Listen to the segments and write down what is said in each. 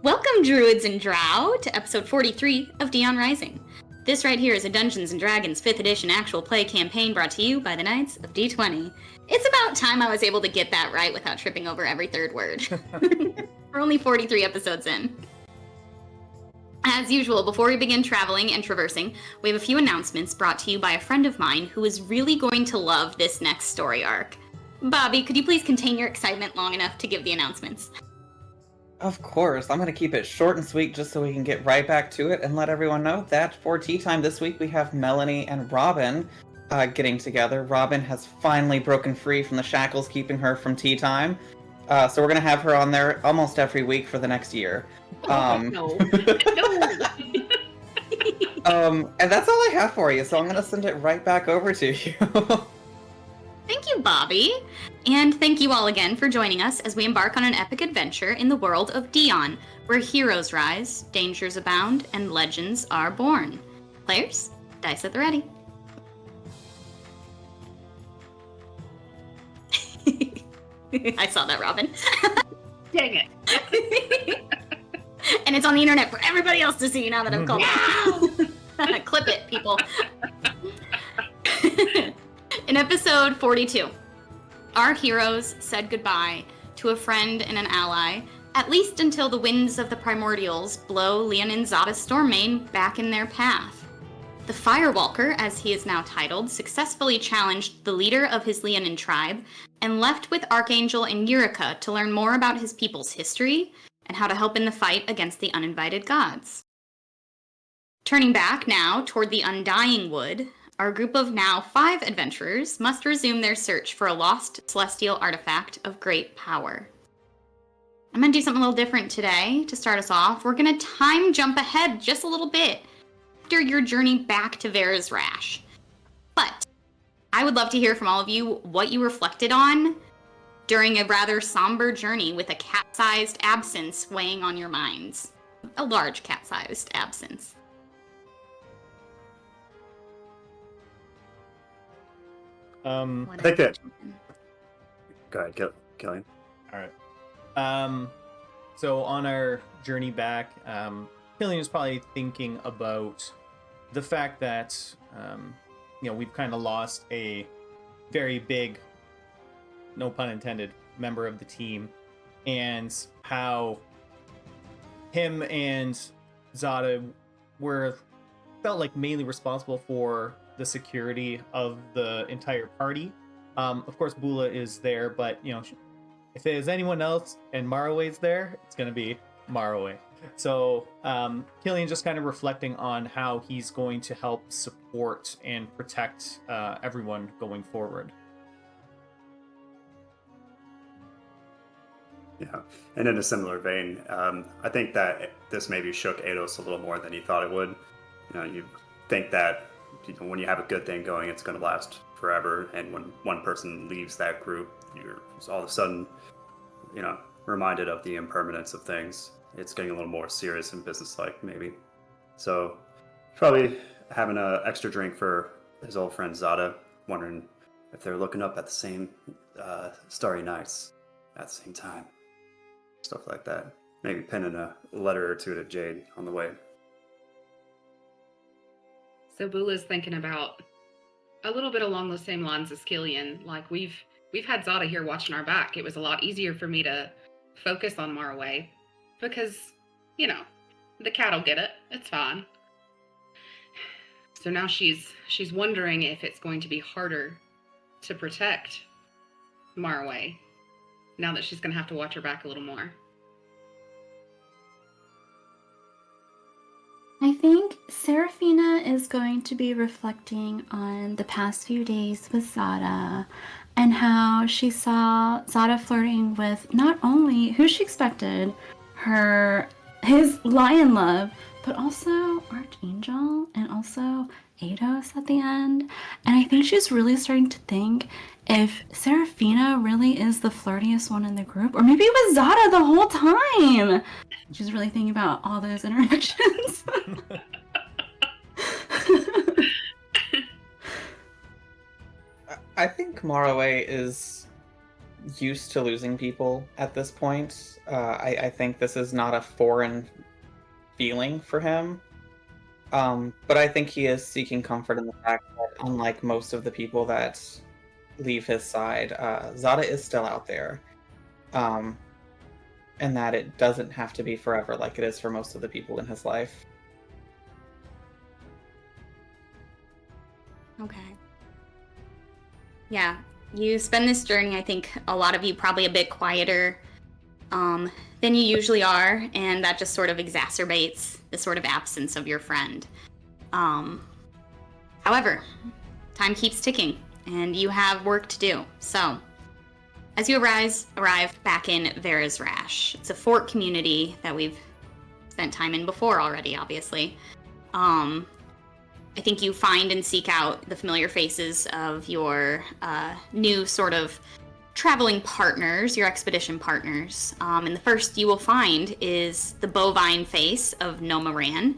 Welcome, Druids and Drow, to episode 43 of Dion Rising. This right here is a Dungeons & Dragons 5th edition actual play campaign brought to you by the Knights of D20. It's about time I was able to get that right without tripping over every third word. We're only 43 episodes in. As usual, before we begin traveling and traversing, we have a few announcements brought to you by a friend of mine who is really going to love this next story arc. Bobby, could you please contain your excitement long enough to give the announcements? Of course, I'm going to keep it short and sweet just so we can get right back to it and let everyone know that for tea time this week we have Melanie and Robin getting together. Robin has finally broken free from the shackles keeping her from tea time, so we're going to have her on there almost every week for the next year. No. And that's all I have for you, so I'm going to send it right back over to you. Thank you, Bobby. And thank you all again for joining us as we embark on an epic adventure in the world of Dion, where heroes rise, dangers abound, and legends are born. Players, dice at the ready. I saw that, Robin. Dang it. And it's on the internet for everybody else to see now that I've called it. Clip it, people. In episode 42, our heroes said goodbye to a friend and an ally, at least until the winds of the primordials blow Leon and Zata Stormmane back in their path. The Firewalker, as he is now titled, successfully challenged the leader of his Leonin tribe and left with Archangel and Eureka to learn more about his people's history and how to help in the fight against the uninvited gods. Turning back now toward the Undying Wood, our group of now 5 adventurers must resume their search for a lost celestial artifact of great power. I'm going to do something a little different today to start us off. We're going to time jump ahead just a little bit after your journey back to Vera's Rash. But I would love to hear from all of you what you reflected on during a rather somber journey with a cat-sized absence weighing on your minds. A large cat-sized absence. I think that. Go ahead, Killian. All right. So on our journey back, Killian is probably thinking about the fact that we've kind of lost a very big, no pun intended, member of the team, and how him and Zata felt like mainly responsible for the security of the entire party. Of course, Bula is there, but if there's anyone else and Marway's there, it's going to be Marway. So Killian just kind of reflecting on how he's going to help support and protect everyone going forward. Yeah, and in a similar vein, I think that this maybe shook Eidos a little more than he thought it would. You think that when you have a good thing going, it's going to last forever, and when one person leaves that group, you're all of a sudden, reminded of the impermanence of things. It's getting a little more serious and businesslike, maybe. So, probably having an extra drink for his old friend Zata, wondering if they're looking up at the same starry nights at the same time. Stuff like that. Maybe penning a letter or two to Jade on the way. So Bula's thinking about a little bit along the same lines as Killian. Like we've had Zata here watching our back. It was a lot easier for me to focus on Marway because, the cat'll get it. It's fine. So now she's wondering if it's going to be harder to protect Marway now that she's going to have to watch her back a little more. I think Seraphina is going to be reflecting on the past few days with Zata and how she saw Zata flirting with not only who she expected, his lion love, but also Archangel and also Eidos at the end. And I think she's really starting to think if Seraphina really is the flirtiest one in the group, or maybe it was Zata the whole time. She's really thinking about all those interactions. I think Marway is used to losing people at this point. I think this is not a foreign feeling for him. But I think he is seeking comfort in the fact that, unlike most of the people that leave his side, Zata is still out there. And that it doesn't have to be forever like it is for most of the people in his life. Okay. Yeah, you spend this journey, I think a lot of you probably a bit quieter than you usually are, and that just sort of exacerbates the sort of absence of your friend. However, time keeps ticking, and you have work to do. So, as you arrive back in Vera's Rash, it's a fort community that we've spent time in before already, obviously. I think you find and seek out the familiar faces of your new sort of traveling partners, your expedition partners. And the first you will find is the bovine face of Nomaran,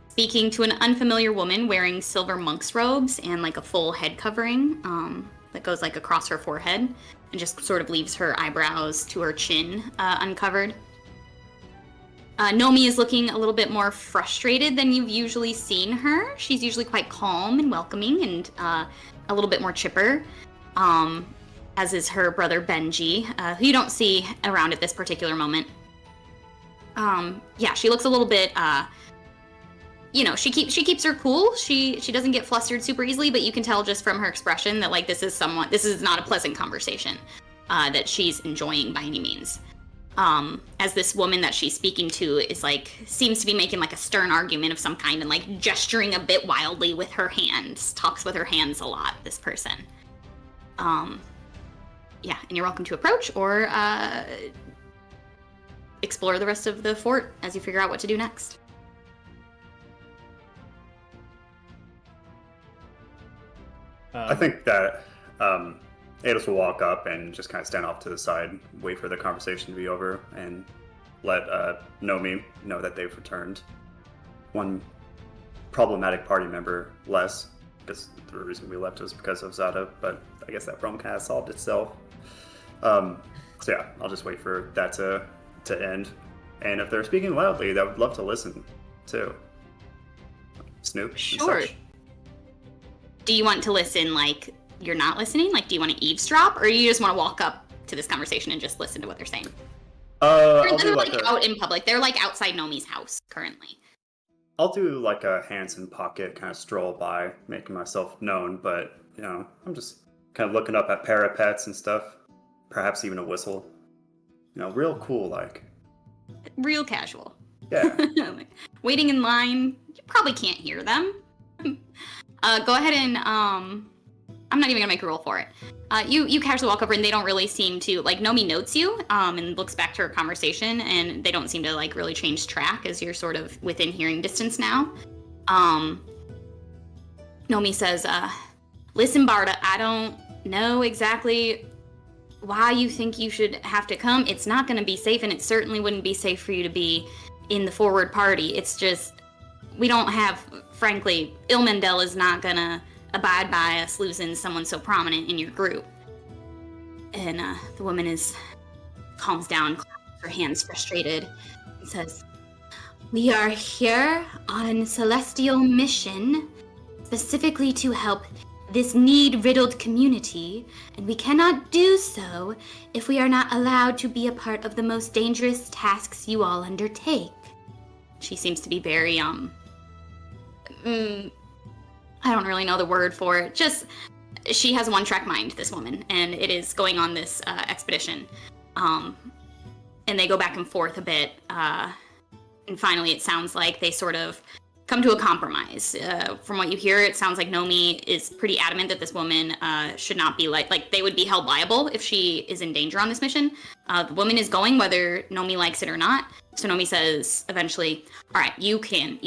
speaking to an unfamiliar woman wearing silver monk's robes and like a full head covering that goes like across her forehead and just sort of leaves her eyebrows to her chin uncovered. Nomi is looking a little bit more frustrated than you've usually seen her. She's usually quite calm and welcoming and a little bit more chipper, as is her brother Benji, who you don't see around at this particular moment. Yeah, she looks a little bit, she keeps her cool. She doesn't get flustered super easily, but you can tell just from her expression that like this is not a pleasant conversation that she's enjoying by any means. As this woman that she's speaking to is like, seems to be making like a stern argument of some kind and like gesturing a bit wildly with her hands, talks with her hands a lot, this person. Yeah, and you're welcome to approach or explore the rest of the fort as you figure out what to do next. I think that Ados will walk up and just kind of stand off to the side, wait for the conversation to be over, and let Nomi know that they've returned. One problematic party member less, because the reason we left was because of Zata, but I guess that problem kind of solved itself. So yeah, I'll just wait for that to end. And if they're speaking loudly, I would love to listen too. Snoop. Sure. Do you want to listen like you're not listening? Like, do you want to eavesdrop, or you just want to walk up to this conversation and just listen to what they're saying? They're like out in public. They're like outside Nomi's house currently. I'll do like a hands in pocket kind of stroll by, making myself known, but I'm just kind of looking up at parapets and stuff. Perhaps even a whistle. Real cool like. Real casual. Yeah. Waiting in line, you probably can't hear them. Go ahead and I'm not even gonna make a roll for it. You casually walk over and they don't really seem to like. Nomi notes you and looks back to her conversation, and they don't seem to like really change track as you're sort of within hearing distance now. Nomi says, "Listen, Barda, I don't know exactly why you think you should have to come. It's not gonna be safe, and it certainly wouldn't be safe for you to be in the forward party. It's just we don't have, frankly, Ilmendel is not gonna abide by us losing someone so prominent in your group." And the woman calms down, claps her hands frustrated, and says, "We are here on celestial mission, specifically to help this need-riddled community, and we cannot do so if we are not allowed to be a part of the most dangerous tasks you all undertake." She seems to be very, I don't really know the word for it. Just, she has a one-track mind, this woman, and it is going on this expedition. And they go back and forth a bit, and finally it sounds like they sort of come to a compromise. From what you hear, it sounds like Nomi is pretty adamant that this woman should not be like they would be held liable if she is in danger on this mission. The woman is going whether Nomi likes it or not. So Nomi says eventually, "All right, you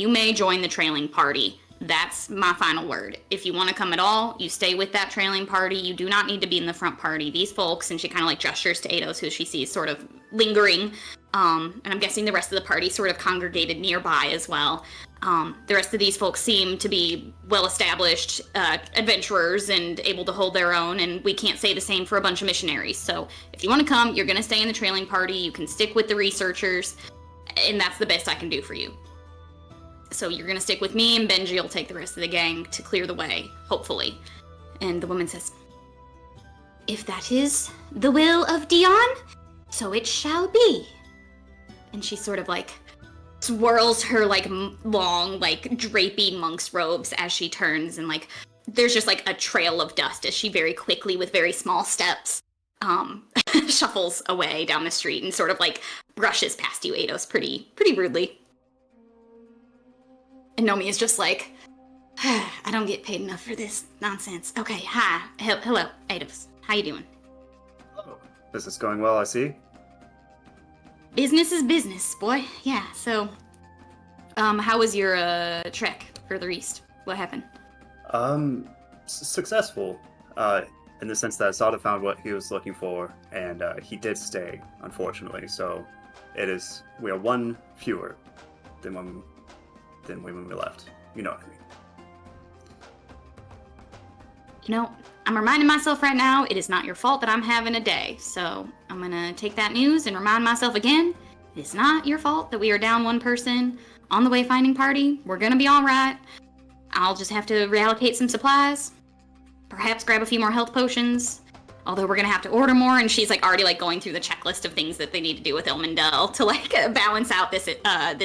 may join the trailing party. That's my final word. If you want to come at all, you stay with that trailing party. You do not need to be in the front party. These folks," and she kind of like gestures to Ados, who she sees sort of lingering, and I'm guessing the rest of the party sort of congregated nearby as well. The rest of these folks seem to be well-established adventurers and able to hold their own, and we can't say the same for a bunch of missionaries. So if you want to come, you're going to stay in the trailing party. You can stick with the researchers, and that's the best I can do for you. So you're going to stick with me, and Benji will take the rest of the gang to clear the way, hopefully. And the woman says, if that is the will of Dion, so it shall be. And she sort of like swirls her like long, like drapey monk's robes as she turns, and like there's just like a trail of dust as she very quickly, with very small steps, shuffles away down the street and sort of like brushes past you, Ados, pretty rudely. And Nomi is just like, I don't get paid enough for this nonsense. Okay, hi. Hello, Ados. How you doing? Oh, business going well, I see. Business is business, boy. Yeah, so, how was your, trek further east? What happened? Successful, in the sense that Zata found what he was looking for, and, he did stay, unfortunately, so we are one fewer than when we left. You know what I mean. You know, I'm reminding myself right now, it is not your fault that I'm having a day. So I'm gonna take that news and remind myself again, it's not your fault that we are down one person on the wayfinding party. We're gonna be all right. I'll just have to reallocate some supplies, perhaps grab a few more health potions, although we're gonna have to order more. And she's like already like going through the checklist of things that they need to do with Ilmindel to like balance out this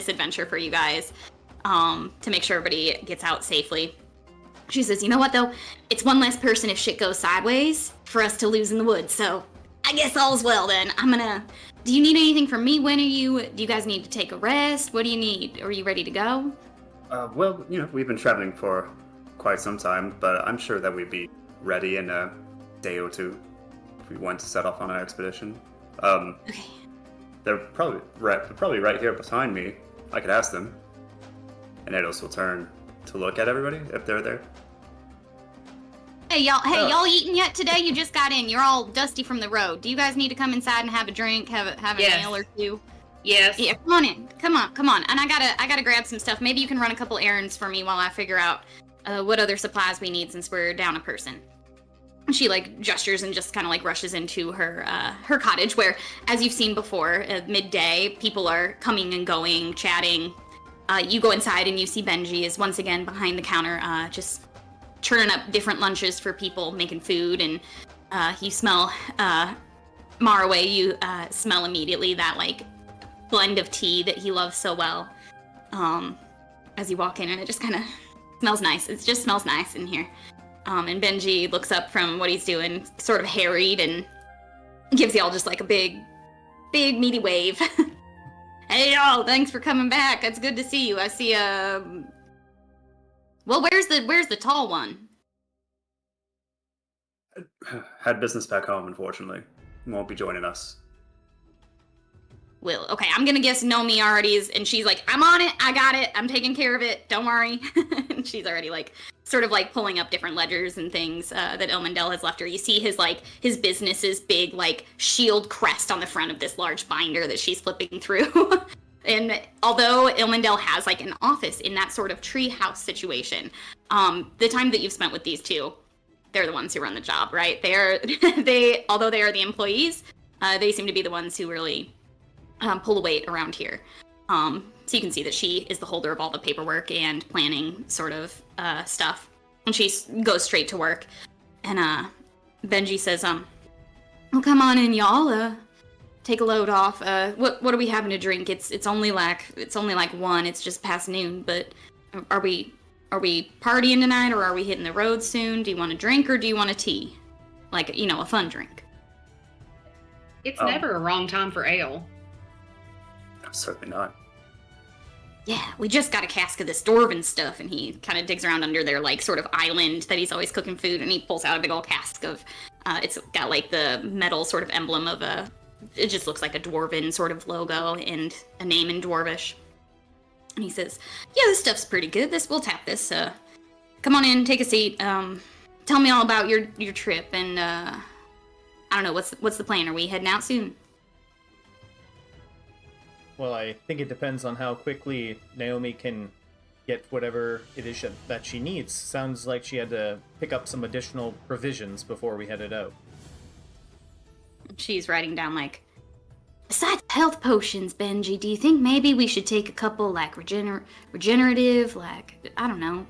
adventure for you guys, to make sure everybody gets out safely. She says, you know what, though? It's one less person if shit goes sideways for us to lose in the woods, so I guess all's well, then. Do you need anything from me? Do you guys need to take a rest? What do you need? Are you ready to go? Well, you know, we've been traveling for quite some time, but I'm sure that we'd be ready in a day or two if we want to set off on our expedition. Okay. They're probably right here behind me. I could ask them. And Eidos will turn to look at everybody if they're there. Hey, y'all eaten yet today? You just got in. You're all dusty from the road. Do you guys need to come inside and have a drink, have a meal or two? Yes. Yeah, come on in. Come on. And I gotta grab some stuff. Maybe you can run a couple errands for me while I figure out what other supplies we need since we're down a person. She like gestures and just kind of like rushes into her cottage, where, as you've seen before, at midday, people are coming and going, chatting. You go inside and you see Benji is once again behind the counter, just churning up different lunches for people, making food, and you smell Maraway. You smell immediately that like blend of tea that he loves so well. As you walk in, and it just kind of smells nice. It just smells nice in here. And Benji looks up from what he's doing, sort of harried, and gives y'all just like a big meaty wave. Hey y'all, thanks for coming back. It's good to see you. I see well, where's the tall one? Had business back home, unfortunately. Won't be joining us. Will. Okay, I'm gonna guess Nomi already is, and she's like, I'm on it, I got it, I'm taking care of it, don't worry. And she's already like, sort of like pulling up different ledgers and things that Ilmindel has left her. You see his business's big like shield crest on the front of this large binder that she's flipping through. And although Ilmindel has like an office in that sort of treehouse situation, the time that you've spent with these two, they're the ones who run the job, right? Although they are the employees, they seem to be the ones who really pull the weight around here. So you can see that she is the holder of all the paperwork and planning sort of stuff. And she goes straight to work. And Benji says, well, come on in, y'all. Take a load off. What are we having to drink? It's only like 1. It's just past noon. But are we partying tonight, or are we hitting the road soon? Do you want a drink, or do you want a tea? Like, you know, a fun drink. It's never a wrong time for ale. Certainly not. Yeah, we just got a cask of this dwarven stuff, and he kind of digs around under their, like, sort of island that he's always cooking food, and he pulls out a big old cask of, it's got, like, the metal sort of emblem of it just looks like a dwarven sort of logo and a name in dwarvish. And he says, yeah, this stuff's pretty good. We'll tap this. Come on in, take a seat. Tell me all about your trip, and, I don't know, what's the plan? Are we heading out soon? Well, I think it depends on how quickly Naomi can get whatever it is that she needs. Sounds like she had to pick up some additional provisions before we headed out. She's writing down, like, besides health potions, Benji, do you think maybe we should take a couple, like, regenerative, like, I don't know.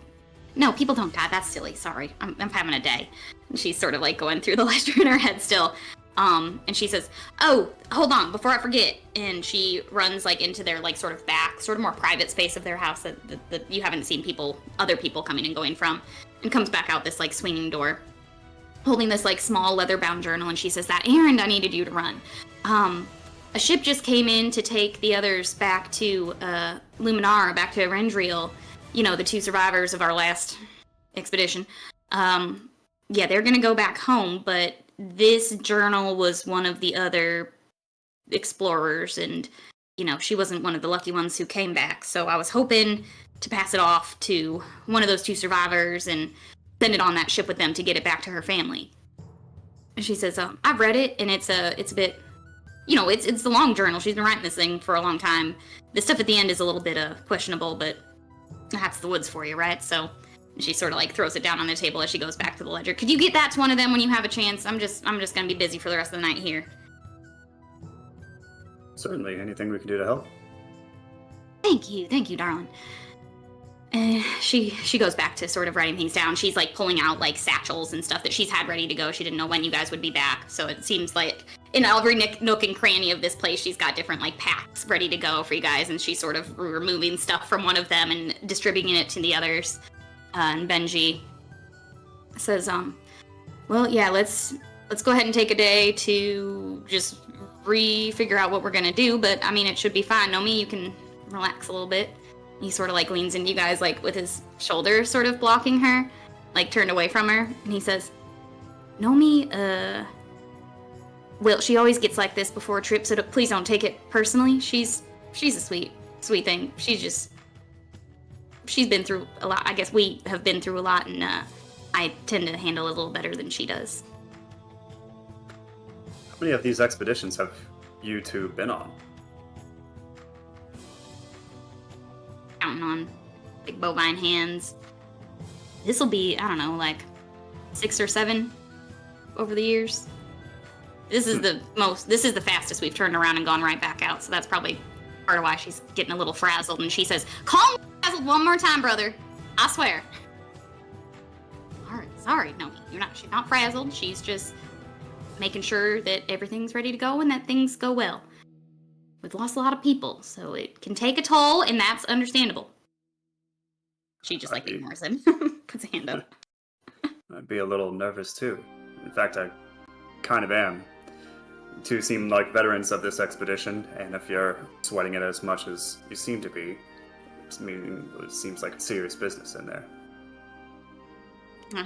No, people don't die. That's silly. Sorry. I'm having a day. And she's sort of, like, going through the ledger in her head still. And she says, oh, hold on, before I forget. And she runs, like, into their, like, sort of back, sort of more private space of their house that you haven't seen other people coming and going from, and comes back out this, like, swinging door, holding this, like, small leather-bound journal, and she says, that errand I needed you to run. A ship just came in to take the others back to, Luminara, back to Erendriel, you know, the 2 survivors of our last expedition. Yeah, they're gonna go back home, but this journal was one of the other explorers, and, you know, she wasn't one of the lucky ones who came back, so I was hoping to pass it off to one of those 2 survivors and send it on that ship with them to get it back to her family. And she says, I've read it, and it's a bit, you know, it's the long journal. She's been writing this thing for a long time. The stuff at the end is a little bit questionable, but that's the woods for you, right? So she sort of, like, throws it down on the table as she goes back to the ledger. Could you get that to one of them when you have a chance? I'm just gonna be busy for the rest of the night here. Certainly. Anything we can do to help? Thank you, darling. She goes back to sort of writing things down. She's, like, pulling out, like, satchels and stuff that she's had ready to go. She didn't know when you guys would be back, so it seems like in every nook and cranny of this place, she's got different, like, packs ready to go for you guys, and she's sort of removing stuff from one of them and distributing it to the others. And Benji says, well, yeah, let's go ahead and take a day to just figure out what we're gonna do, but, I mean, it should be fine. Nomi, you can relax a little bit. He sort of, like, leans into you guys, like, with his shoulder sort of blocking her, like, turned away from her, and he says, Nomi, well, she always gets like this before a trip, so please don't take it personally. She's a sweet thing. She's been through a lot. I guess we have been through a lot, and I tend to handle it a little better than she does. How many of these expeditions have you 2 been on? Counting on big bovine hands. This will be, I don't know, like 6 or 7 over the years. This is the fastest we've turned around and gone right back out, so that's probably part of why she's getting a little frazzled, and she says, call me frazzled one more time, brother. I swear. Sorry, no, she's not frazzled. She's just making sure that everything's ready to go and that things go well. We've lost a lot of people, so it can take a toll, and that's understandable. She just, like, ignores him. Puts a hand up. I'd be a little nervous, too. In fact, I kind of am. You 2 seem like veterans of this expedition, and if you're sweating it as much as you seem to be, it seems like serious business in there.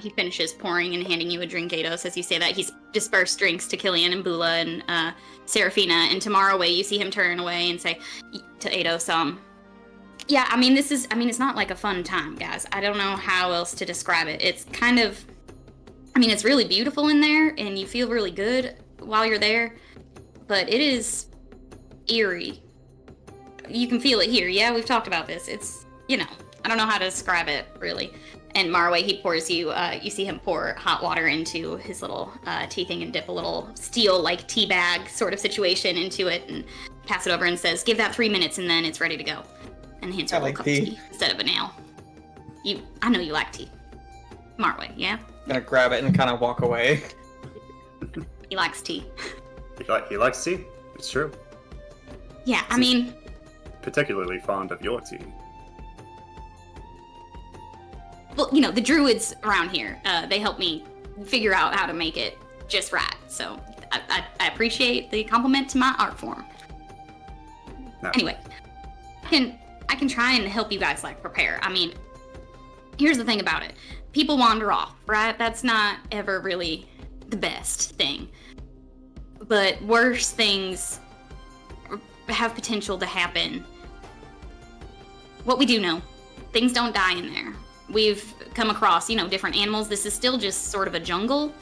He finishes pouring and handing you a drink, Ados. As you say that, he's dispersed drinks to Killian and Bula and Seraphina, and tomorrow away you see him turn away and say to Ados, yeah, I mean, it's not like a fun time, guys. I don't know how else to describe it. It's kind of, I mean, it's really beautiful in there, and you feel really good while you're there, but it is eerie. You can feel it here. Yeah, we've talked about this. It's, I don't know how to describe it, really. And Marway, he pours you see him pour hot water into his little tea thing and dip a little steel, like, tea bag sort of situation into it and pass it over and says, give that 3 minutes and then it's ready to go. And hands her a little cup of tea instead of a nail. I know you like tea. Marway, yeah? I'm gonna grab it and kind of walk away. He likes tea. He likes tea? It's true. Yeah, I mean... particularly fond of your tea. Well, the druids around here, they help me figure out how to make it just right. So I appreciate the compliment to my art form. No. Anyway, I can try and help you guys, like, prepare. I mean, here's the thing about it. People wander off, right? That's not ever really the best thing. But worse things have potential to happen. What we do know, things don't die in there. We've come across, different animals. This is still just sort of a jungle,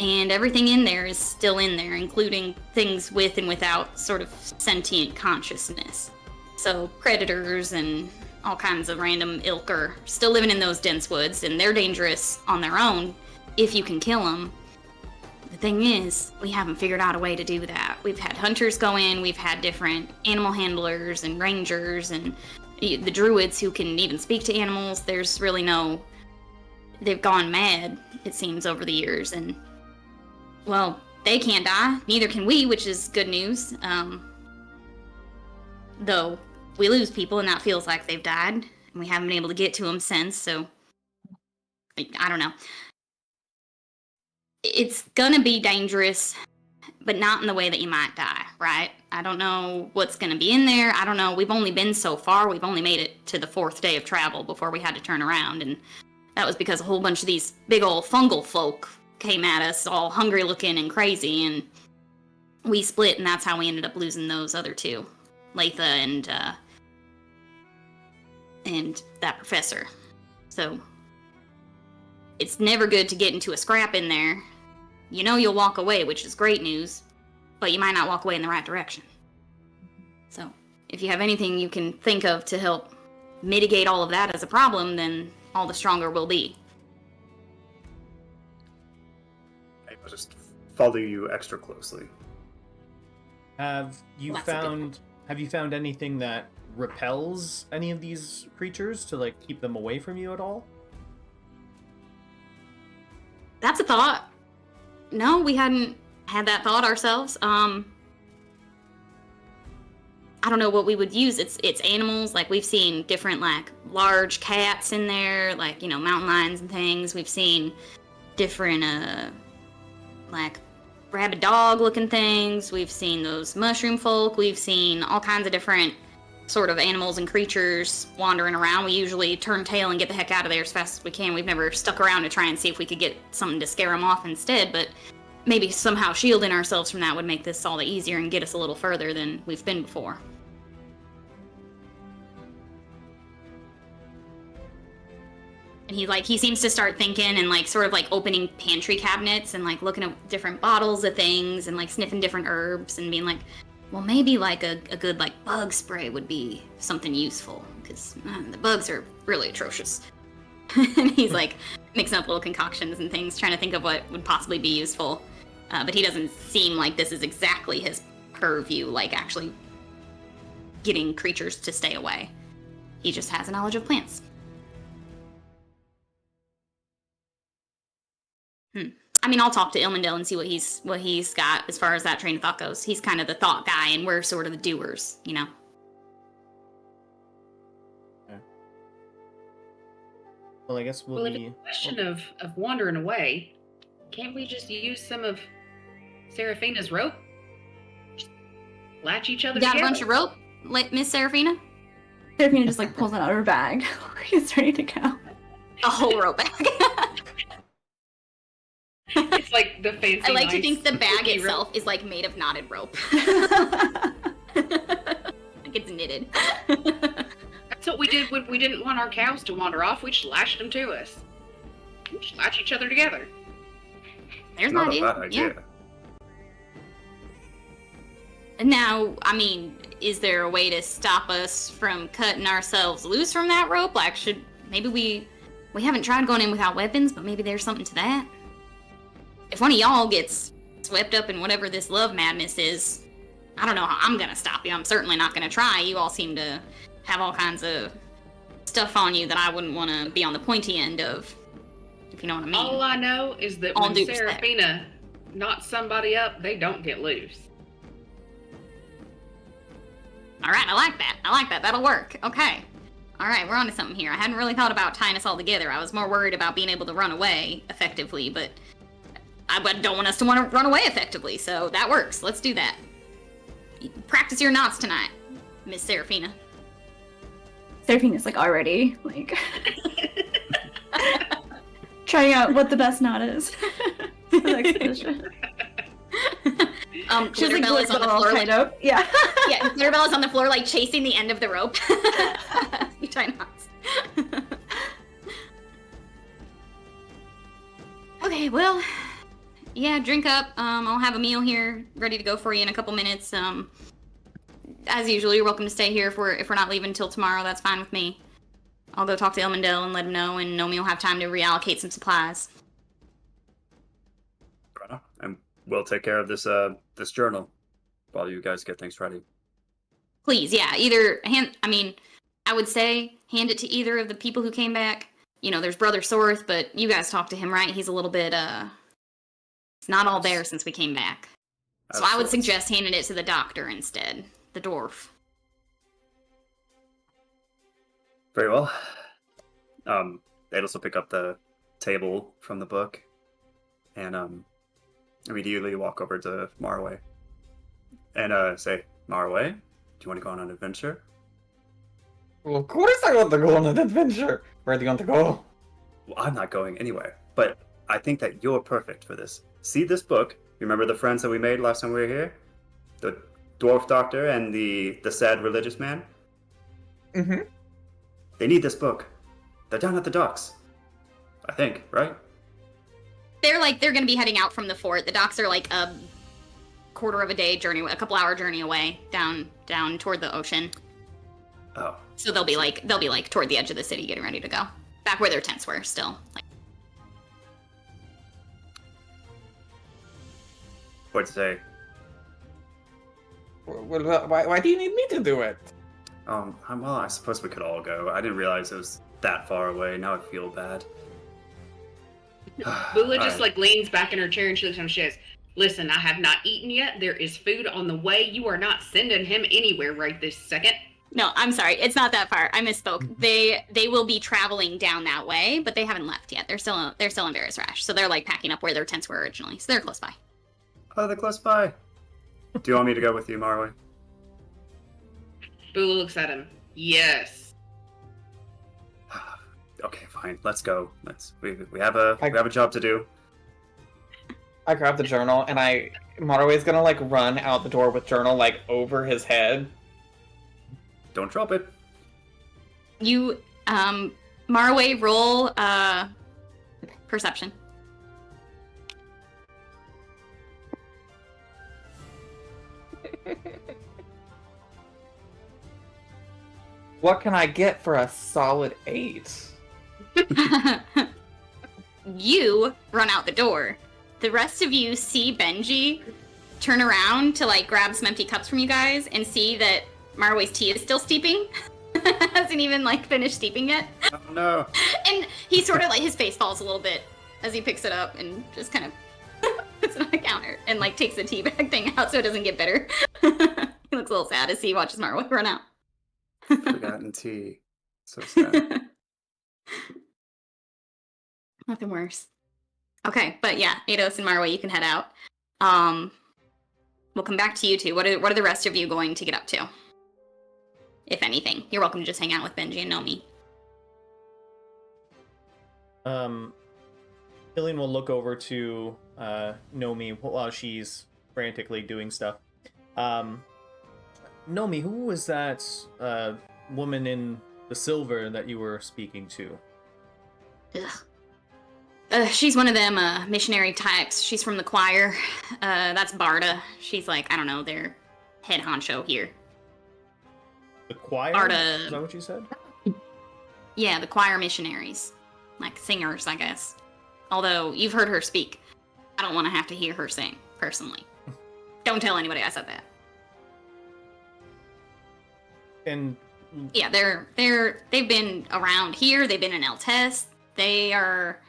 and everything in there is still in there, including things with and without sort of sentient consciousness. So predators and all kinds of random ilk are still living in those dense woods, and they're dangerous on their own if you can kill them. The thing is, we haven't figured out a way to do that. We've had hunters go in, we've had different animal handlers and rangers, and the druids who can even speak to animals. There's really no... They've gone mad, it seems, over the years, and, well, they can't die, neither can we, which is good news. Though, we lose people, and that feels like they've died, and we haven't been able to get to them since, so... I don't know. It's gonna be dangerous, but not in the way that you might die, right? I don't know what's gonna be in there. I don't know. We've only been so far. We've only made it to the 4th day of travel before we had to turn around, and that was because a whole bunch of these big old fungal folk came at us, all hungry looking and crazy, and we split, and that's how we ended up losing those other two, Latha and that professor. So it's never good to get into a scrap in there. You know you'll walk away, which is great news, but you might not walk away in the right direction. So if you have anything you can think of to help mitigate all of that as a problem, then all the stronger we'll be. I'll just follow you extra closely. Have you found anything that repels any of these creatures to like keep them away from you at all? That's a thought. No, we hadn't had that thought ourselves. I don't know what we would use. It's animals. Like, we've seen different, like, large cats in there, like, you know, mountain lions and things. We've seen different, like, rabid dog looking things. We've seen those mushroom folk. We've seen all kinds of different sort of animals and creatures wandering around. We usually turn tail and get the heck out of there as fast as we can. We've never stuck around to try and see if we could get something to scare them off instead, but maybe somehow shielding ourselves from that would make this all the easier and get us a little further than we've been before. And he seems to start thinking and like sort of like opening pantry cabinets and like looking at different bottles of things and like sniffing different herbs and being like, well, maybe like a good like bug spray would be something useful, because the bugs are really atrocious. And he's like mixing up little concoctions and things, trying to think of what would possibly be useful. But he doesn't seem like this is exactly his purview, like actually getting creatures to stay away. He just has a knowledge of plants. I mean, I'll talk to Ilmendale and see what he's got as far as that train of thought goes. He's kind of the thought guy, and we're sort of the doers, you know? Okay. Well, I guess Well, if it's a question of wandering away, can't we just use some of Seraphina's rope? Just latch each other You got together? a bunch of rope, Miss Seraphina? Seraphina just like pulls it out of her bag. He's ready to go. A whole rope bag. It's like the fancy. I like to nice think the bag cookie itself rope. is like made of knotted rope. Like it's knitted. That's what we did when we didn't want our cows to wander off. We just lashed them to us. We just latch each other together. There's an Not a idea. bad idea. Yeah. And now, I mean, is there a way to stop us from cutting ourselves loose from that rope? Like, maybe we haven't tried going in without weapons, but maybe there's something to that. If one of y'all gets swept up in whatever this love madness is, I don't know how I'm gonna stop you. I'm certainly not gonna try. You all seem to have all kinds of stuff on you that I wouldn't want to be on the pointy end of, if you know what I mean. All I know is that All when due respect. Seraphina knocks somebody up, they don't get loose. All right, I like that. That'll work. Okay. All right, we're on to something here. I hadn't really thought about tying us all together. I was more worried about being able to run away effectively, but I don't want us to want to run away effectively, so that works. Let's do that. Practice your knots tonight, Miss Seraphina. Seraphina's like already like trying out what the best knot is. For the expedition. She's like Glitterbella's on the floor. kind of. Yeah. Yeah, Glitterbella's on the floor, like chasing the end of the rope. You tie knots. Okay, well, yeah, drink up. I'll have a meal here ready to go for you in a couple minutes. As usual, you're welcome to stay here if we're not leaving until tomorrow. That's fine with me. I'll go talk to Elmondale and let him know, and Nomi will have time to reallocate some supplies. And we'll take care of this this journal while you guys get things ready. Please, yeah. I would say hand it to either of the people who came back. You know, there's Brother Sorth, but you guys talked to him, right? He's a little bit, it's not all there since we came back. So I would suggest handing it to the doctor instead, the dwarf. Very well. They'd also pick up the table from the book and immediately walk over to Marway and say, Marway, do you want to go on an adventure? Well, of course I want to go on an adventure. Where do you want to go? Well, I'm not going anywhere, but I think that you're perfect for this. See this book? Remember the friends that we made last time we were here? The dwarf doctor and the sad religious man? Mm-hmm. They need this book. They're down at the docks. I think, right? They're going to be heading out from the fort. The docks are like a quarter of a day journey, a couple hour journey away down toward the ocean. Oh. So they'll be like toward the edge of the city getting ready to go. Back where their tents were still. What'd you say? Well, why do you need me to do it? Well, I suppose we could all go. I didn't realize it was that far away. Now I feel bad. Bula just leans back in her chair and she looks at him and she says, "Listen, I have not eaten yet. There is food on the way. You are not sending him anywhere right this second." No, I'm sorry. It's not that far. I misspoke. They will be traveling down that way, but they haven't left yet. They're still in Varus Rash, so they're packing up where their tents were originally. So they're close by. Oh, they're close by. Do you want me to go with you, Marway? Bula looks at him. Yes. Okay, fine. Let's go. We have a job to do. I grab the journal and Marway's gonna run out the door with journal over his head. Don't drop it. You, Marway, roll perception. What can I get for a solid 8? You run out the door. The rest of you see Benji turn around to grab some empty cups from you guys and see that Marway's tea is still steeping. Hasn't even finished steeping yet. Oh no. And he sort of his face falls a little bit as he picks it up and just kind of puts it on the counter and takes the tea bag thing out so it doesn't get bitter. He looks a little sad as he watches Marway run out. Forgotten tea. So sad. Nothing worse. Okay, but yeah, Eidos and Marway, you can head out. We'll come back to you two. What are the rest of you going to get up to? If anything, you're welcome to just hang out with Benji and Nomi. Killian will look over to Nomi while she's frantically doing stuff. Nomi, who was that woman in the silver that you were speaking to? She's one of them missionary types. She's from the choir. That's Barda. She's I don't know, their head honcho here. The choir? Barda. Is that what you said? Yeah, the choir missionaries. Singers, I guess. Although, you've heard her speak. I don't want to have to hear her sing, personally. Don't tell anybody I said that. And yeah, they've been around here. They've been in El Test. They are,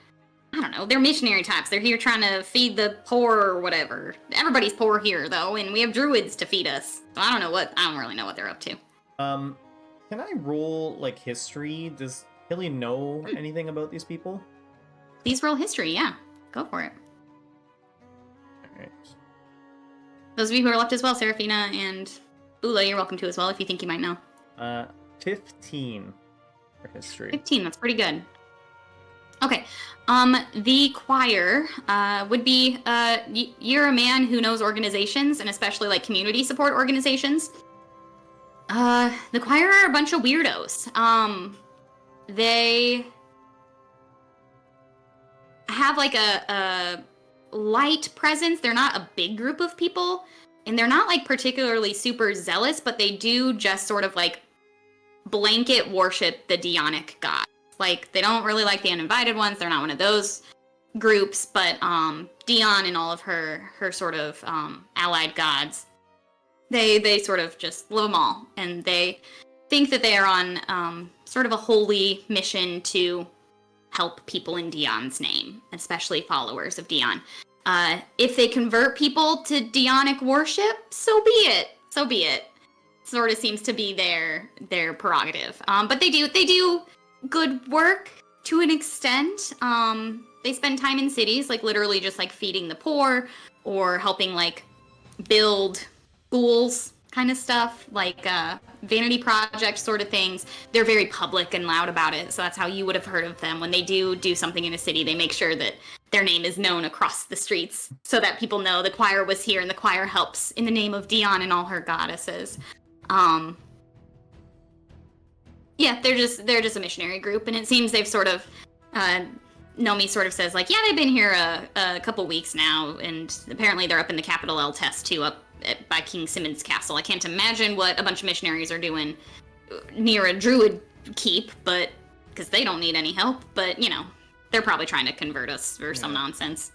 I don't know, they're missionary types. They're here trying to feed the poor or whatever. Everybody's poor here though, and we have druids to feed us. So I don't really know what they're up to. Can I roll history? Does Killian know anything about these people? Please roll history. Yeah, go for it. All right. Those of you who are left as well, Seraphina and Bula, you're welcome to as well if you think you might know. 15 for history. 15, that's pretty good. Okay, the choir would be, you're a man who knows organizations, and especially community support organizations. The choir are a bunch of weirdos. They have a light presence. They're not a big group of people. And they're not particularly super zealous, but they do just sort of blanket worship the Dionic god. Like, they don't really like the uninvited ones. They're not one of those groups, but Dion and all of her sort of allied gods, they sort of just love them all, and they think that they are on sort of a holy mission to help people in Dion's name, especially followers of Dion. If they convert people to Dionic worship, so be it. So be it. Sort of seems to be their prerogative. But they do good work to an extent. They spend time in cities, like literally just like feeding the poor or helping like build schools kind of stuff, like vanity project sort of things. They're very public and loud about it, so that's how you would have heard of them. When they do something in a city, they make sure that their name is known across the streets so that people know the choir was here and the choir helps in the name of Dion and all her goddesses. Yeah, they're just a missionary group, and it seems they've sort of Nomi sort of says, like, yeah, they've been here a couple weeks now, and apparently they're up in the capital El Test too, up by King Simon's castle. I can't imagine what a bunch of missionaries are doing near a druid keep, but because they don't need any help. But you know, they're probably trying to convert us or some nonsense.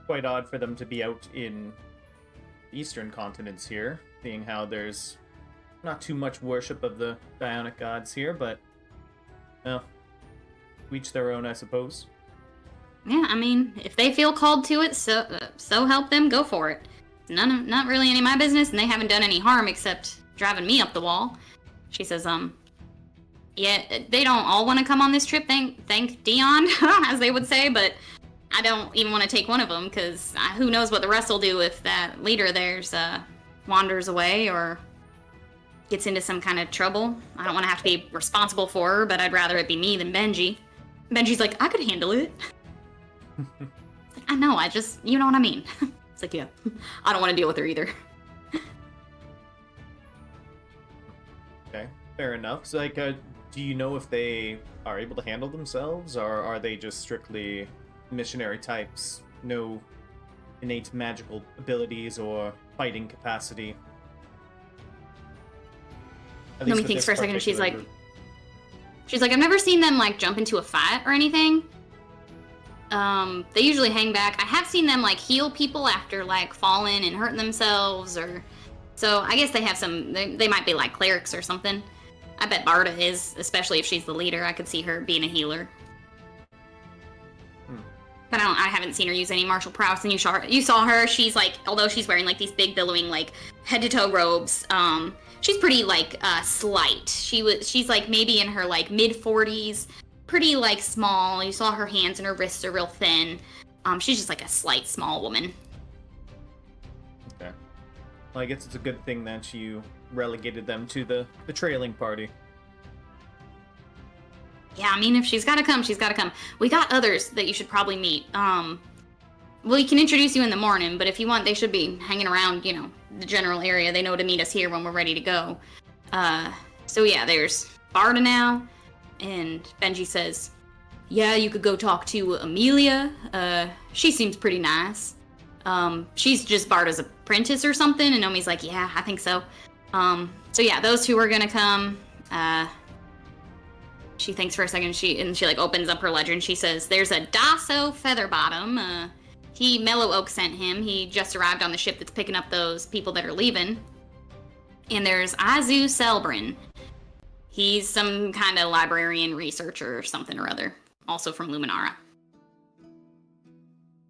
Quite odd for them to be out in eastern continents here, seeing how there's not too much worship of the Dionic gods here, but well, each their own, I suppose. Yeah, I mean, if they feel called to it, so help them, go for it. Not really any of my business, and they haven't done any harm except driving me up the wall. She says, yeah, they don't all want to come on this trip, thank Dion, as they would say, but I don't even want to take one of them, because who knows what the rest will do if that leader there's wanders away or gets into some kind of trouble. I don't want to have to be responsible for her, but I'd rather it be me than Benji. Benji's like, I could handle it. I know, you know what I mean. It's like, yeah, I don't want to deal with her either. Okay, fair enough. So, like, do you know if they are able to handle themselves, or are they just strictly missionary types? No innate magical abilities or fighting capacity? Nomi thinks for a second, and she's like, I've never seen them like jump into a fight or anything. They usually hang back. I have seen them like heal people after like falling and hurting themselves, or so I guess they have some. They might be like clerics or something. I bet Barda is, especially if she's the leader. I could see her being a healer. But I haven't seen her use any martial prowess. And you saw her. She's like, although she's wearing like these big billowing like head to toe robes, she's pretty like slight. She's like maybe in her like mid 40s, pretty like small. You saw her hands and her wrists are real thin. She's just like a slight small woman. Okay. Well, I guess it's a good thing that you relegated them to the trailing party. Yeah, I mean, if she's gotta come, she's gotta come. We got others that you should probably meet. Well, we can introduce you in the morning, but if you want, they should be hanging around, you know, the general area. They know to meet us here when we're ready to go. So yeah, there's Barda now, and Benji says, yeah, you could go talk to Amelia. She seems pretty nice. She's just Barda's apprentice or something, and Nomi's like, yeah, I think so. So yeah, those two are gonna come. She thinks for a second, she like opens up her ledger and she says, there's a Dasso Featherbottom. Mellow Oak sent him. He just arrived on the ship that's picking up those people that are leaving. And there's Azu Selbrin. He's some kind of librarian researcher or something or other, also from Luminara.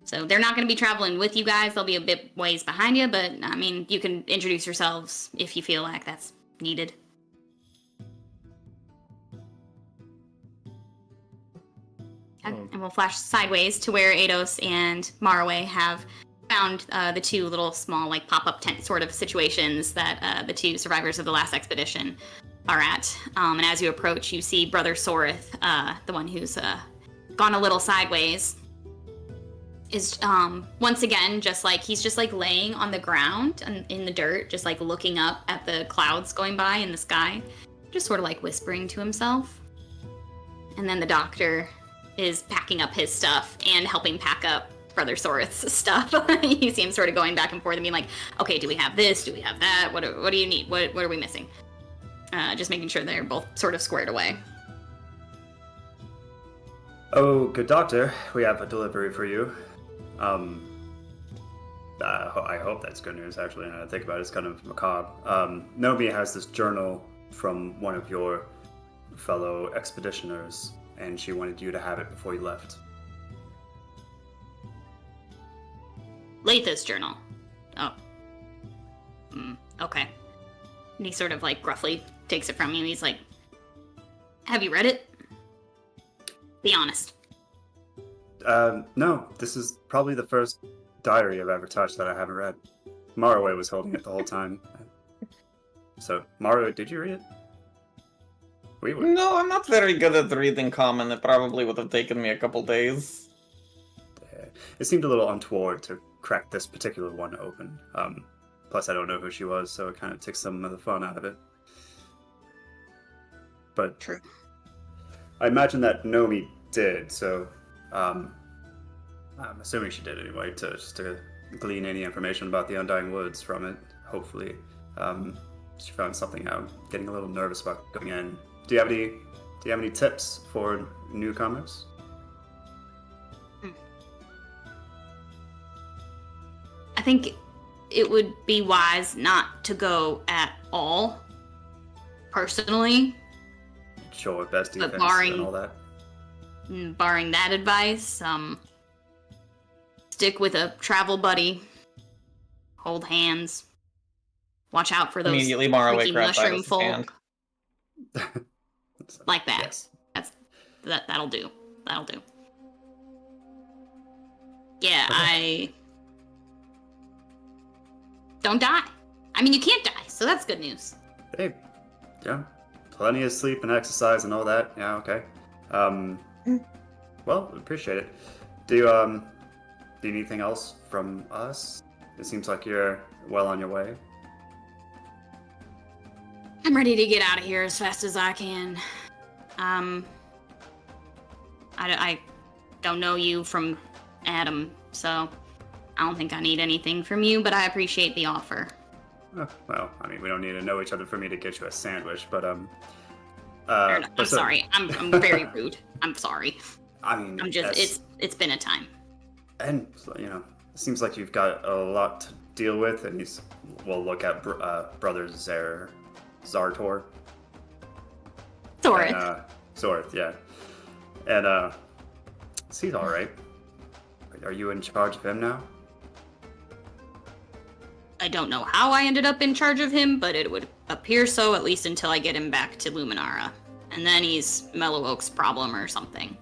So they're not going to be traveling with you guys. They'll be a bit ways behind you, but I mean, you can introduce yourselves if you feel like that's needed. And we'll flash sideways to where Eidos and Marway have found the two little small, like, pop-up tent sort of situations that the two survivors of the last expedition are at. And as you approach, you see Brother Sorith, the one who's gone a little sideways, is once again he's just like laying on the ground and in the dirt, just like looking up at the clouds going by in the sky, just sort of like whispering to himself. And then the doctor is packing up his stuff and helping pack up Brother Sorith's stuff. You see him sort of going back and forth and being like, okay, do we have this? Do we have that? What do you need? What are we missing? just making sure they're both sort of squared away. Oh, good doctor. We have a delivery for you. I hope that's good news, actually. Now that I think about it, it's kind of macabre. Nomi has this journal from one of your fellow expeditioners, and she wanted you to have it before you left. Latha's journal. Oh. Okay. And he sort of like gruffly takes it from you. He's like, have you read it? Be honest. No. This is probably the first diary I've ever touched that I haven't read. Marway was holding it the whole time. So, Marway, did you read it? We were. No, I'm not very good at reading common. It probably would have taken me a couple days. It seemed a little untoward to crack this particular one open. Plus, I don't know who she was, so it kind of takes some of the fun out of it. But True. I imagine that Nomi did, so I'm assuming she did anyway, just to glean any information about the Undying Woods from it. Hopefully, she found something out. Getting a little nervous about going in. Do you have any tips for newcomers? I think it would be wise not to go at all, personally. Sure, best But defense and all that. Barring that advice, stick with a travel buddy. Hold hands. Watch out for those Immediately Morrowick freaky grabs mushroom Ida's folk. hand. Like that. Yes. That'll do. That'll do. Yeah, I don't die. I mean, you can't die, so that's good news. Hey, yeah, plenty of sleep and exercise and all that. Yeah, okay. Well, appreciate it. Do you need anything else from us? It seems like you're well on your way. I'm ready to get out of here as fast as I can. I don't know you from Adam, so I don't think I need anything from you, but I appreciate the offer. Oh, well, I mean, we don't need to know each other for me to get you a sandwich, but Fair enough. I'm sorry. I'm very rude. I'm sorry. I mean, I'm just it's been a time. and you know, it seems like you've got a lot to deal with, and we'll look at brother Zartor. Sorry. Zorth, yeah. And he's all right. Are you in charge of him now? I don't know how I ended up in charge of him, but it would appear so, at least until I get him back to Luminara. And then he's Mellow Oak's problem or something.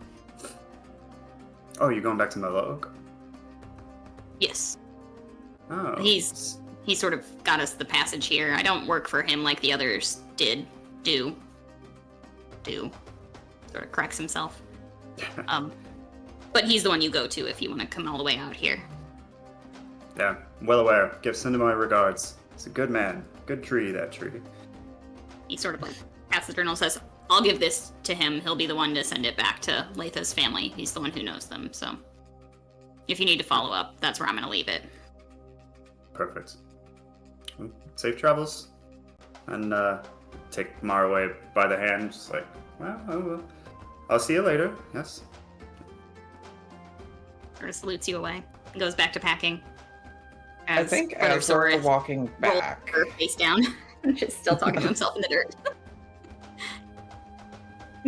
Oh, you're going back to Mellow Oak? Yes. Oh. He sort of got us the passage here. I don't work for him like the others do. Sort of corrects himself. But he's the one you go to if you want to come all the way out here. Yeah, well aware. Send him my regards. He's a good man. Good tree, that tree. He sort of like pats the journal, says, I'll give this to him. He'll be the one to send it back to Latha's family. He's the one who knows them, so if you need to follow up, that's where I'm going to leave it. Perfect. Well, safe travels. And take Mara away by the hand, just like, well, I'll see you later. Yes. Sort of salutes you away. And goes back to packing. I think Brother as we're Zorith walking rolls back, her face down. Just still talking to himself in the dirt.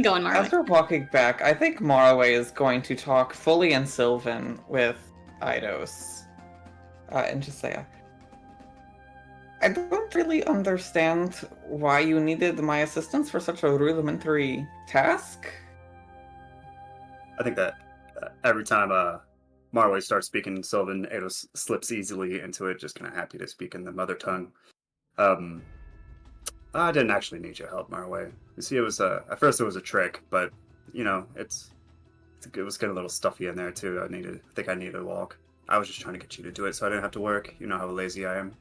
Go on, as Marley. we're walking back, I think Morrowick is going to talk fully in Sylvan with Eidos. And just say, I don't really understand why you needed my assistance for such a rudimentary task. I think that every time Marway starts speaking in Sylvan, Eidos slips easily into it, just kind of happy to speak in the mother tongue. I didn't actually need your help, Marway. You see, it was at first it was a trick, but you know, it was getting a little stuffy in there too. I think I needed a walk. I was just trying to get you to do it, so I didn't have to work. You know how lazy I am.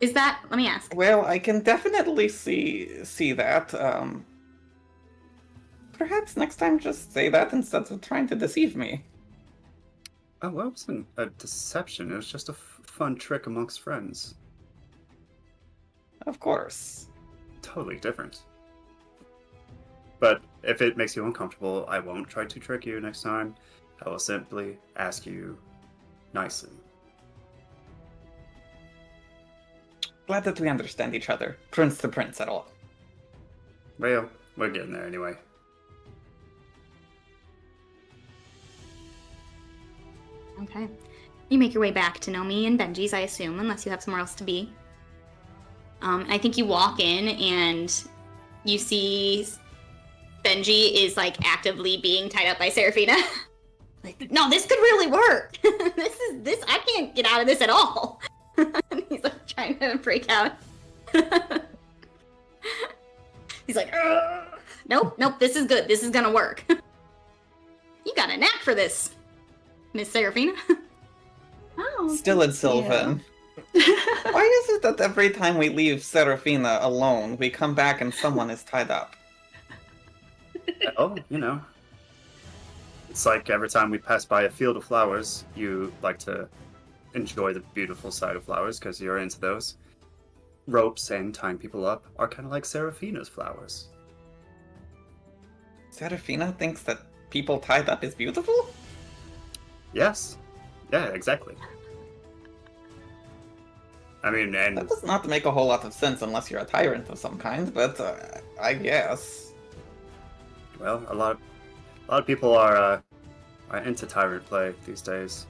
Is that, let me ask. Well, I can definitely see that. Perhaps next time just say that instead of trying to deceive me. Oh, well, it wasn't a deception. It was just a fun trick amongst friends. Of course. Totally different. But if it makes you uncomfortable, I won't try to trick you next time. I will simply ask you nicely. Glad that we understand each other. Prince to prince at all. Well, we're getting there anyway. Okay. You make your way back to Nomi and Benji's, I assume, unless you have somewhere else to be. I think you walk in and you see Benji is like actively being tied up by Seraphina. Like, no, this could really work. this I can't get out of this at all. And he's like trying to break out. He's like, ugh. Nope, this is good. This is gonna work. You got a knack for this, Miss Seraphina. Oh, Still in thank Sylvan. you. Why is it that every time we leave Seraphina alone, we come back and someone is tied up? Oh, you know. It's like every time we pass by a field of flowers, you like to enjoy the beautiful side of flowers because you're into those. Ropes and tying people up are kind of like Seraphina's flowers. Seraphina thinks that people tied up is beautiful? Yes. Yeah, exactly. I mean, and That does not make a whole lot of sense unless you're a tyrant of some kind, but I guess. well, a lot of people are into tyrant play these days.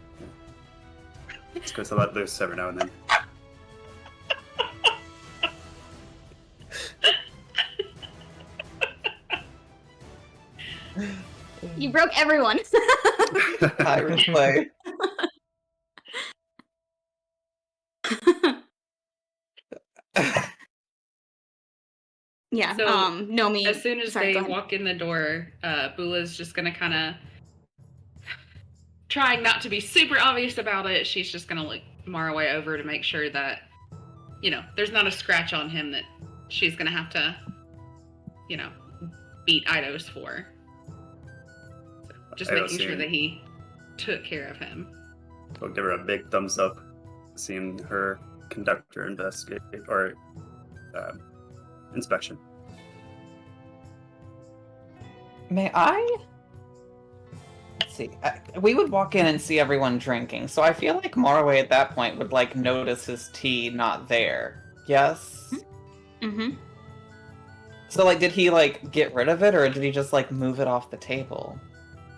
It's good to let loose every now and then. You broke everyone. Tyrant play. Yeah. So, Nomi. As soon as Sorry, go they ahead. walk in the door, Bula's just gonna kind of, trying not to be super obvious about it, she's just gonna look Maraway over to make sure that, there's not a scratch on him that she's gonna have to, beat Eidos for. So just Eidos making sure seeing- that he took care of him. I'll give her a big thumbs up, seeing her conductor investigate or inspection. May I? Let's see. We would walk in and see everyone drinking, so I feel like Morway at that point would like notice his tea not there. Yes? Mm-hmm. So like, did he like get rid of it, or did he just like move it off the table?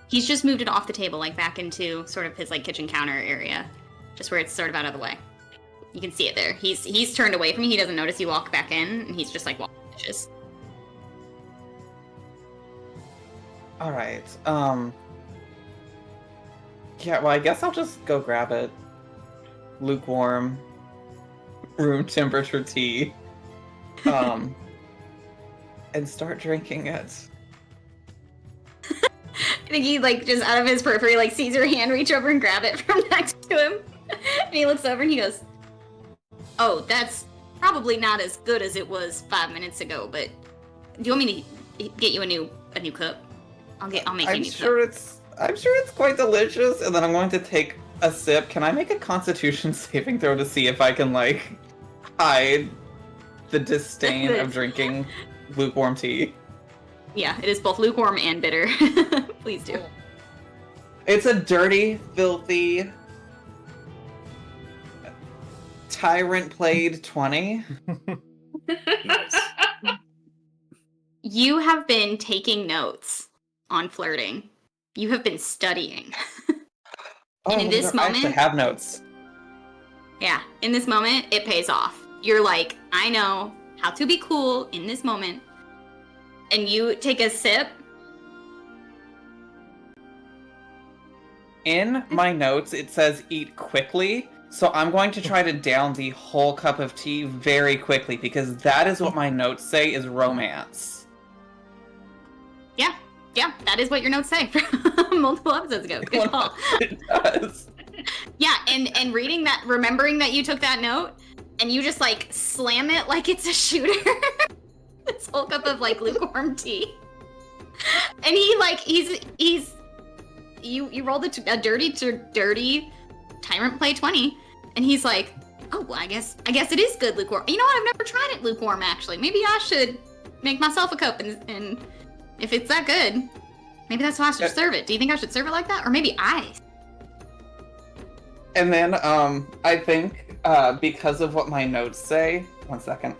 He's just moved it off the table, like back into sort of his like kitchen counter area, just where it's sort of out of the way. You can see it there. He's turned away from you. He doesn't notice you walk back in, and he's just like washing dishes. All right. Yeah. Well, I guess I'll just go grab it. Lukewarm, room temperature tea. And start drinking it. I think he like just out of his periphery like sees your hand reach over and grab it from next to him, and he looks over and he goes, "Oh, that's probably not as good as it was 5 minutes ago. But do you want me to get you a new cup? I'll make you a I'm new sure cup." I'm sure it's quite delicious, and then I'm going to take a sip. Can I make a Constitution saving throw to see if I can like hide the disdain of drinking lukewarm tea? Yeah, it is both lukewarm and bitter. Please do. It's a dirty, filthy Tyrant played 20. Nice. You have been taking notes on flirting. You have been studying. And in this I actually moment- have notes. Yeah, in this moment, it pays off. You're like, I know how to be cool in this moment. And you take a sip. In my notes, it says eat quickly, so I'm going to try to down the whole cup of tea very quickly, because that is what my notes say is romance. Yeah, that is what your notes say from multiple episodes ago. Good call. It does. Yeah, and reading that, remembering that you took that note, and you just like slam it like it's a shooter. This whole cup of like lukewarm tea. And he like you rolled a dirty Tyrant play 20, and he's like, Oh, well, I guess it is good lukewarm. You know what? I've never tried it lukewarm, actually. Maybe I should make myself a cup, and if it's that good, maybe that's how I should serve it. Do you think I should serve it like that? Or maybe ice? And then, I think, because of what my notes say, one second.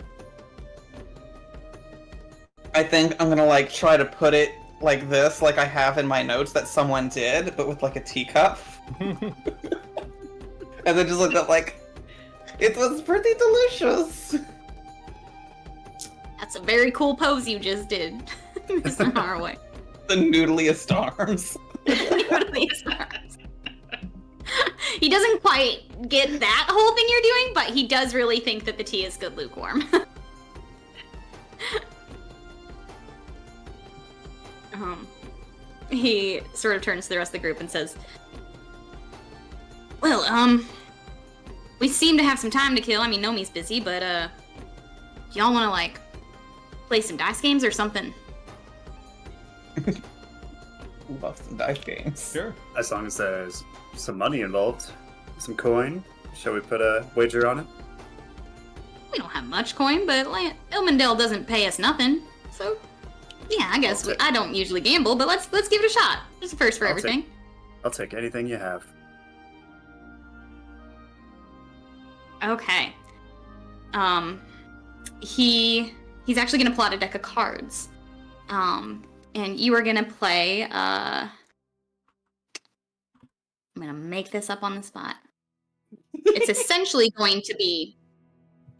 I think I'm gonna, like, try to put it like this, like I have in my notes that someone did, but with, like, a teacup. And then just look at, like, it was pretty delicious. That's a very cool pose you just did, Mr. Haraway. The noodliest arms. He doesn't quite get that whole thing you're doing, but he does really think that the tea is good lukewarm. He sort of turns to the rest of the group and says, well, we seem to have some time to kill. I mean, Nomi's busy, but, y'all wanna, like, play some dice games or something? Love some dice games. Sure. As long as there's some money involved, some coin. Shall we put a wager on it? We don't have much coin, but Ilmandale doesn't pay us nothing. So, yeah, I guess I don't usually gamble, but let's give it a shot. It's a first for everything. I'll take anything you have. Okay. He's actually gonna pull out a deck of cards. And you are gonna play, I'm gonna make this up on the spot. It's essentially going to be,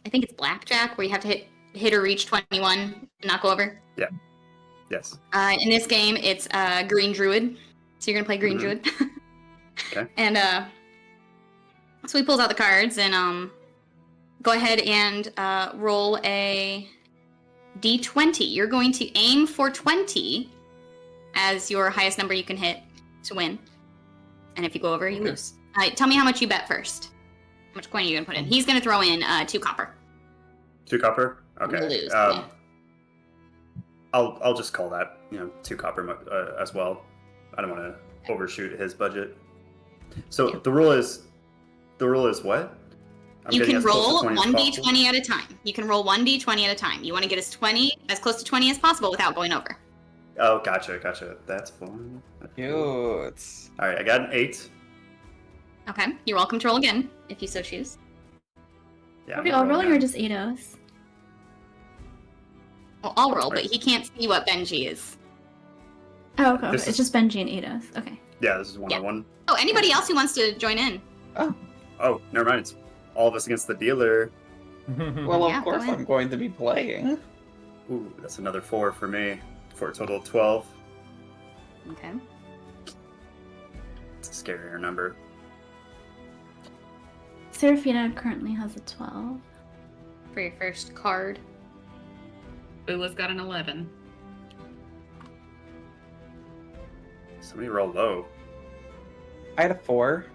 I think it's blackjack, where you have to hit or reach 21 and not go over. Yeah. Yes. In this game, it's Green Druid. So you're gonna play Green Druid. Okay. And so he pulls out the cards and go ahead and roll a D20. You're going to aim for 20 as your highest number you can hit to win. And if you go over, you lose. Tell me how much you bet first. How much coin are you gonna put in? He's gonna throw in 2 copper. 2 copper? Okay. You'll lose, yeah. I'll just call that, 2 copper as well. I don't want to overshoot his budget. So the rule is what? You can roll 1d20 at a time. You can roll 1d20 at a time. You want to get as close to 20 as possible without going over. Oh, gotcha. That's fun. Cute. All right, I got an 8. Okay, you're welcome to roll again if you so choose. Yeah. Are we all rolling or just Eidos? Well, I'll roll, but he can't see what Benji is. Oh, okay. This It's just Benji and Eidos. Okay. Yeah, this is 1-on-1. Oh, anybody else who wants to join in? Oh, never mind. It's all of us against the dealer. Well, Yeah, of course go ahead. I'm going to be playing. Ooh, that's another 4 for me. For a total of 12. Okay. It's a scarier number. Serafina currently has a 12. For your first card. Bula's got an 11. Somebody roll low. I had a 4.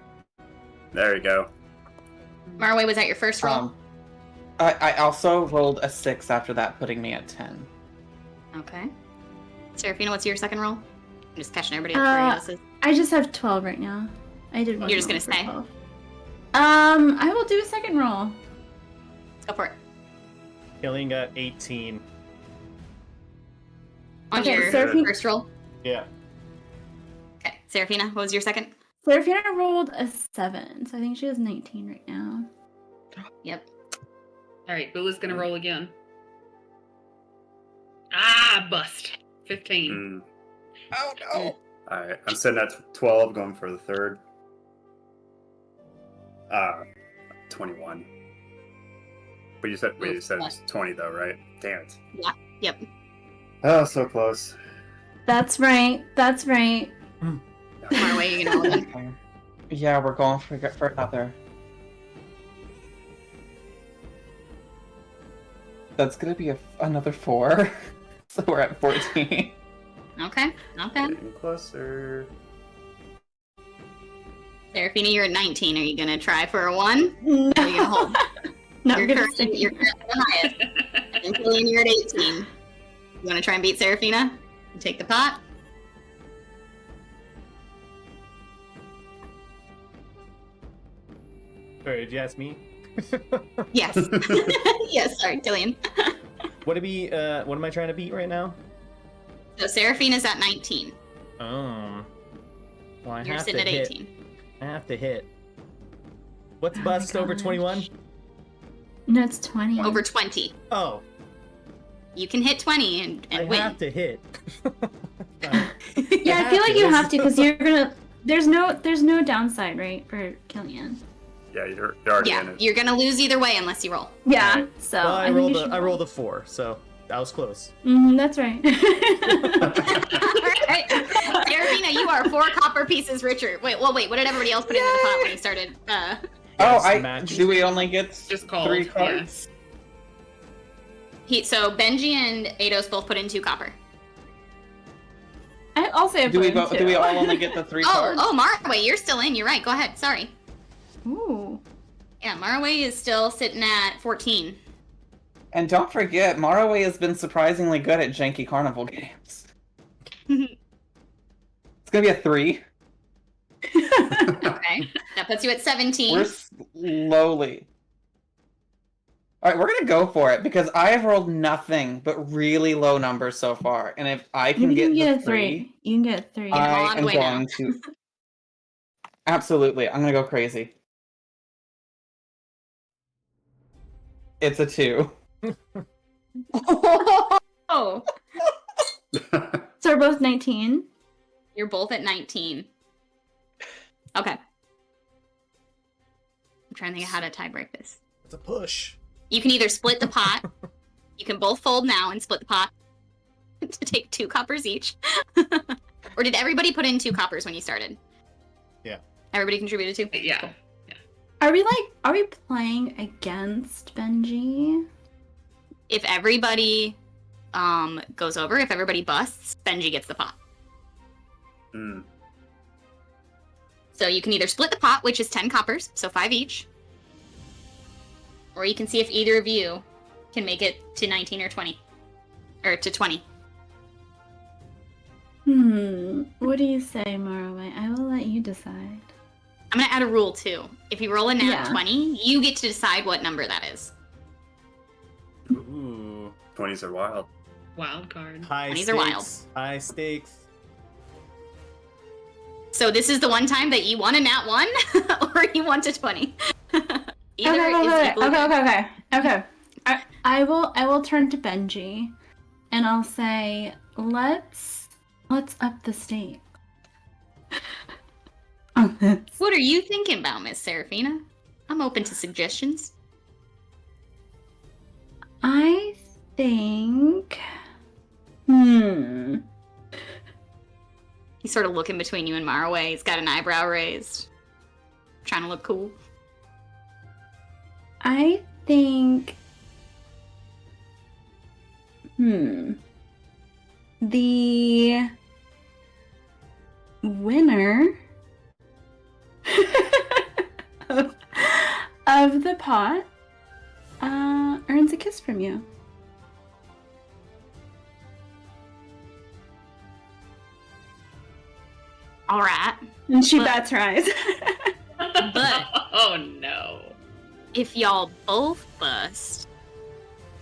There you go. Marway, was that your first roll? I also rolled a 6 after that, putting me at 10. Okay. Serafina, what's your second roll? I'm just catching everybody up for you. I just have 12 right now. I did one. You're just roll gonna for stay? 12. I will do a second roll. Let's go for it. Killing got 18. On Okay, your Serafina- first roll. Yeah. Okay. Serafina, what was your second? Serafina rolled a 7, so I think she has 19 right now. Yep. All right, Bula's gonna roll again. Bust. 15. Oh no! Alright, I'm sitting at 12, going for the third. 21. But you said it was 20 though, right? Damn it. Yeah. Yep. Oh, so close. That's right. Marway, you gonna roll again? Okay. Yeah, we're going for another. That's gonna be another 4. So we're at 14. Okay. Getting closer. Serafina, you're at 19. Are you gonna try for a 1? No. Or are you gonna hold? No, You're I'm gonna currently stick. you're currently the highest. And Killian, you're at 18. You wanna try and beat Serafina? You take the pot? Sorry, did you ask me? Yes. Yes, sorry, Killian. What am I trying to beat right now? So Seraphina's at 19. Well, I You're have sitting to at hit. 18. I have to hit. What's Oh bust my over gosh. 21? No, it's 20. Over 20. Oh, You can hit 20 and I win. have to hit. Yeah, I feel like you have to because you're gonna. There's no downside, right, for Killian. Yeah, you're already in Yeah, it. you're gonna lose either way unless you roll. Yeah. Alright. So Well, I think rolled you a should I roll. rolled a 4, so that was close. That's right. Alright. Seraphina, you are 4 copper pieces richer. Wait, what did everybody else put into the pot when you started? Do we only get Just called, 3 yeah. cards? So Benji and Eidos both put in 2 copper. I also have Do we one, too. do we all only get the 3 cards? Marway, you're still in. You're right. Go ahead. Sorry. Ooh. Yeah, Marway is still sitting at 14. And don't forget, Maraway has been surprisingly good at janky carnival games. It's gonna be a 3. Okay. That puts you at 17. We're slowly. Alright, we're gonna go for it because I have rolled nothing but really low numbers so far. And if I can You get can the get a 3, You can get a 3. all I the am way now. going to. Absolutely, I'm gonna go crazy. It's a 2. Oh, So we're both 19. you're both at 19. Okay. I'm trying to think of how to tie break this. It's a push. You can either split the pot. You can both fold now and split the pot to take 2 coppers each. Or did everybody put in 2 coppers when you started? Yeah. Everybody contributed 2? Yeah. Cool. Are we playing against Benji? If everybody goes over, if everybody busts, Benji gets the pot. Mm. So you can either split the pot, which is 10 coppers, so 5 each. Or you can see if either of you can make it to 19 or 20. Or to 20. What do you say, Marway? I will let you decide. I'm gonna add a rule too. If you roll a nat Yeah. 20, you get to decide what number that is. Ooh. 20s are wild. Wild card. High These stakes. are wild. High stakes. So this is the one time that you want a nat 1, or you want a 20. Either Okay. is equally good. Okay. I will turn to Benji, and I'll say, let's up the stake. On this. What are you thinking about, Miss Seraphina? I'm open to suggestions. I think. He's sort of looking between you and Maraway. He's got an eyebrow raised. Trying to look cool. I think. The winner of the pot earns a kiss from you. All right. And she But- bats her eyes. But Oh no. if y'all both bust,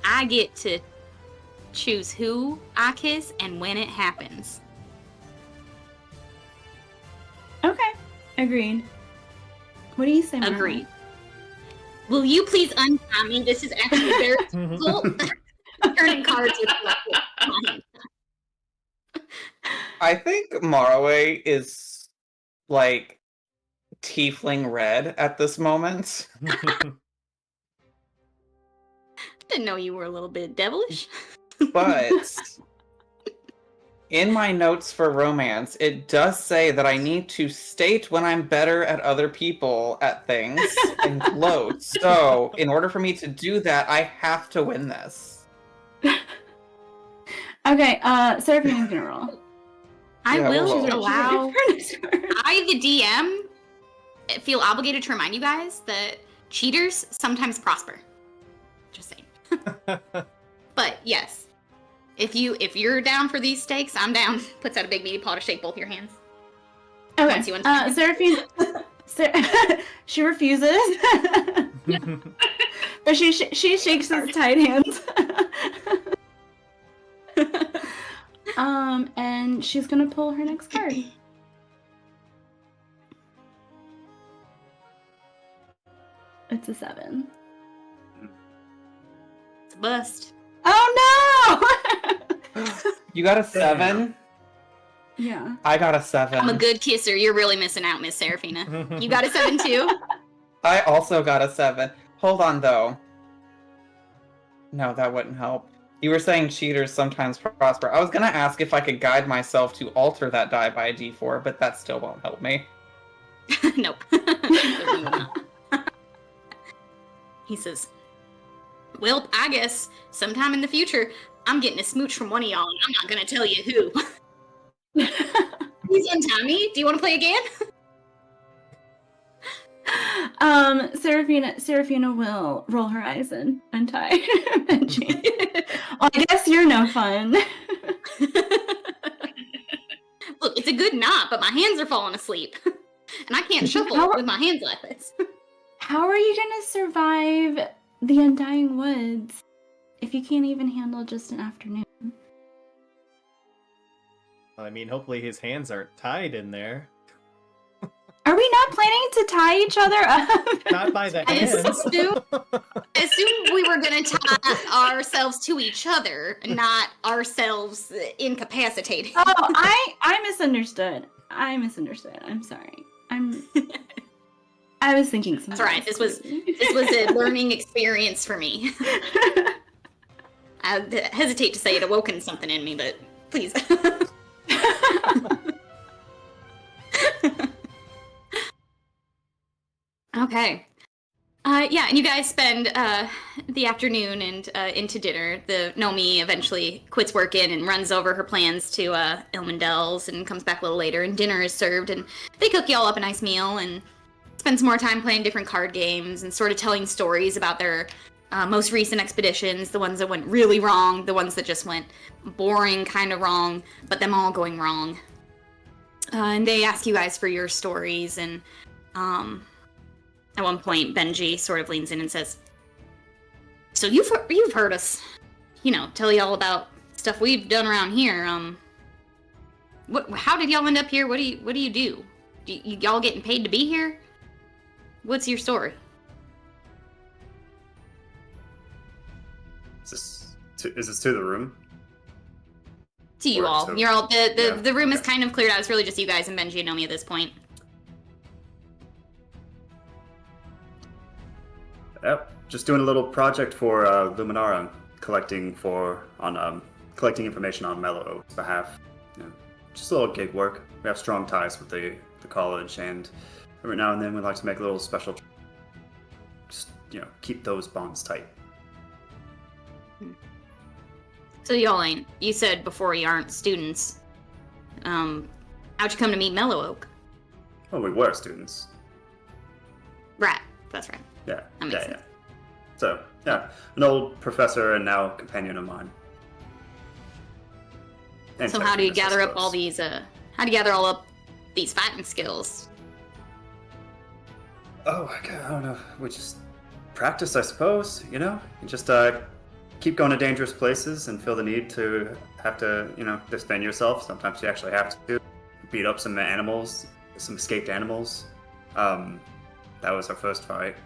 I get to choose who I kiss and when it happens. Okay. Agreed. What do you say, Marla? Agreed. Will you please untie me? This is actually very difficult. Turning cards with mine. I think Maraway is like tiefling red at this moment. Didn't know you were a little bit devilish. But in my notes for romance, it does say that I need to state when I'm better at other people at things and gloat. So, in order for me to do that, I have to win this. Okay, Seraphina's gonna roll. I Yeah, will we'll roll. allow. I, the DM, feel obligated to remind you guys that cheaters sometimes prosper. Just saying. But yes, if you're down for these stakes, I'm down. Puts out a big meaty paw to shake both your hands. Okay, Once you understand. Seraphine, she refuses. But she shakes his tight hands. And she's gonna pull her next card. It's a 7. It's a bust. Oh no! You got a 7? Yeah. I got a 7. I'm a good kisser. You're really missing out, Miss Seraphina. You got a 7 too? I also got a 7. Hold on, though. No, that wouldn't help. You were saying cheaters sometimes prosper. I was gonna ask if I could guide myself to alter that die by a d4, but that still won't help me. Nope. Certainly not. He says, well, I guess sometime in the future, I'm getting a smooch from one of y'all, and I'm not gonna tell you who. Please untie me. Do you want to play again? Seraphina will roll her eyes and untie Benji. Well, I guess you're no fun. Look, it's a good knot, but my hands are falling asleep. And I can't shuffle with my hands like this. How are you gonna survive the Undying Woods if you can't even handle just an afternoon? I mean, hopefully his hands aren't tied in there. Are we not planning to tie each other up? Not by the I hands. assumed we were going to tie ourselves to each other, not ourselves incapacitated. Oh, I misunderstood. I'm sorry. I was thinking something. That's right. This was a learning experience for me. I hesitate to say it awoken something in me, but please. Okay. Yeah, and you guys spend the afternoon and into dinner. The Nomi eventually quits working and runs over her plans to Ilmandell's and comes back a little later, and dinner is served, and they cook you all up a nice meal and spend some more time playing different card games and sort of telling stories about their most recent expeditions, the ones that went really wrong, the ones that just went boring, kind of wrong, but them all going wrong. And they ask you guys for your stories, and at one point, Benji sort of leans in and says, so you've heard us, tell y'all about stuff we've done around here. How did y'all end up here? What do you do? Y'all getting paid to be here? What's your story? Is this to the room? To you Or all. to- You're all yeah, the room is okay. kind of cleared out. It's really just you guys and Benji and Nomi at this point. Yep, just doing a little project for Luminara, collecting information on Mellow Oak's behalf. Just a little gig work. We have strong ties with the college, and every now and then we like to make a little special. Just keep those bonds tight. So y'all ain't. You said before you aren't students. How'd you come to meet Mellow Oak? Well, we were students. Right. That's right. Yeah, That makes sense. yeah. So an old professor and now companion of mine. And So how do you Seraphina's, I gather up suppose. all these? How do you gather all up these fighting skills? Oh, I don't know. We just practice, I suppose. You just keep going to dangerous places and feel the need to have to, defend yourself. Sometimes you actually have to beat up some animals, some escaped animals. That was our first fight,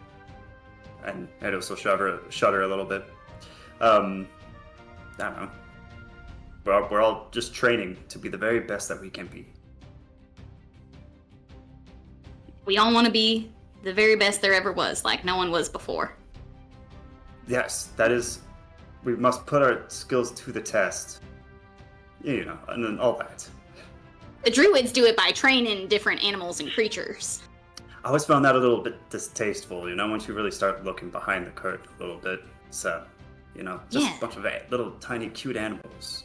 and it also shudder a little bit. I don't know. We're all just training to be the very best that we can be. We all want to be the very best there ever was, like no one was before. Yes, that is. We must put our skills to the test. And then all that. The druids do it by training different animals and creatures. I always found that a little bit distasteful, once you really start looking behind the curtain a little bit. So, just Yeah. a bunch of little tiny cute animals.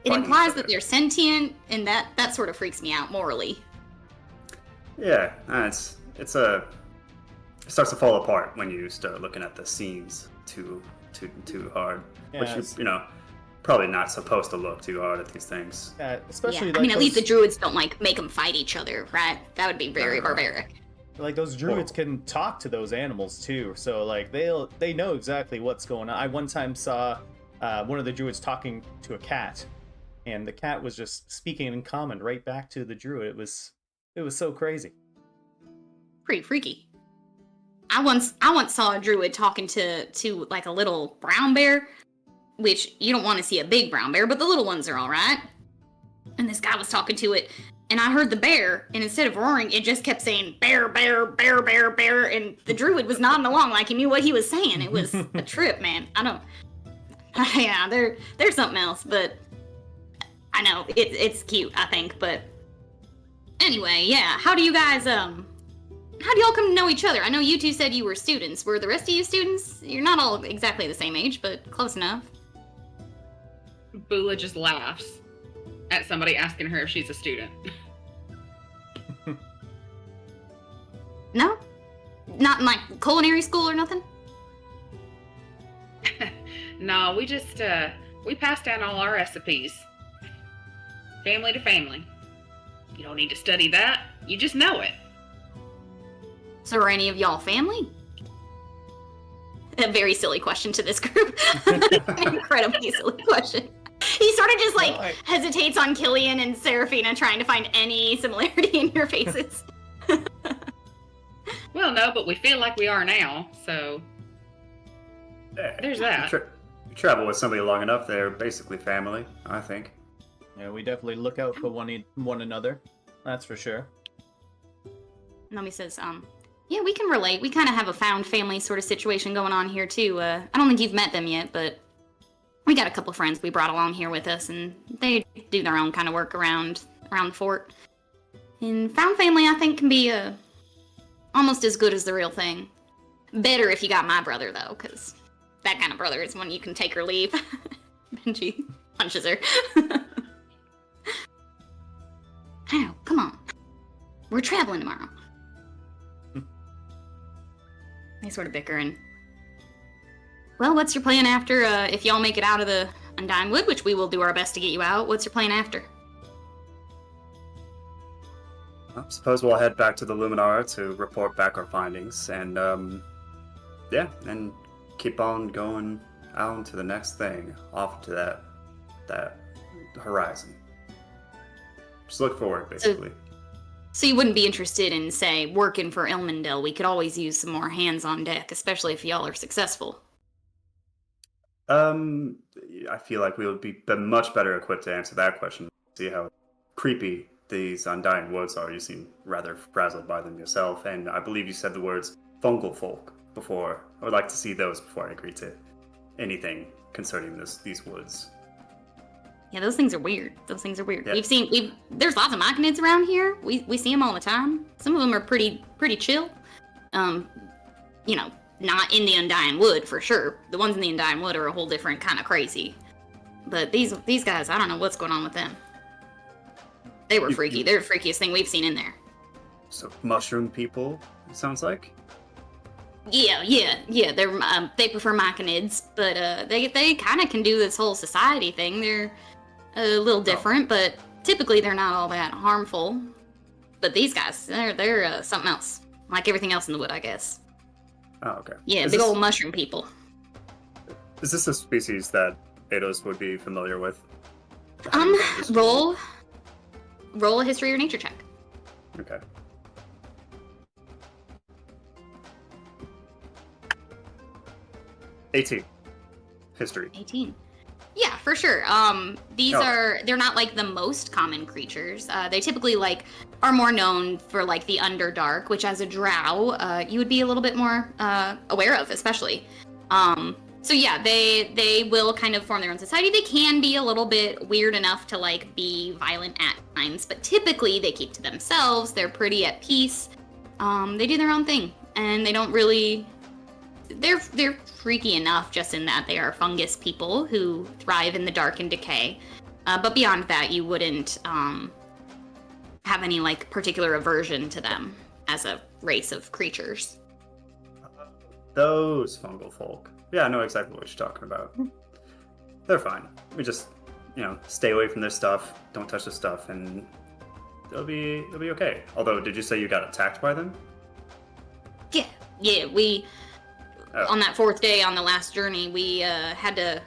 It fighting implies each that other. they're sentient, and that sort of freaks me out morally. Yeah, it starts to fall apart when you start looking at the scenes too hard. Yes. Which probably not supposed to look too hard at these things. Yeah, especially Yeah, I mean, like at least the those- druids don't make them fight each other, right? That would be very Uh-huh. barbaric. Like those druids Whoa. can talk to those animals too, so like they know exactly what's going on. I one time saw one of the druids talking to a cat, and the cat was just speaking in common right back to the druid. It was so crazy. Pretty freaky. I once saw a druid talking to like a little brown bear, which you don't want to see a big brown bear, but the little ones are all right. And this guy was talking to it, and I heard the bear, and instead of roaring, it just kept saying bear, bear, bear, bear, bear, and the druid was nodding along like he knew what he was saying. It was a trip, man. I don't. Yeah, they're something else, but I know it's cute, I think. But anyway, yeah. How do y'all come to know each other? I know you two said you were students. Were the rest of you students? You're not all exactly the same age, but close enough. Bula just laughs at somebody asking her if she's a student. No? Not in like culinary school or nothing? No, we just we pass down all our recipes. Family to family. You don't need to study that. You just know it. So are any of y'all family? A very silly question to this group. Incredibly silly question. He sort of just like hesitates on Killian and Seraphina, trying to find any similarity in your faces. Well, no, but we feel like we are now, so Yeah. there's that. You travel with somebody long enough, they're basically family, I think. Yeah, we definitely look out for one another. That's for sure. Nomi says, yeah, we can relate. We kind of have a found family sort of situation going on here, too. I don't think you've met them yet, but we got a couple friends we brought along here with us, and they do their own kind of work around the fort. And found family, I think, can be almost as good as the real thing. Better if you got my brother, though, because that kind of brother is one you can take or leave. Benji punches her. I know, come on. We're traveling tomorrow. They sort of bicker and... Well, what's your plan after, if y'all make it out of the Undying Wood, which we will do our best to get you out, what's your plan after? I suppose we'll head back to the Luminara to report back our findings, and and keep on going out to the next thing, off to that horizon. Just look forward, basically. So you wouldn't be interested in, say, working for Ilmendale? We could always use some more hands on deck, especially if y'all are successful. I feel like we would be much better equipped to answer that question. See how creepy these Undying Woods are. You seem rather frazzled by them yourself, and I believe you said the words fungal folk before. I would like to see those before I agree to anything concerning these woods. Yeah, those things are weird. Yeah. There's lots of machinids around here. We see them all the time. Some of them are pretty chill. Not in the Undying Wood for sure. The ones in the Undying Wood are a whole different kind of crazy. But these guys, I don't know what's going on with them. They were freaky. They're the freakiest thing we've seen in there. So mushroom people, it sounds like. Yeah. They prefer machinids, but they kind of can do this whole society thing. They're a little different, but typically they're not all that harmful. But these guys, they're something else, like everything else in the wood, I guess. Oh, okay. Yeah, big old mushroom people. Is this a species that Eidos would be familiar with? Roll a history or nature check. Okay. $18. History. 18. Yeah, for sure. They're not like the most common creatures. They typically are more known for the Underdark, which as a drow, you would be a little bit more aware of, especially. So yeah, they will kind of form their own society. They can be a little bit weird enough to be violent at times, but typically they keep to themselves. They're pretty at peace. They do their own thing, and they don't really. They're freaky enough just in that they are fungus people who thrive in the dark and decay. But beyond that, you wouldn't have any particular aversion to them as a race of creatures. Those fungal folk. Yeah, I know exactly what you're talking about. They're fine. We just, stay away from their stuff, don't touch their stuff, and it'll be okay. Although, did you say you got attacked by them? yeah, we Oh. on that 4th day on the last journey, we had to.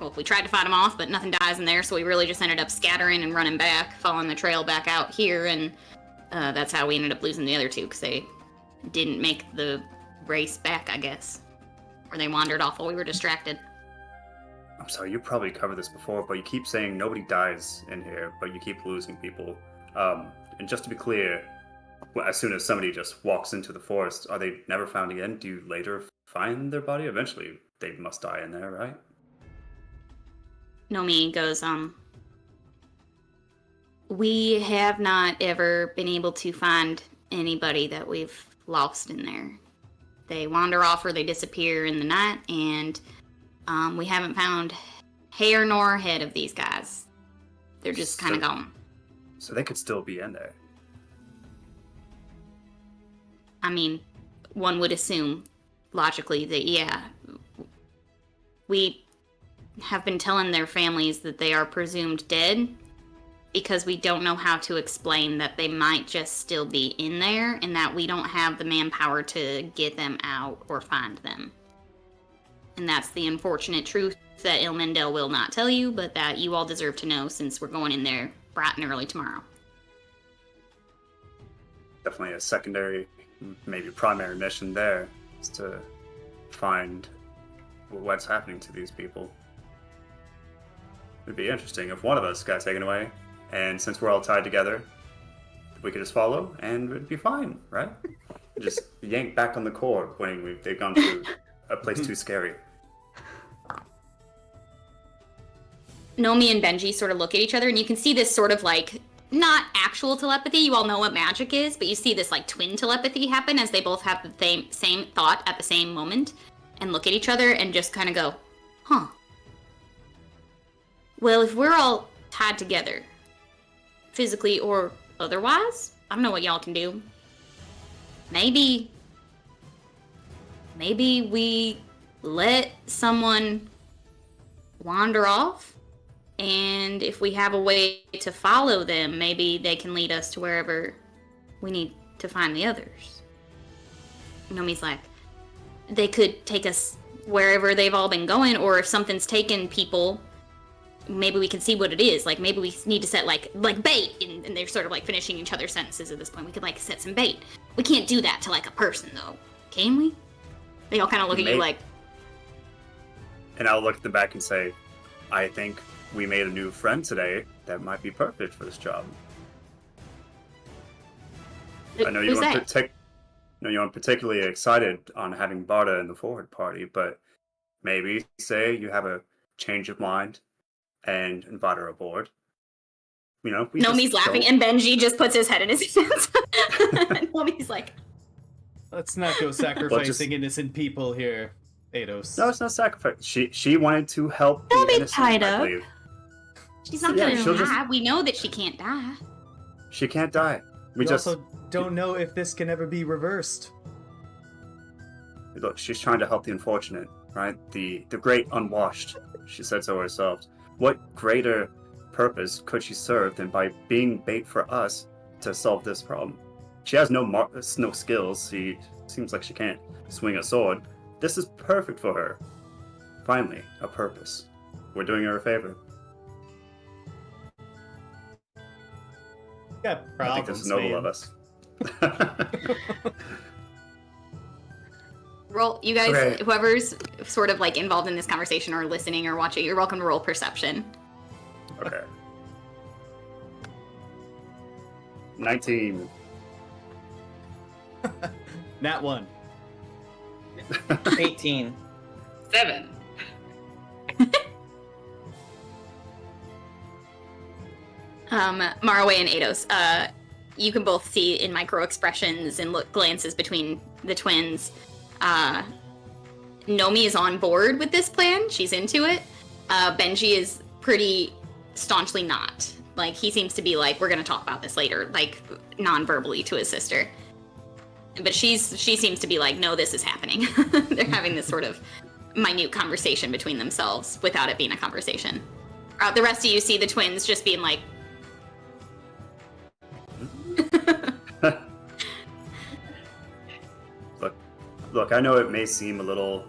Well, we tried to fight them off, but nothing dies in there, so we really just ended up scattering and running back, following the trail back out here, and that's how we ended up losing the other 2, because they didn't make the race back, I guess. Or they wandered off while we were distracted. I'm sorry, you probably covered this before, but you keep saying nobody dies in here, but you keep losing people. And just to be clear, as soon as somebody just walks into the forest, are they never found again? Do you later find their body? Eventually, they must die in there, right? Nomi goes, we have not ever been able to find anybody that we've lost in there. They wander off or they disappear in the night, and we haven't found hair nor head of these guys. They're just kind of gone. So they could still be in there. I mean, one would assume, logically, that, yeah, we have been telling their families that they are presumed dead because we don't know how to explain that they might just still be in there and that we don't have the manpower to get them out or find them. And that's the unfortunate truth that Ilmendel will not tell you, but that you all deserve to know since we're going in there bright and early tomorrow. Definitely a secondary, maybe primary mission there is to find what's happening to these people. It'd be interesting if one of us got taken away, and since we're all tied together, we could just follow, and it'd be fine, right? Just yank back on the cord when they've gone to a place too scary. Nomi and Benji sort of look at each other, and you can see this sort of like, not actual telepathy, you all know what magic is, but you see this like twin telepathy happen as they both have the same thought at the same moment, and look at each other and just kind of go, huh. Well, if we're all tied together, physically or otherwise, I don't know what y'all can do. Maybe we let someone wander off, and if we have a way to follow them, maybe they can lead us to wherever we need to find the others. Nomi's like, they could take us wherever they've all been going, or if something's taken people, maybe we can see what it is. Like, maybe we need to set, like bait, and they're sort of, like, finishing each other's sentences at this point. We could, like, set some bait. We can't do that to, like, a person, though. Can we? They all kind of look at you like... And I'll look at them back and say, I think we made a new friend today that might be perfect for this job. I know you weren't particularly excited on having Barda in the forward party, but maybe say you have a change of mind and invite her aboard. You know, Nomi's laughing, and Benji just puts his head in his hands. And Nomi's like, let's not go sacrificing innocent people here, Eidos. No, it's not sacrifice. She wanted to help They'll the be innocent, tied I up. believe. she's not Yeah, gonna she'll die. just- We know that she can't die. She can't die. We also don't know if this can ever be reversed. Look, she's trying to help the unfortunate, right? The great unwashed. She said so herself. What greater purpose could she serve than by being bait for us to solve this problem? She has no skills. She seems like she can't swing a sword. This is perfect for her. Finally, a purpose. We're doing her a favor. Got I problems, think this is noble man. of us. Roll, you guys, Okay. whoever's sort of like involved in this conversation or listening or watching, you're welcome to roll perception. Okay. 19. Nat 1. 18. 7. Maraway and Eidos, you can both see in micro expressions and look glances between the twins. Nomi is on board with this plan. She's into it. Benji is pretty staunchly not. Like, he seems to be like, we're gonna talk about this later, like, non-verbally to his sister. But she seems to be like, no, this is happening. They're having this sort of minute conversation between themselves without it being a conversation. The rest of you see the twins just being like, Look, look, I know it may seem a little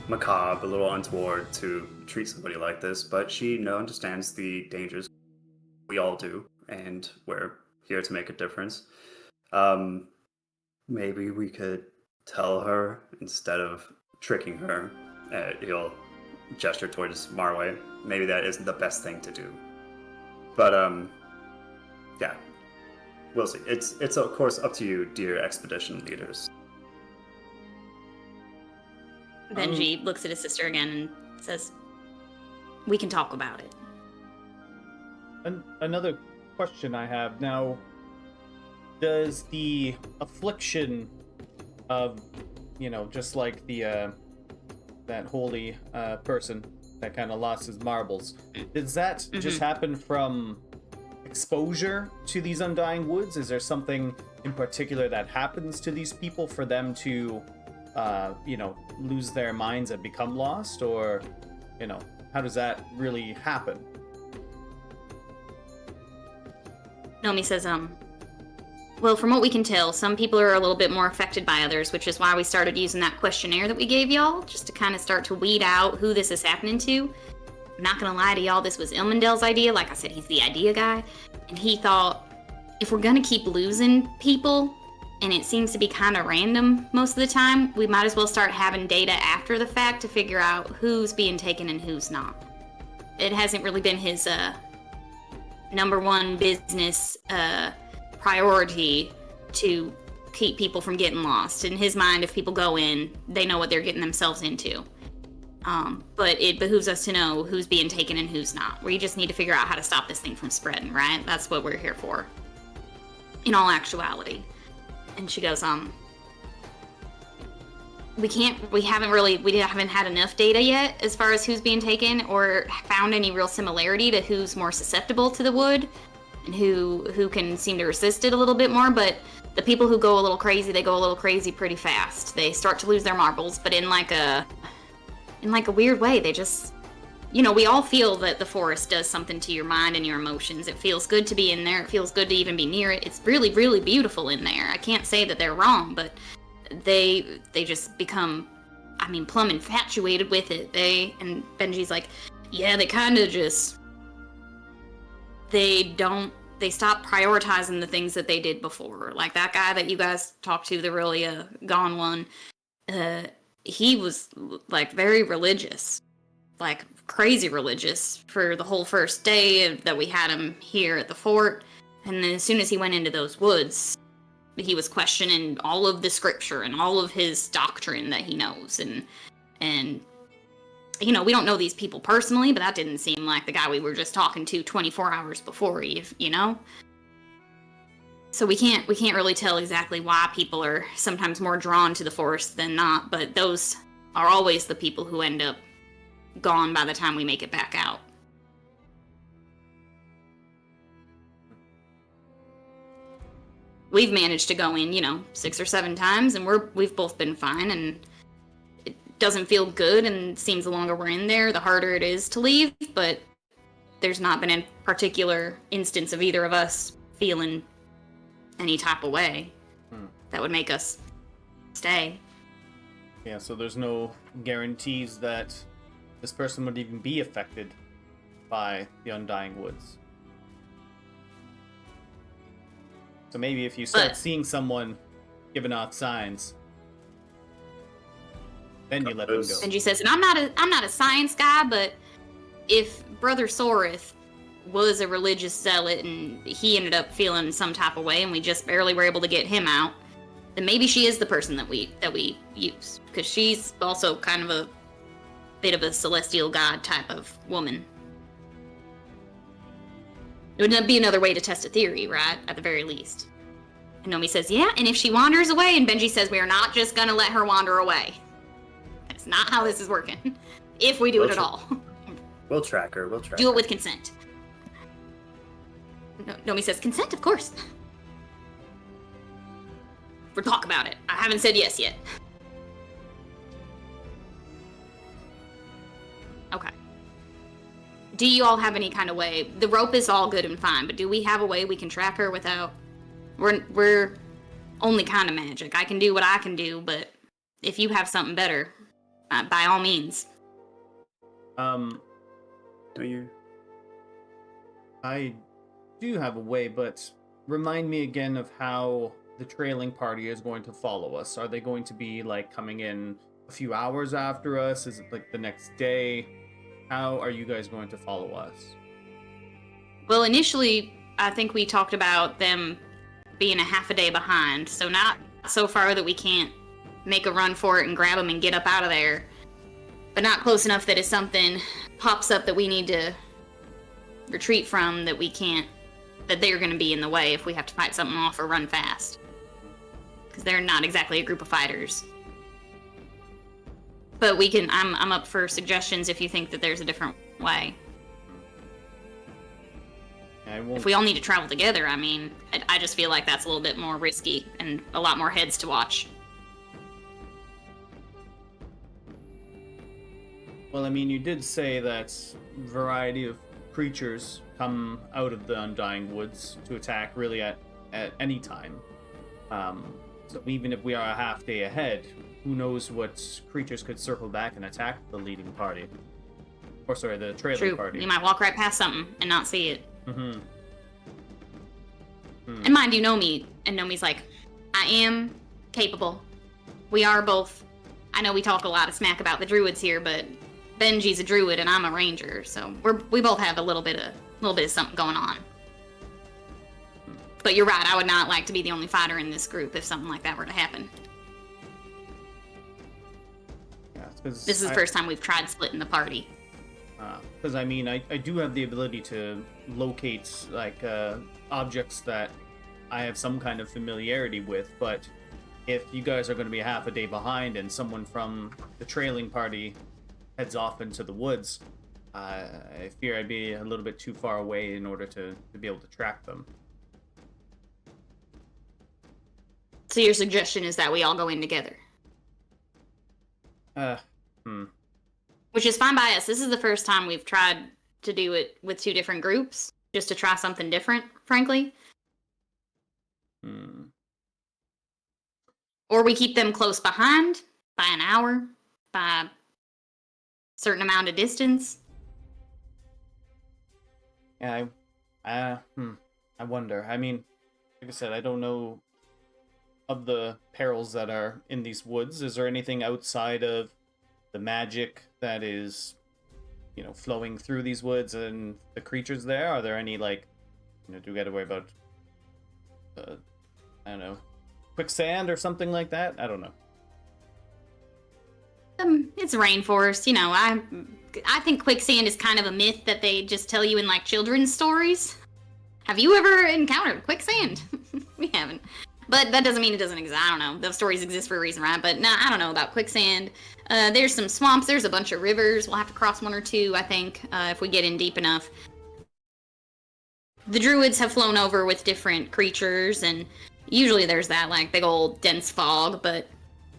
macabre, a little untoward to treat somebody like this, but she understands the dangers. We all do, and we're here to make a difference. Maybe we could tell her instead of tricking her. He'll gesture towards Marway. Maybe that isn't the best thing to do. But yeah, we'll see. It's of course up to you, dear expedition leaders. Benji looks at his sister again and says, "We can talk about it." Another question I have now: does the affliction of, just like the that holy person that kind of lost his marbles, does that just happen from exposure to these Undying Woods? Is there something in particular that happens to these people for them to, lose their minds and become lost? Or, how does that really happen? Nomi says, well, from what we can tell, some people are a little bit more affected by others, which is why we started using that questionnaire that we gave y'all, just to kind of start to weed out who this is happening to. I'm not gonna lie to y'all, this was Ilmandel's idea. Like I said, he's the idea guy. And he thought, if we're gonna keep losing people, and it seems to be kind of random most of the time, we might as well start having data after the fact to figure out who's being taken and who's not. It hasn't really been his number one business priority to keep people from getting lost. In his mind, if people go in, they know what they're getting themselves into. But it behooves us to know who's being taken and who's not. We just need to figure out how to stop this thing from spreading, right? That's what we're here for, in all actuality. And she goes, we haven't had enough data yet as far as who's being taken or found any real similarity to who's more susceptible to the wood and who can seem to resist it a little bit more. But the people who go a little crazy, they go a little crazy pretty fast. They start to lose their marbles, but in like a weird way. They just, we all feel that the forest does something to your mind and your emotions. It feels good to be in there. It feels good to even be near it. It's really, really beautiful in there. I can't say that they're wrong, but they just become, plumb infatuated with it. And Benji's like, yeah, they kind of just, they stop prioritizing the things that they did before. Like that guy that you guys talked to, the really gone one, he was like very religious, like crazy religious for the whole first day that we had him here at the fort. And then as soon as he went into those woods, he was questioning all of the scripture and all of his doctrine that he knows. And we don't know these people personally, but that didn't seem like the guy we were just talking to 24 hours before Eve, So we can't really tell exactly why people are sometimes more drawn to the forest than not, but those are always the people who end up gone by the time we make it back out. We've managed to go in, 6 or 7 times, and we've both been fine, and it doesn't feel good, and seems the longer we're in there, the harder it is to leave, but there's not been a particular instance of either of us feeling any type of way that would make us stay. Yeah, so there's no guarantees that this person would even be affected by the Undying Woods. So maybe if you start seeing someone giving off signs, then you let them go. Benji says, and I'm not a science guy, but if Brother Sorith was a religious zealot and he ended up feeling some type of way and we just barely were able to get him out, then maybe she is the person that we use, because she's also kind of a bit of a celestial god type of woman. It would be another way to test a theory, right? At the very least. And Nomi says, yeah, and if she wanders away, and Benji says, we are not just gonna let her wander away. That's not how this is working. If we do it at all. We'll track her, Do it with consent. Nomi says, consent, of course. We'll talk about it. I haven't said yes yet. Okay. Do you all have any kind of way? The rope is all good and fine, but do we have a way we can track her without... We're only kind of magic. I can do what I can do, but if you have something better, by all means. Do you? I do have a way, but remind me again of how the trailing party is going to follow us. Are they going to be like coming in a few hours after us? Is it like the next day? How are you guys going to follow us? Well, initially, I think we talked about them being a half a day behind, so not so far that we can't make a run for it and grab them and get up out of there, but not close enough that if something pops up that we need to retreat from, that we can't, that they're going to be in the way if we have to fight something off or run fast. Because they're not exactly a group of fighters. But we can, I'm up for suggestions if you think that there's a different way. If we all need to travel together, I mean, I just feel like that's a little bit more risky and a lot more heads to watch. Well, I mean, you did say that variety of creatures come out of the Undying Woods to attack really at any time. So even if we are a half day ahead, who knows what creatures could circle back and attack the leading party. Or sorry, the trailing True. party. You might walk right past something and not see it. Mm-hmm. And mind you, Nomi, and Nomi's like, I am capable. We are both. I know we talk a lot of smack about the druids here, but Benji's a druid and I'm a ranger, so we both have a little bit of something going on. But you're right, I would not like to be the only fighter in this group if something like that were to happen. Yeah, this is the first time we've tried splitting the party. Because I mean, I do have the ability to locate like objects that I have some kind of familiarity with, but if you guys are going to be half a day behind and someone from the trailing party heads off into the woods, I fear I'd be a little bit too far away in order to be able to track them. So your suggestion is that we all go in together? Which is fine by us. This is the first time we've tried to do it with two different groups, just to try something different, frankly. Or we keep them close behind by an hour, by a certain amount of distance. Yeah, I wonder. I mean, like I said, I don't know of the perils that are in these woods. Is there anything outside of the magic that is, flowing through these woods and the creatures there? Are there any, like, do we got to worry about, I don't know, quicksand or something like that? I don't know. It's rainforest, I think quicksand is kind of a myth that they just tell you in, like, children's stories. Have you ever encountered quicksand? We haven't. But that doesn't mean it doesn't exist. I don't know. Those stories exist for a reason, right? But I don't know about quicksand. There's some swamps. There's a bunch of rivers. We'll have to cross one or two, I think, if we get in deep enough. The druids have flown over with different creatures, and usually there's that, like, big old dense fog, but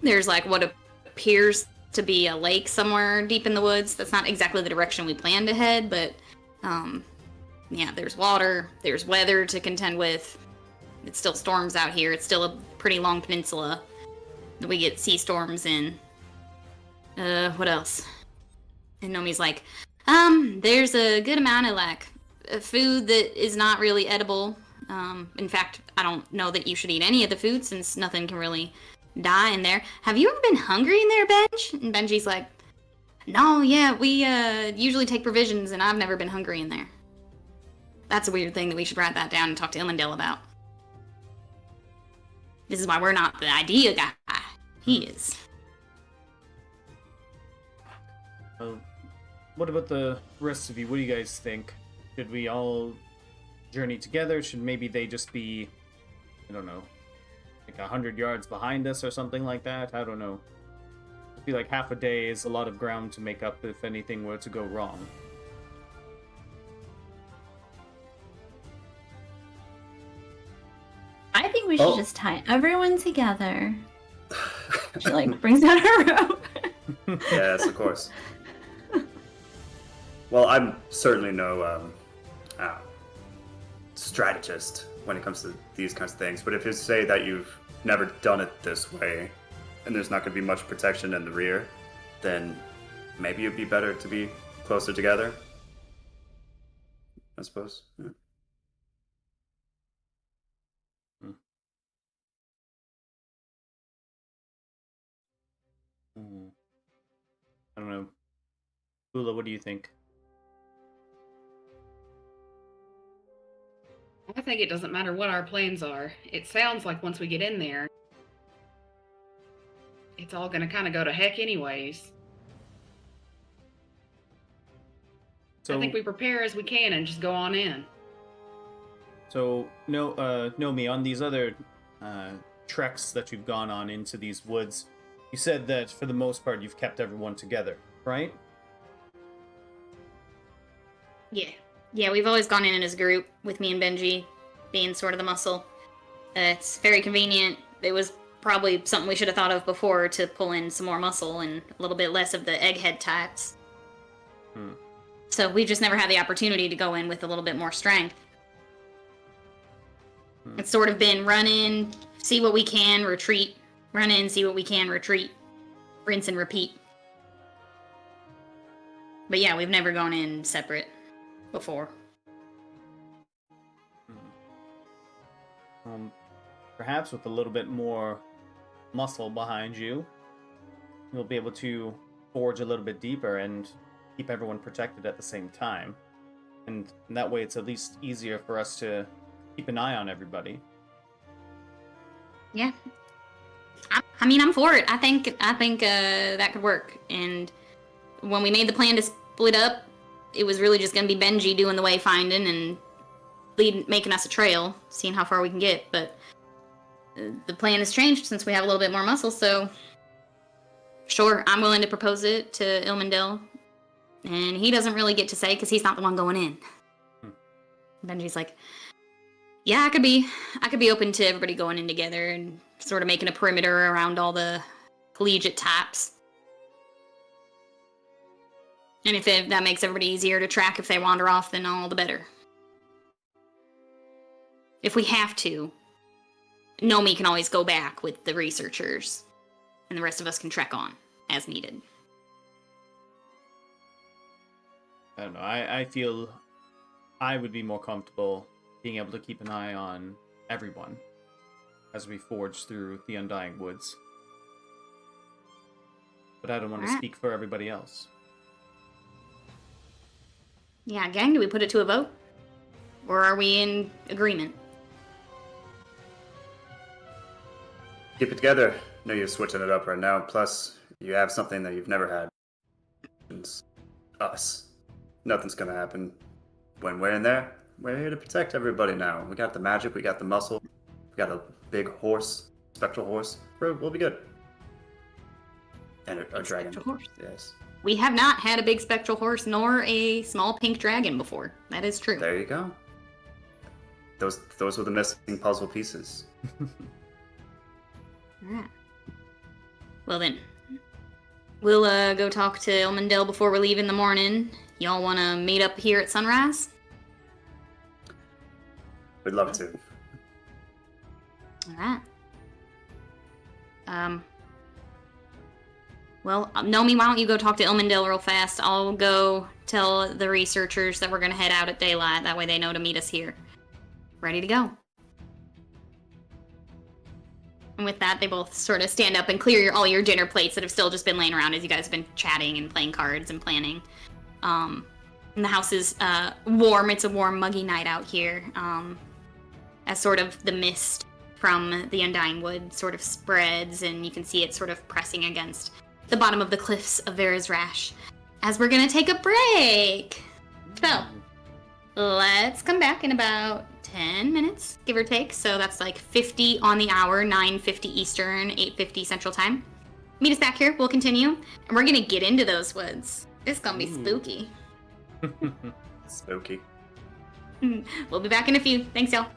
there's, like, what appears to be a lake somewhere deep in the woods. That's not exactly the direction we planned to head, but, yeah, there's water. There's weather to contend with. It still storms out here. It's still a pretty long peninsula. We get sea storms in. What else? And Nomi's like, there's a good amount of, like, food that is not really edible. In fact, I don't know that you should eat any of the food since nothing can really die in there. Have you ever been hungry in there, Benj? And Benji's like, no, yeah, we usually take provisions and I've never been hungry in there. That's a weird thing that we should write that down and talk to Illendale about. This is why we're not the idea guy. He is. Well, what about the rest of you? What do you guys think? Should we all journey together? Should maybe they just be, I don't know, like 100 yards behind us or something like that? I don't know. I feel like half a day is a lot of ground to make up if anything were to go wrong. I think we should just tie everyone together. She, like, brings out her rope. Yes, of course. Well, I'm certainly no strategist when it comes to these kinds of things, but if you say that you've never done it this way, and there's not going to be much protection in the rear, then maybe it'd be better to be closer together. I suppose. Yeah. I don't know. Ula, what do you think? I think it doesn't matter what our plans are. It sounds like once we get in there, it's all going to kind of go to heck anyways. So, I think we prepare as we can and just go on in. So, Nomi, on these other treks that you've gone on into these woods, you said that for the most part you've kept everyone together, right? Yeah, we've always gone in as a group, with me and Benji being sort of the muscle. It's very convenient. It was probably something we should have thought of before to pull in some more muscle and a little bit less of the egghead types. So we've just never had the opportunity to go in with a little bit more strength. It's sort of been run in, see what we can, retreat. Run in, see what we can, retreat. Rinse and repeat. But yeah, we've never gone in separate before. Perhaps with a little bit more muscle behind you, you'll be able to forge a little bit deeper and keep everyone protected at the same time. And that way it's at least easier for us to keep an eye on everybody. Yeah. I mean, I'm for it. I think that could work. And when we made the plan to split up, it was really just going to be Benji doing the wayfinding and making us a trail, seeing how far we can get. But the plan has changed since we have a little bit more muscle, so sure, I'm willing to propose it to Ilmendale. And he doesn't really get to say because he's not the one going in. Benji's like, yeah, I could be open to everybody going in together and sort of making a perimeter around all the collegiate types. And if that makes everybody easier to track if they wander off, then all the better. If we have to, Nomi can always go back with the researchers, and the rest of us can trek on as needed. I don't know. I feel I would be more comfortable being able to keep an eye on everyone as we forge through the Undying Woods. But I don't want to speak for everybody else. Yeah, gang, do we put it to a vote? Or are we in agreement? Keep it together. No, you're switching it up right now. Plus, you have something that you've never had. It's us. Nothing's gonna happen when we're in there. We're here to protect everybody now. We got the magic, we got the muscle, we got a big horse, spectral horse. We'll be good. And a dragon. Spectral horse. Yes. We have not had a big spectral horse nor a small pink dragon before. That is true. There you go. Those were the missing puzzle pieces. Alright. Well then, we'll go talk to Ilmendale before we leave in the morning. Y'all want to meet up here at sunrise? We'd love to. Alright. Well, Nomi, why don't you go talk to Ilmendale real fast? I'll go tell the researchers that we're going to head out at daylight. That way they know to meet us here. Ready to go. And with that, they both sort of stand up and clear all your dinner plates that have still just been laying around as you guys have been chatting and playing cards and planning. And the house is warm. It's a warm, muggy night out here. As sort of the mist from the Undying Woods sort of spreads, and you can see it sort of pressing against the bottom of the cliffs of Verazrash. As we're gonna take a break. So, let's come back in about 10 minutes, give or take. So that's like 50 on the hour, 9:50 Eastern, 8:50 Central Time. Meet us back here, we'll continue. And we're gonna get into those woods. It's gonna be spooky. Spooky. We'll be back in a few. Thanks, y'all.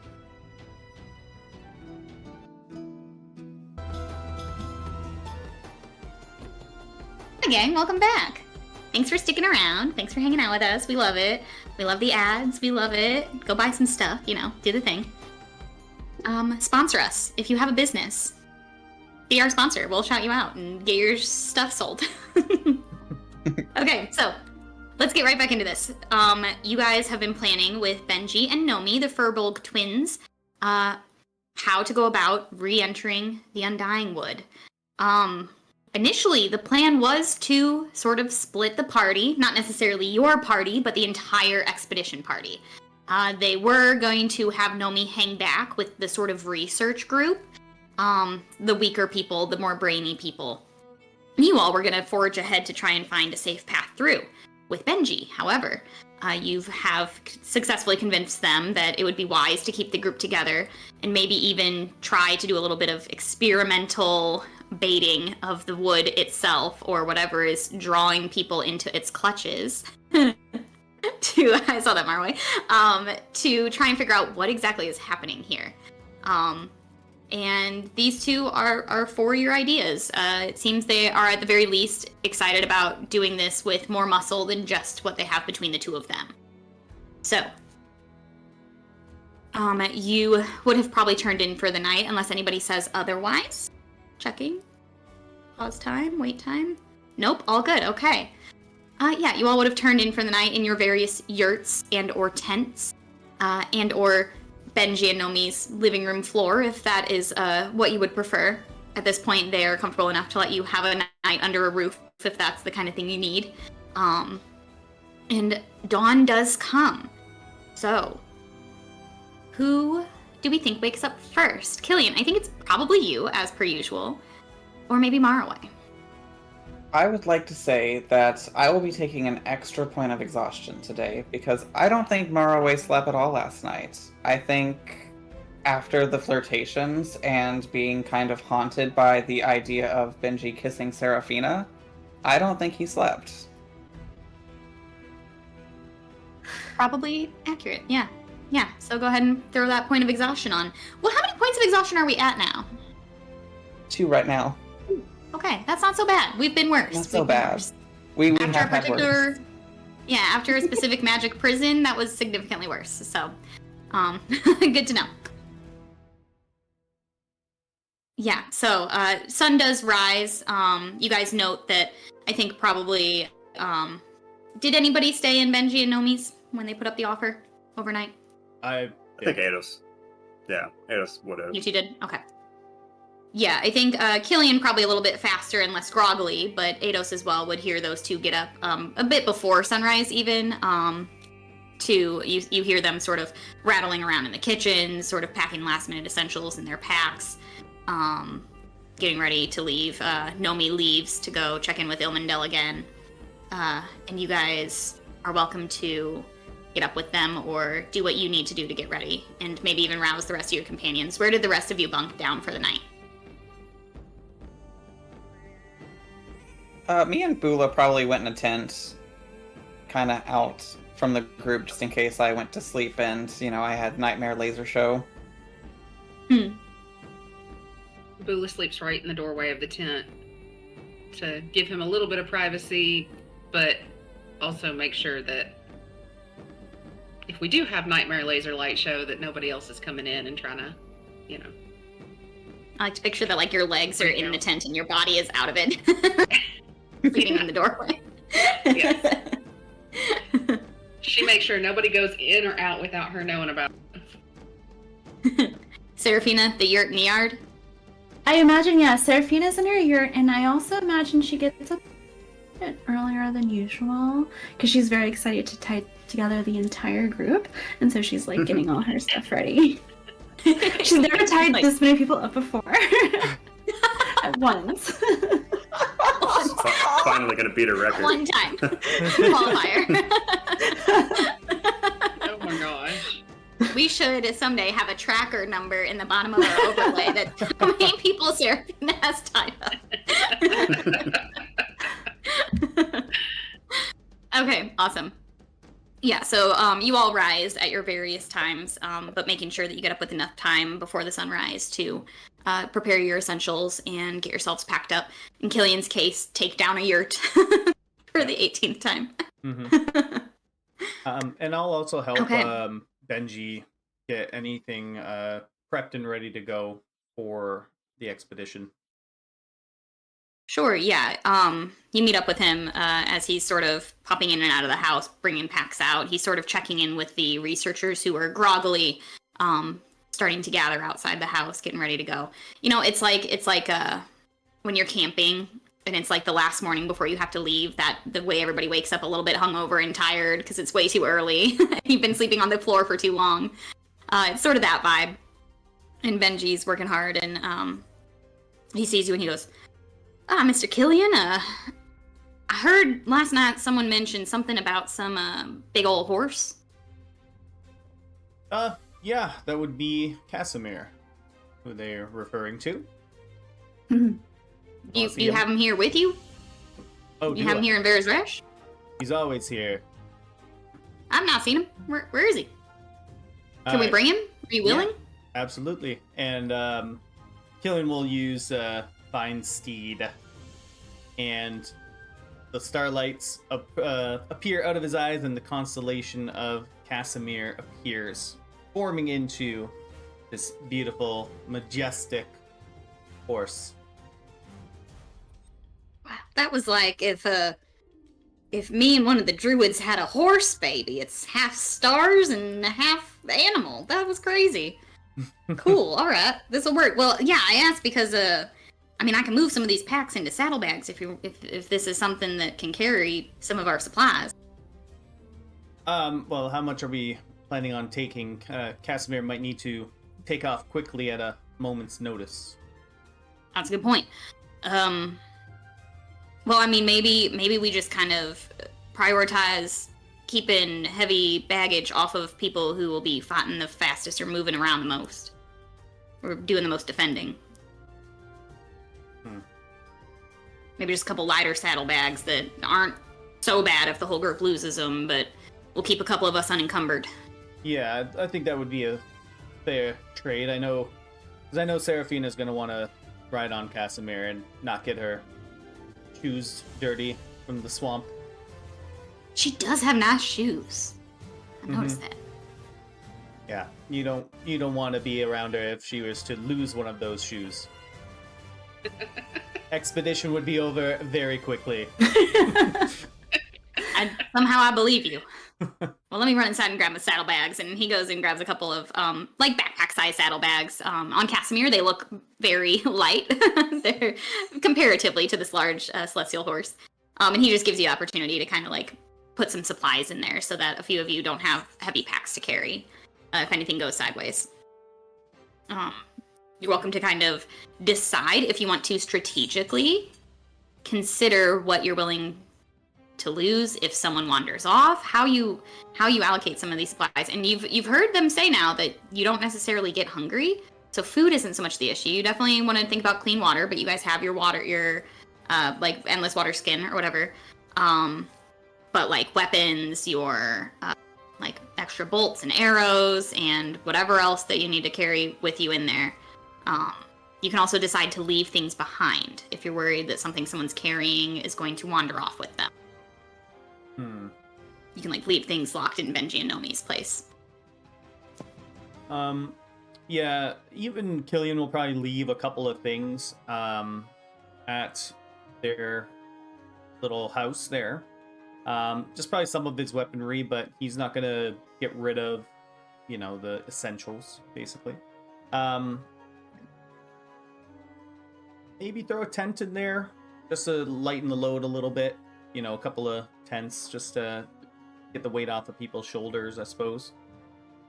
Hi, gang. Welcome back. Thanks for sticking around. Thanks for hanging out with us. We love it. We love the ads. We love it. Go buy some stuff, do the thing. Sponsor us if you have a business. be our sponsor. We'll shout you out and get your stuff sold. Okay, so let's get right back into this. You guys have been planning with Benji and Nomi, the Furbolg twins, how to go about re-entering the Undying Wood. Initially, the plan was to sort of split the party, not necessarily your party, but the entire expedition party. They were going to have Nomi hang back with the sort of research group, the weaker people, the more brainy people. You all were going to forge ahead to try and find a safe path through with Benji. However, you have successfully convinced them that it would be wise to keep the group together and maybe even try to do a little bit of experimental baiting of the wood itself or whatever is drawing people into its clutches. I saw that Marway. To try and figure out what exactly is happening here. And these two are for your ideas. It seems they are at the very least excited about doing this with more muscle than just what they have between the two of them. So, you would have probably turned in for the night unless anybody says otherwise. Checking. Pause time, wait time. Nope, all good, okay. Yeah, you all would have turned in for the night in your various yurts and or tents, and or Benji and Nomi's living room floor, if that is what you would prefer. At this point, they are comfortable enough to let you have a night under a roof, if that's the kind of thing you need. And dawn does come. So, who do we think wakes up first? Killian, I think it's probably you, as per usual. Or maybe Maraway. I would like to say that I will be taking an extra point of exhaustion today because I don't think Maraway slept at all last night. I think after the flirtations and being kind of haunted by the idea of Benji kissing Serafina, I don't think he slept. Probably accurate, yeah. Yeah, so go ahead and throw that point of exhaustion on. Well, how many points of exhaustion are we at now? 2 right now. Okay, that's not so bad. We've been worse. Not so bad. We After have a had particular, worse. yeah, after a specific magic prison, that was significantly worse. So, good to know. Yeah, so sun does rise. You guys note that I think probably, did anybody stay in Benji and Nomi's when they put up the offer overnight? I think Eidos. Yeah, Eidos would have. You two did? Okay. Yeah, I think Killian probably a little bit faster and less groggily, but Eidos as well would hear those two get up a bit before sunrise even. You hear them sort of rattling around in the kitchen, sort of packing last minute essentials in their packs, getting ready to leave. Nomi leaves to go check in with Ilmandel again. And you guys are welcome to get up with them or do what you need to do to get ready and maybe even rouse the rest of your companions. Where did the rest of you bunk down for the night? Me and Bula probably went in a tent, kind of out from the group just in case I went to sleep and, I had nightmare laser show. Bula sleeps right in the doorway of the tent to give him a little bit of privacy, but also make sure that if we do have nightmare laser light show, that nobody else is coming in and trying to, I like to picture that your legs are in the tent and your body is out of it. Sleeping in the doorway. Yes. She makes sure nobody goes in or out without her knowing about it. Serafina, the yurt in the yard? I imagine, yeah, Serafina's in her yurt, and I also imagine she gets up a bit earlier than usual, because she's very excited to tie together the entire group, and so she's, getting all her stuff ready. She's never tied this many people up before. At once. Finally gonna beat a record. One time. Qualifier. Oh my gosh. We should someday have a tracker number in the bottom of our overlay that how many people Serafina has tied up. Okay, awesome. Yeah, so you all rise at your various times, but making sure that you get up with enough time before the sunrise to prepare your essentials and get yourselves packed up. In Killian's case, take down a yurt for the 18th time. Mm-hmm. And I'll also help Benji get anything prepped and ready to go for the expedition. Sure, yeah. You meet up with him as he's sort of popping in and out of the house, bringing packs out. He's sort of checking in with the researchers who are groggily starting to gather outside the house, getting ready to go. You know, it's like when you're camping and it's like the last morning before you have to leave, that the way everybody wakes up a little bit hungover and tired because it's way too early. You've been sleeping on the floor for too long. It's sort of that vibe. And Benji's working hard, and he sees you and he goes, Mr. Killian, I heard last night someone mentioned something about some big old horse. Yeah, that would be Casimir, who they're referring to. Do you have him here with you? Oh, you have him here in Bear's Resh? He's always here. I've not seen him. Where is he? Can we bring him? Are you willing? Yeah, absolutely. And Killian will use Find Steed, and the starlights appear out of his eyes, and the constellation of Casimir appears, forming into this beautiful, majestic horse. Wow, that was like if me and one of the druids had a horse baby. It's half stars and half animal. That was crazy. Cool. All right, this will work. Well, yeah, I asked because I mean, I can move some of these packs into saddlebags if this is something that can carry some of our supplies. Well, how much are we planning on taking? Casimir might need to take off quickly at a moment's notice. That's a good point. Well, I mean, maybe we just kind of prioritize keeping heavy baggage off of people who will be fighting the fastest or moving around the most. Or doing the most defending. Maybe just a couple lighter saddlebags that aren't so bad if the whole group loses them, but we'll keep a couple of us unencumbered. Yeah, I think that would be a fair trade. I know Seraphina's going to want to ride on Casimir and not get her shoes dirty from the swamp. She does have nice shoes. I noticed that. Yeah, you don't want to be around her if she was to lose one of those shoes. Expedition would be over very quickly. Somehow I believe you. Well, let me run inside and grab the saddlebags. And he goes and grabs a couple of like backpack-sized saddlebags. On Casimir, they look very light. They're comparatively to this large celestial horse. And he just gives you the opportunity to kind of like put some supplies in there so that a few of you don't have heavy packs to carry if anything goes sideways. You're welcome to kind of decide if you want to strategically consider what you're willing to lose if someone wanders off, how you allocate some of these supplies. And you've heard them say now that you don't necessarily get hungry, so food isn't so much the issue. You definitely want to think about clean water, but you guys have your water, your like endless water skin or whatever. But like weapons, your like extra bolts and arrows and whatever else that you need to carry with you in there. You can also decide to leave things behind if you're worried that something someone's carrying is going to wander off with them. You can like leave things locked in Benji and Nomi's place. Yeah, even Killian will probably leave a couple of things at their little house there. Just probably some of his weaponry, but he's not gonna get rid of, the essentials, basically. Maybe throw a tent in there, just to lighten the load a little bit. A couple of tents, just to get the weight off of people's shoulders, I suppose.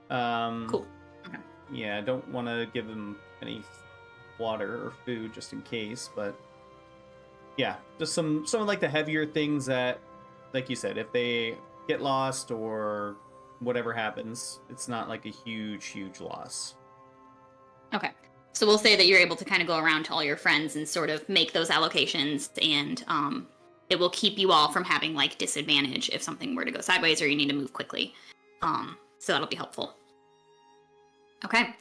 Cool. Okay. Yeah, I don't want to give them any water or food just in case, but yeah, just some of like the heavier things that, like you said, if they get lost or whatever happens, it's not like a huge loss. Okay. So we'll say that you're able to kind of go around to all your friends and sort of make those allocations, and it will keep you all from having like disadvantage if something were to go sideways or you need to move quickly. So that'll be helpful. Okay.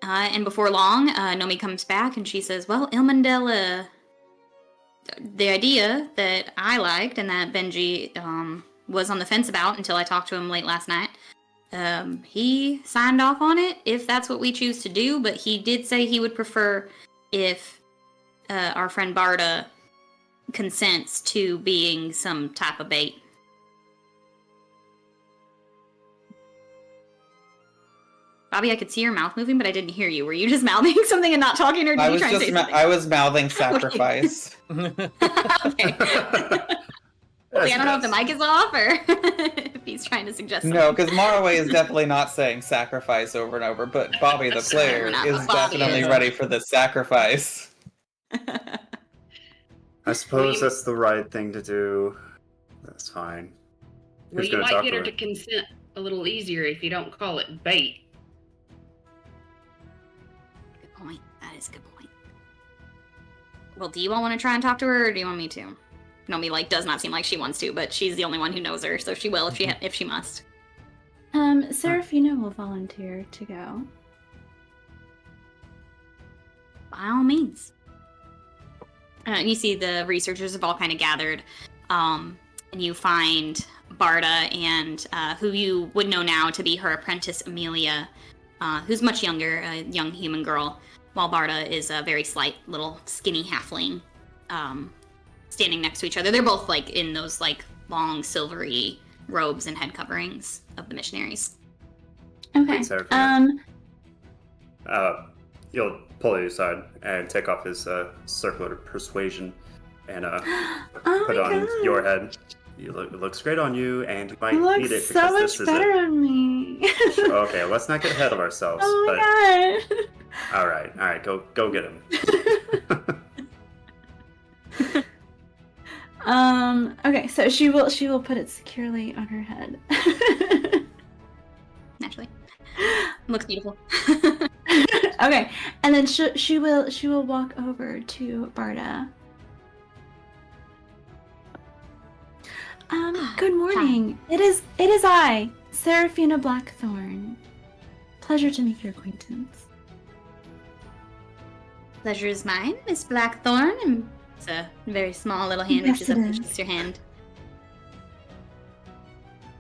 And before long, Nomi comes back and she says, well, Ilmandel, the idea that I liked and that Benji was on the fence about until I talked to him late last night, he signed off on it if that's what we choose to do, but he did say he would prefer if our friend Barda consents to being some type of bait. Bobby, I could see your mouth moving, but I didn't hear you. Were you just mouthing something and not talking, or did you try and say something? I was mouthing sacrifice. Okay. I don't know if the mic is off or if he's trying to suggest something. No, because Maraway is definitely not saying sacrifice over and over, but Bobby the player is definitely ready for the sacrifice. I suppose that's the right thing to do. That's fine. Well, you might get her to consent a little easier if you don't call it bait. Good point. That is a good point. Well, do you all want to try and talk to her, or do you want me to? Nomi does not seem like she wants to, but she's the only one who knows her, so she will if she must. Serafina will volunteer to go. By all means. You see the researchers have all kind of gathered, and you find Barda and who you would know now to be her apprentice Amelia, who's much younger, a young human girl, while Barda is a very slight little skinny halfling, standing next to each other. They're both in those long silvery robes and head coverings of the missionaries. Okay. You'll pull you aside and take off his circular persuasion and put it on your head. It looks great on you, and you might need it because this is better on me. Okay, let's not get ahead of ourselves. Oh my god! All right, go get him. Okay, so she will put it securely on her head. Naturally, looks beautiful. Okay, and then she will walk over to Barda. Good morning. Hi. It is I, Serafina Blackthorn. Pleasure to make your acquaintance. Pleasure is mine, Miss Blackthorn. And it's a very small little hand reaches up and shakes your hand.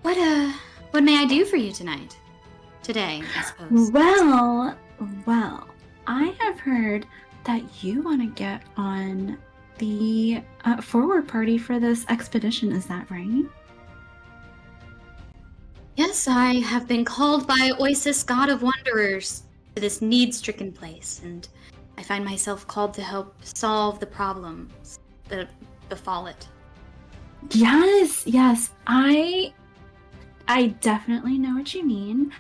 What may I do for you tonight? Today, I suppose. Well, I have heard that you want to get on the forward party for this expedition. Is that right? Yes, I have been called by Oasis, God of Wanderers, to this need-stricken place, and I find myself called to help solve the problems that befall it. Yes, I definitely know what you mean,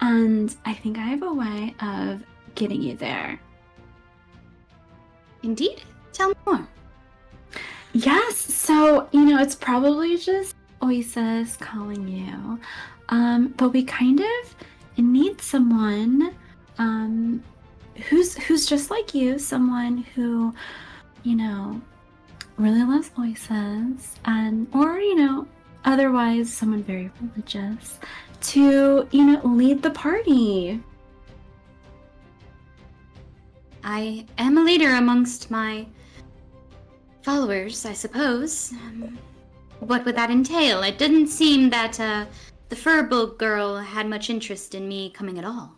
and I think I have a way of getting you there. Indeed? Tell me more. Yes, so, it's probably just Oasis calling you, but we kind of need someone who's just like you, someone who, really loves Oasis, or otherwise someone very religious to, lead the party. I am a leader amongst my followers, I suppose. What would that entail? It didn't seem that the Furbolg girl had much interest in me coming at all.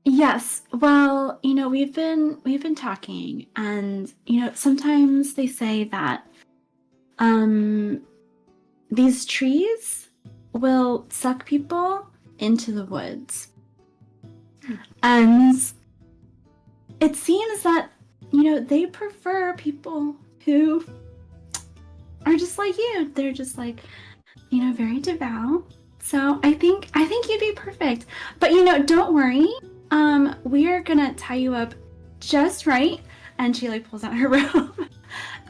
Yes, well, we've been talking, and sometimes they say that these trees will suck people into the woods. And it seems that they prefer people who are just like you. They're just very devout. So I think you'd be perfect. But don't worry. We are gonna tie you up just right. And she pulls out her robe.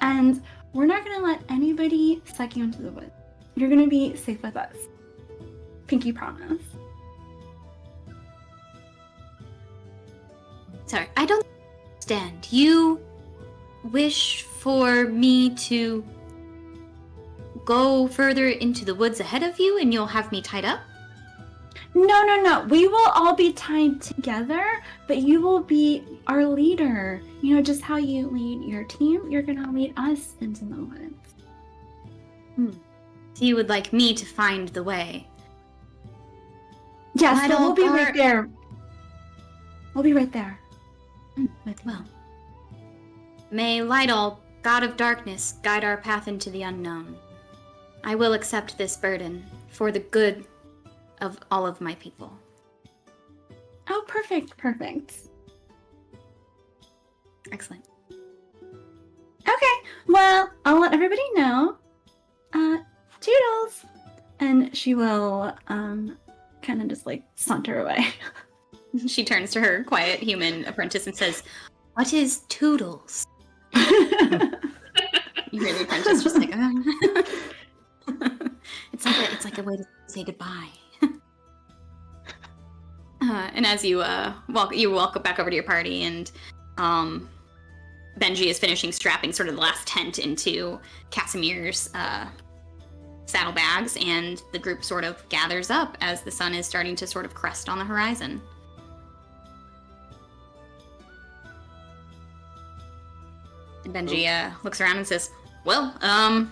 And we're not gonna let anybody suck you into the woods. You're gonna be safe with us. Pinky promise. Sorry, I don't understand. You wish for me to go further into the woods ahead of you and you'll have me tied up? No. We will all be tied together, but you will be our leader. Just how you lead your team, you're gonna lead us into the woods. So you would like me to find the way? Yes, so we'll be right there. We'll be right there. Well, May Lydol, God of Darkness, guide our path into the unknown. I will accept this burden for the good of all of my people. Oh, perfect. Excellent. Okay, well, I'll let everybody know. Toodles! And she will, kind of just, like, saunter away. She turns to her quiet human apprentice and says, "What is Toodles?" You hear the apprentice just like, it's like a way to say goodbye. And as you walk back over to your party, and Benji is finishing strapping sort of the last tent into Casimir's saddlebags, and the group sort of gathers up as the sun is starting to sort of crest on the horizon. And Benji looks around and says, "Well, I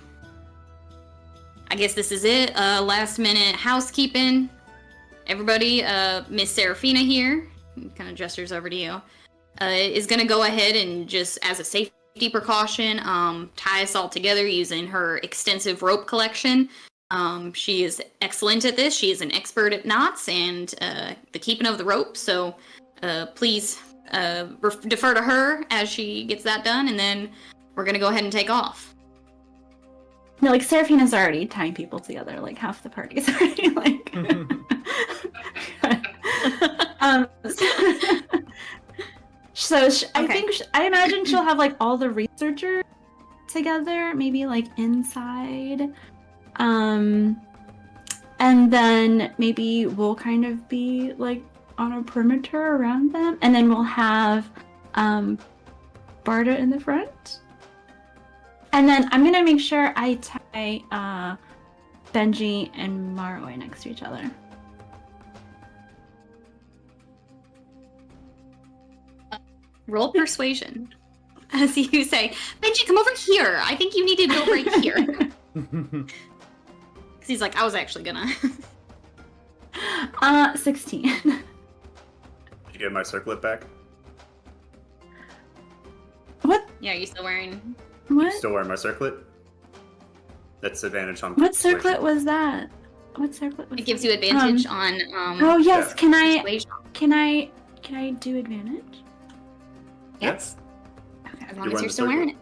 guess this is it. Last minute housekeeping. Everybody, Miss Seraphina here," kind of gestures over to you, is gonna go ahead and just, as a safety precaution, tie us all together using her extensive rope collection. She is excellent at this. She is an expert at knots and the keeping of the rope, so please defer to her as she gets that done, and then we're gonna go ahead and take off. No, like, Seraphina's already tying people together. Like, half the party's already, like... I imagine she'll have, like, all the researchers together, maybe, like, inside. And then maybe we'll kind of be, like, on a perimeter around them. And then we'll have Barda in the front. And then I'm gonna make sure I tie Benji and Marway next to each other. Roll persuasion. As you say, "Benji, come over here. I think you need to go right here." Because he's like, "I was actually gonna." 16. Did you get my circlet back? What? Yeah, are you still wearing? What? Still wearing my circlet? That's advantage on What persuasion. circlet was that? What circlet was It gives that? you advantage on. Oh yes, Yeah. Persuasion. can I do advantage? Yes. Okay. As You're long as wearing you're the still circlet. wearing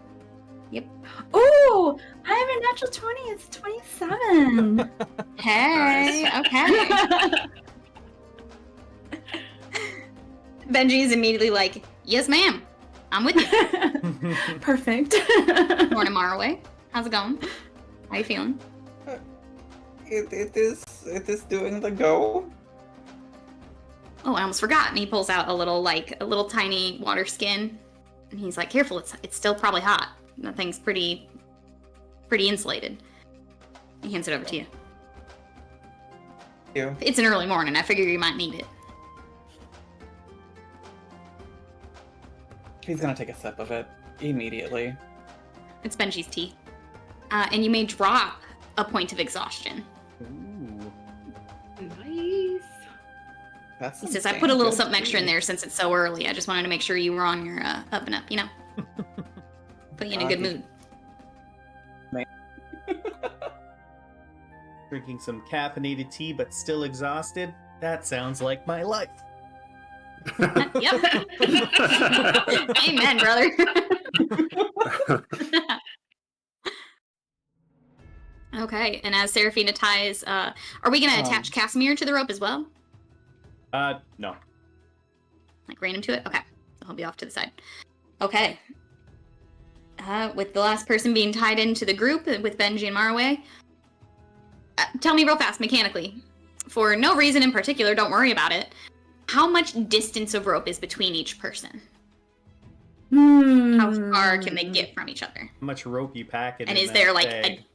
it. Ooh, I have a natural 20. It's 27. Hey. Okay. Benji is immediately like, "Yes, ma'am. I'm with you." Perfect. Morning, Marway. How's it going? How you feeling? It is doing the go. Oh, I almost forgot. And he pulls out a little tiny water skin, and he's like, "Careful, it's still probably hot. That thing's pretty insulated." He hands it over to you. You. It's an early morning. I figure you might need it. He's gonna take a sip of it immediately. It's Benji's tea. And you may drop a point of exhaustion. Ooh. Nice. That's He says, "I insane put a little good something extra in tea. there since it's so early. I just wanted to make sure you were on your up and up, you know? Put you in a good mood." Drinking some caffeinated tea but still exhausted? That sounds like my life. Yep. Amen, brother. Okay, and as Seraphina ties, are we gonna attach Casimir to the rope as well? No. Like random to it? Okay. I'll be off to the side. Okay. With the last person being tied into the group with Benji and Marway, tell me real fast, mechanically, for no reason in particular, don't worry about it, how much distance of rope is between each person? How far can they get from each other? How much rope you pack it And in is there that like bag? a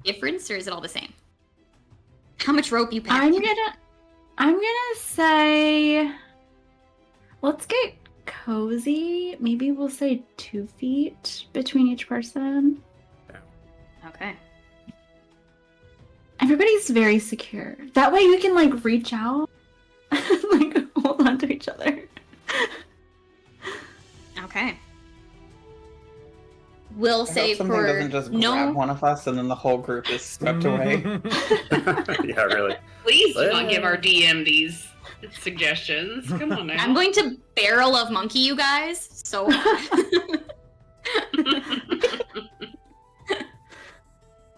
difference, or is it all the same? How much rope you pack? I'm gonna say, let's get cozy. Maybe we'll say 2 feet between each person. Okay. Everybody's very secure. That way we can like reach out, like hold on to each other. Okay. We'll I say hope something for doesn't just no. grab one of us and then the whole group is swept away. Yeah, really. Please do not give our DM these suggestions. Come on now. I'm going to barrel of monkey you guys so hard.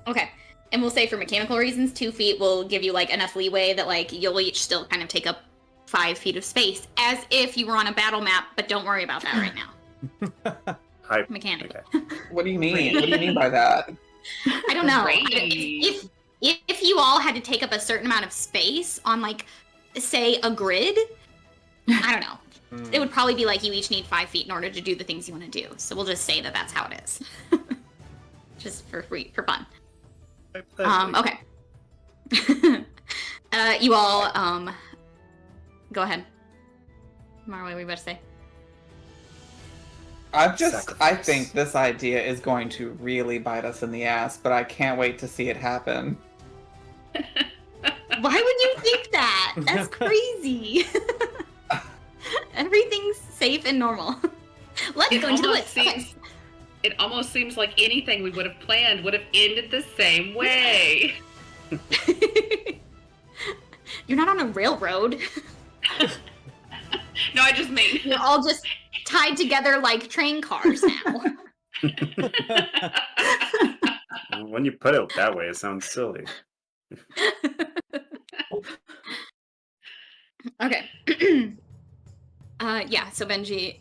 Okay. And we'll say for mechanical reasons, 2 feet will give you like enough leeway that like you'll each still kind of take up 5 feet of space, as if you were on a battle map, but don't worry about that right now. Hype. Mechanic. Okay. What do you mean? What do you mean by that? I don't know. Great. If you all had to take up a certain amount of space on like, say, a grid, I don't know. It would probably be like you each need 5 feet in order to do the things you want to do. So we'll just say that that's how it is. Just for fun. Okay. You all, go ahead. Marwa, what were you about to say? I Sacrifice. think this idea is going to really bite us in the ass, but I can't wait to see it happen. Why would you think that? That's crazy. Everything's safe and normal. Let's go into the woods. Okay. It almost seems like anything we would have planned would have ended the same way. You're not on a railroad. No, I just mean You're all just tied together like train cars now. When you put it that way, it sounds silly. Okay. Yeah, so Benji,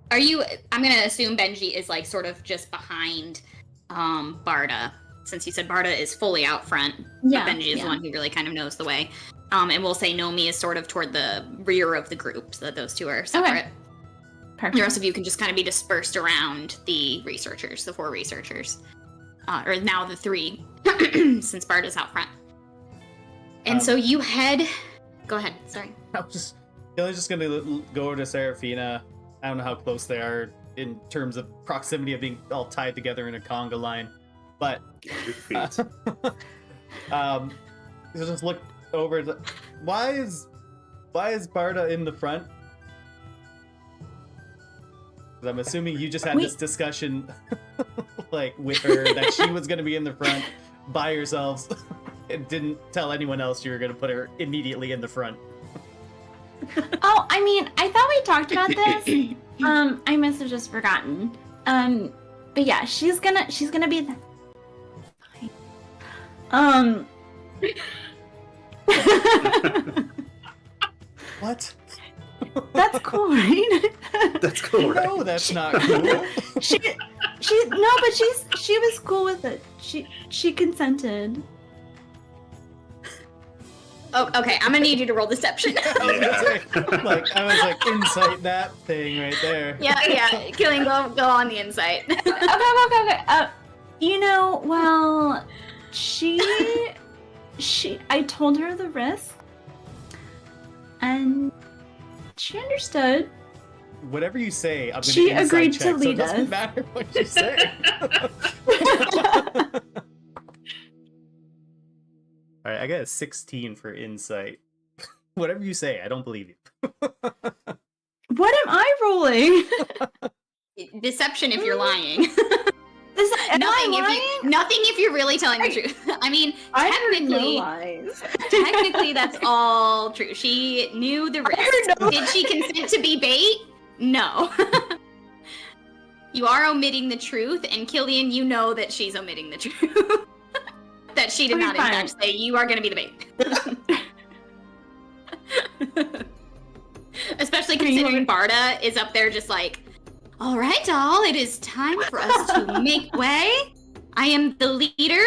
are you, I'm gonna assume Benji is like sort of just behind Barda, since you said Barda is fully out front. Yeah, But Benji is the one who really kind of knows the way. And we'll say Nomi is sort of toward the rear of the group, so that those two are separate. Perfect. The rest of you can just kind of be dispersed around the researchers, the 4 researchers. Or now the 3, since Barda's out front. And so you head... Go ahead, sorry. Gillian's just gonna go over to Seraphina. I don't know how close they are in terms of proximity of being all tied together in a conga line, but Your feet. you'll just look over. Why is Barda in the front? 'Cause I'm assuming you just had this discussion, like with her, that she was gonna be in the front by yourselves, and didn't tell anyone else you were gonna put her immediately in the front. Oh, I mean, I thought we talked about this. I must have just forgotten. But yeah, she's gonna be the... What? That's cool, right? That's cool, right? No, that's not cool. she was cool with it. She consented. Oh, okay, I'm gonna need you to roll deception. I was like, insight that thing right there. Yeah, Killing, go on the insight. Okay. Well, I told her the risk, and she understood. Whatever you say, I'm gonna She insight agreed check, to so lead it doesn't us. matter what you say. Alright, I got a 16 for insight. Whatever you say, I don't believe you. What am I rolling? Deception if you're lying. Am I lying? Nothing if you're really telling the truth. I mean, I heard no technically, lies. technically that's all true. She knew the risk. heard no Did she consent to be bait? No. You are omitting the truth, and Killian, you know that she's omitting the truth. That she did Okay, not in fine. fact say you are going to be the bait. Especially considering Barda is up there just like, all right, all, it is time for us to make way. I am the leader,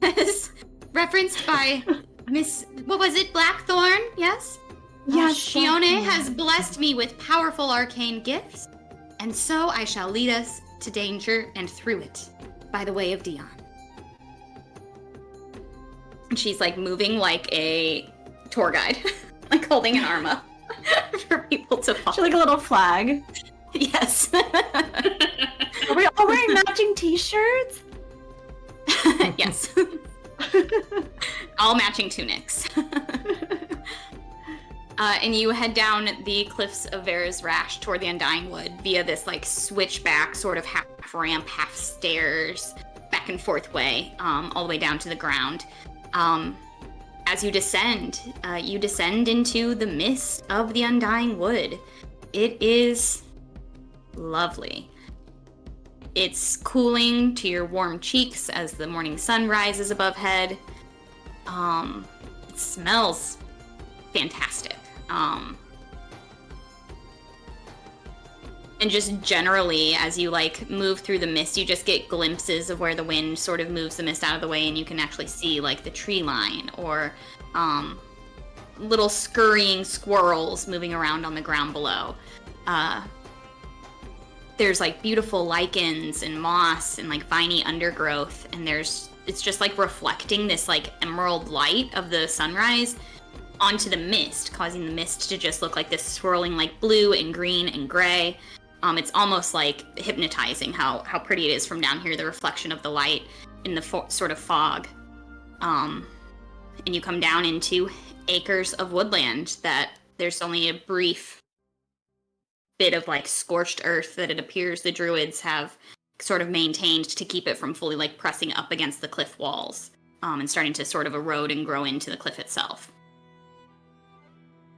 as referenced by Miss, what was it, Blackthorn, yes? Yes, Shione Blackthorn. has blessed me with powerful arcane gifts, and so I shall lead us to danger and through it by the way of Dion. And she's like moving like a tour guide, like holding an arm up for people to follow. She's like a little flag. Yes. Are we all wearing matching t-shirts? Yes. All matching tunics. And you head down the cliffs of Vera's Rash toward the Undying Wood via this like switchback, sort of half ramp, half stairs, back and forth way, all the way down to the ground. As you descend into the mist of the Undying Wood. It is lovely. It's cooling to your warm cheeks as the morning sun rises above head. It smells fantastic. And just generally, as you like move through the mist, you just get glimpses of where the wind sort of moves the mist out of the way, and you can actually see like the tree line or little scurrying squirrels moving around on the ground below. There's like beautiful lichens and moss and like viney undergrowth, and it's just like reflecting this like emerald light of the sunrise onto the mist, causing the mist to just look like this swirling like blue and green and gray. It's almost like hypnotizing how pretty it is from down here, the reflection of the light in the sort of fog. And you come down into acres of woodland that there's only a brief bit of like scorched earth that it appears the druids have sort of maintained to keep it from fully like pressing up against the cliff walls, and starting to sort of erode and grow into the cliff itself.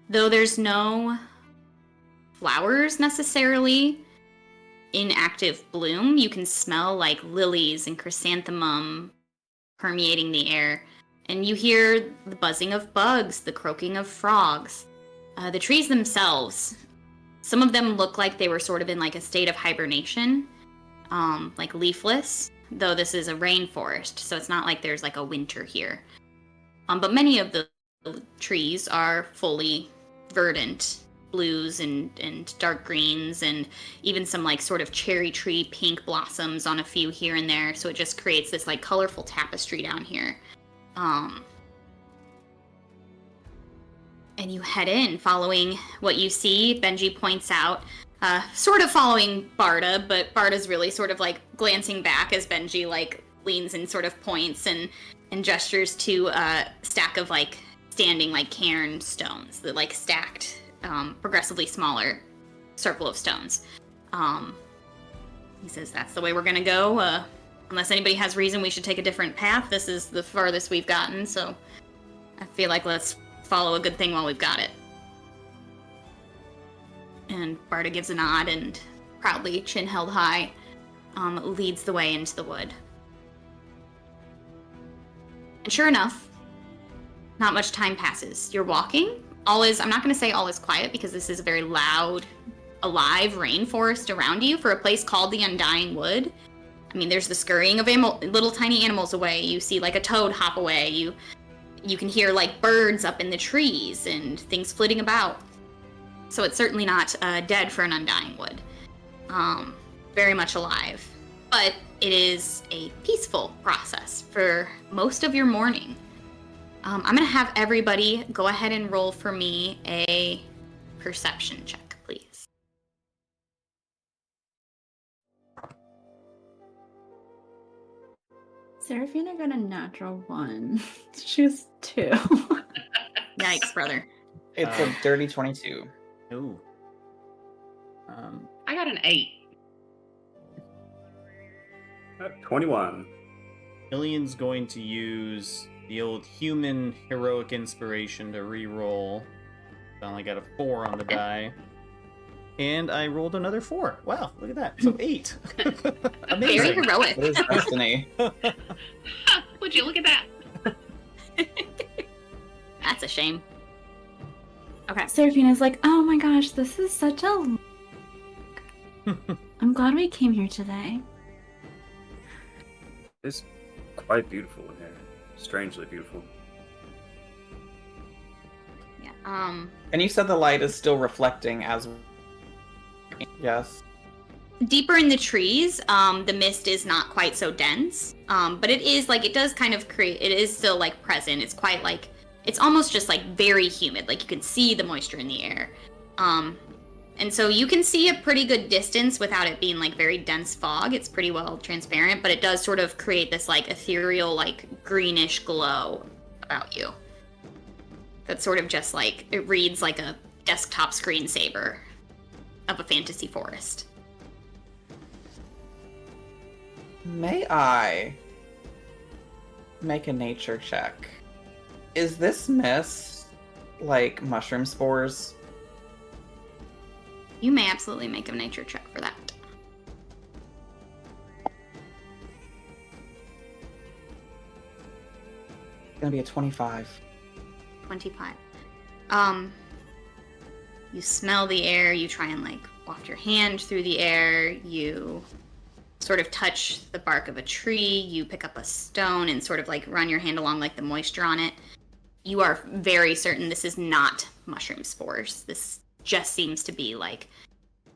Though there's no flowers necessarily in active bloom, you can smell like lilies and chrysanthemum permeating the air, and you hear the buzzing of bugs, the croaking of frogs. The trees themselves, some of them look like they were sort of in like a state of hibernation, like leafless, though this is a rainforest, so it's not like there's like a winter here. But many of the trees are fully verdant, blues and dark greens, and even some like sort of cherry tree pink blossoms on a few here and there, so it just creates this like colorful tapestry down here. And you head in following what you see. Benji points out, sort of following Barda, but Barda's really sort of like glancing back as Benji like leans and sort of points and gestures to a stack of like standing like cairn stones, the like stacked, progressively smaller circle of stones. He says that's the way we're gonna go, unless anybody has reason we should take a different path. This is the farthest we've gotten, so I feel like let's follow a good thing while we've got it. And Barda gives a nod and proudly, chin held high, leads the way into the wood. And sure enough, not much time passes. You're walking. I'm not going to say all is quiet, because this is a very loud, alive rainforest around you for a place called the Undying Wood. I mean, there's the scurrying of little tiny animals away. You see like a toad hop away. You can hear like birds up in the trees and things flitting about. So it's certainly not dead for an Undying Wood. Very much alive. But it is a peaceful process for most of your morning. I'm going to have everybody go ahead and roll for me a perception check, please. Seraphina got a natural 1. She was 2. Yikes, brother. It's a dirty 22. Ooh. I got an 8. 21. Killian's going to use the old human heroic inspiration to re-roll. I only got a 4 on the die. And I rolled another 4. Wow, look at that. So 8. Amazing. Very heroic. It is destiny. Would you look at that? That's a shame. Okay. Seraphina's like, oh my gosh, this is such a... I'm glad we came here today. It's quite beautiful in here. Strangely beautiful. Yeah. And you said the light is still reflecting as... Yes. Deeper in the trees, the mist is not quite so dense, but it is like, it does kind of create, it is still like present. It's quite like, it's almost just like very humid. Like you can see the moisture in the air. And so you can see a pretty good distance without it being like very dense fog. It's pretty well transparent, but it does sort of create this like ethereal, like greenish glow about you. That's sort of just like, it reads like a desktop screensaver of a fantasy forest. May I make a nature check? Is this mist like mushroom spores? You may absolutely make a nature check for that. It's gonna be a 25. 25. You smell the air, you try and like waft your hand through the air, you sort of touch the bark of a tree, you pick up a stone and sort of like run your hand along like the moisture on it. You are very certain this is not mushroom spores. This just seems to be like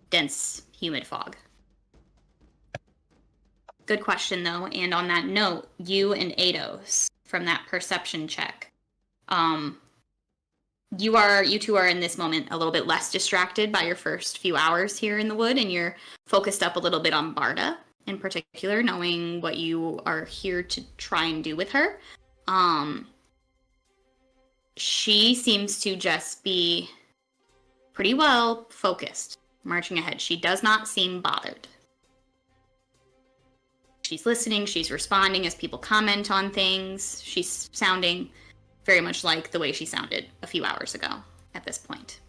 dense, humid fog. Good question though, and on that note, you and Eidos, from that perception check, you two are in this moment a little bit less distracted by your first few hours here in the wood, and you're focused up a little bit on Barda in particular, knowing what you are here to try and do with her. She seems to just be pretty well focused, marching ahead. She does not seem bothered. She's listening, she's responding as people comment on things. She's sounding very much like the way she sounded a few hours ago at this point.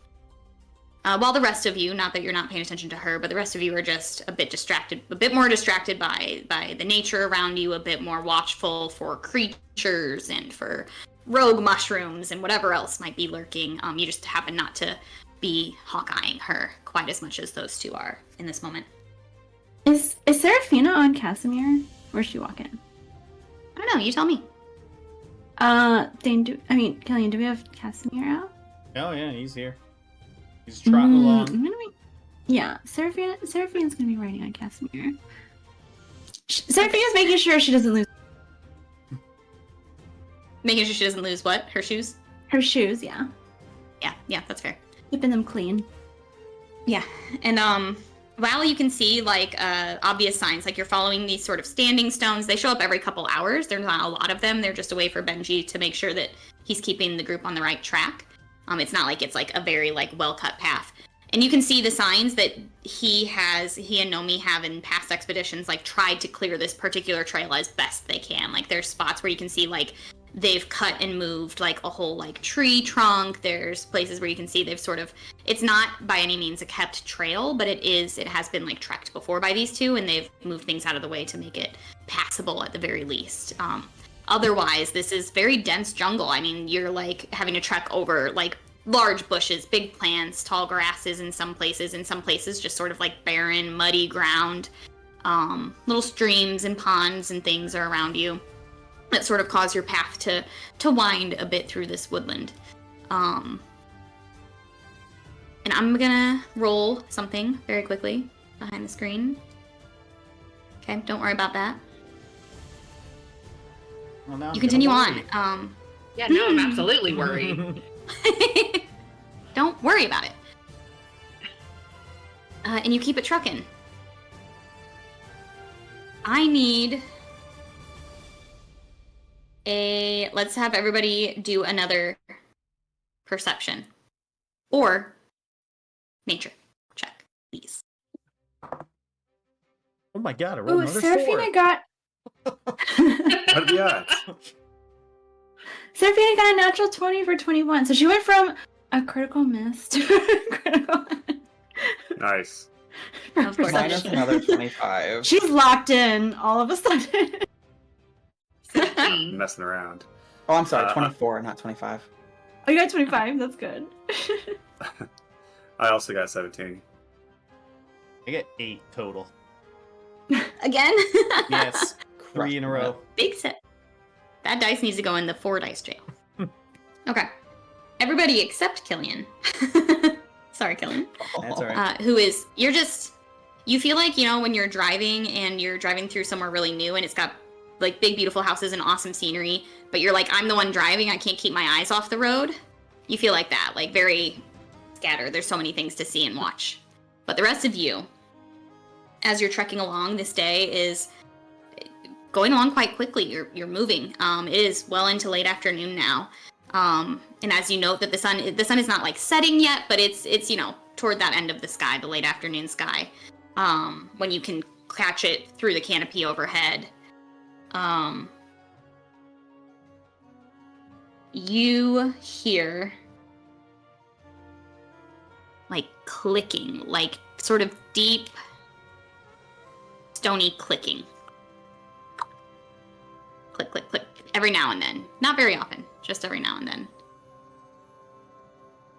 While the rest of you, not that you're not paying attention to her, but the rest of you are just a bit distracted, a bit more distracted by the nature around you, a bit more watchful for creatures and for rogue mushrooms and whatever else might be lurking. You just happen not to be hawk-eyeing her quite as much as those two are in this moment. Is Seraphina on Casimir? Where's she walking? I don't know, you tell me. Killian, do we have Casimir out? Oh yeah, he's here. He's trotting along. Seraphina's gonna be riding on Casimir. Seraphina's making sure she doesn't lose Making sure she doesn't lose what? Her shoes? her shoes, yeah. Yeah, that's fair. Keeping them clean. Yeah, and while you can see like obvious signs, like you're following these sort of standing stones, they show up every couple hours. There's not a lot of them. They're just a way for Benji to make sure that he's keeping the group on the right track. It's not like it's like a very like well-cut path. And you can see the signs that he and Nomi have in past expeditions, like tried to clear this particular trail as best they can. Like there's spots where you can see like they've cut and moved like a whole like tree trunk. There's places where you can see they've sort of, it's not by any means a kept trail, but it has been like trekked before by these two, and they've moved things out of the way to make it passable at the very least. Otherwise, this is very dense jungle. I mean, you're like having to trek over like large bushes, big plants, tall grasses in some places just sort of like barren, muddy ground. Little streams and ponds and things are around you that sort of cause your path to wind a bit through this woodland. And I'm gonna roll something very quickly behind the screen. Okay, don't worry about that. Well, now You continue on. Yeah, no, I'm absolutely worried. Don't worry about it. And you keep it trucking. I need let's have everybody do another perception or nature check, please. Oh my god, I rolled another Seraphina 4. got What are the odds? Seraphina got a natural 20 for 21, so she went from a critical miss to a critical Nice. Of course. Minus another 25. She's locked in all of a sudden. 17. Messing around. Oh, I'm sorry, 24, not 25. Oh, you got 25. That's good. I also got 17. I get 8 total. Again? Yes, 3 in a row. Big set. That dice needs to go in the 4 dice jail. Okay. Everybody except Killian. Sorry, Killian. That's all right. You feel like, when you're driving and you're driving through somewhere really new and it's got like big, beautiful houses and awesome scenery, but you're like, I'm the one driving, I can't keep my eyes off the road. You feel like that, like very scattered. There's so many things to see and watch. But the rest of you, as you're trekking along, this day is going along quite quickly. You're moving. It is well into late afternoon now. And as you note that the sun is not like setting yet, but it's toward that end of the sky, the late afternoon sky, when you can catch it through the canopy overhead. You hear like clicking, like sort of deep, stony clicking. Click, click, click. Every now and then. Not very often, just every now and then.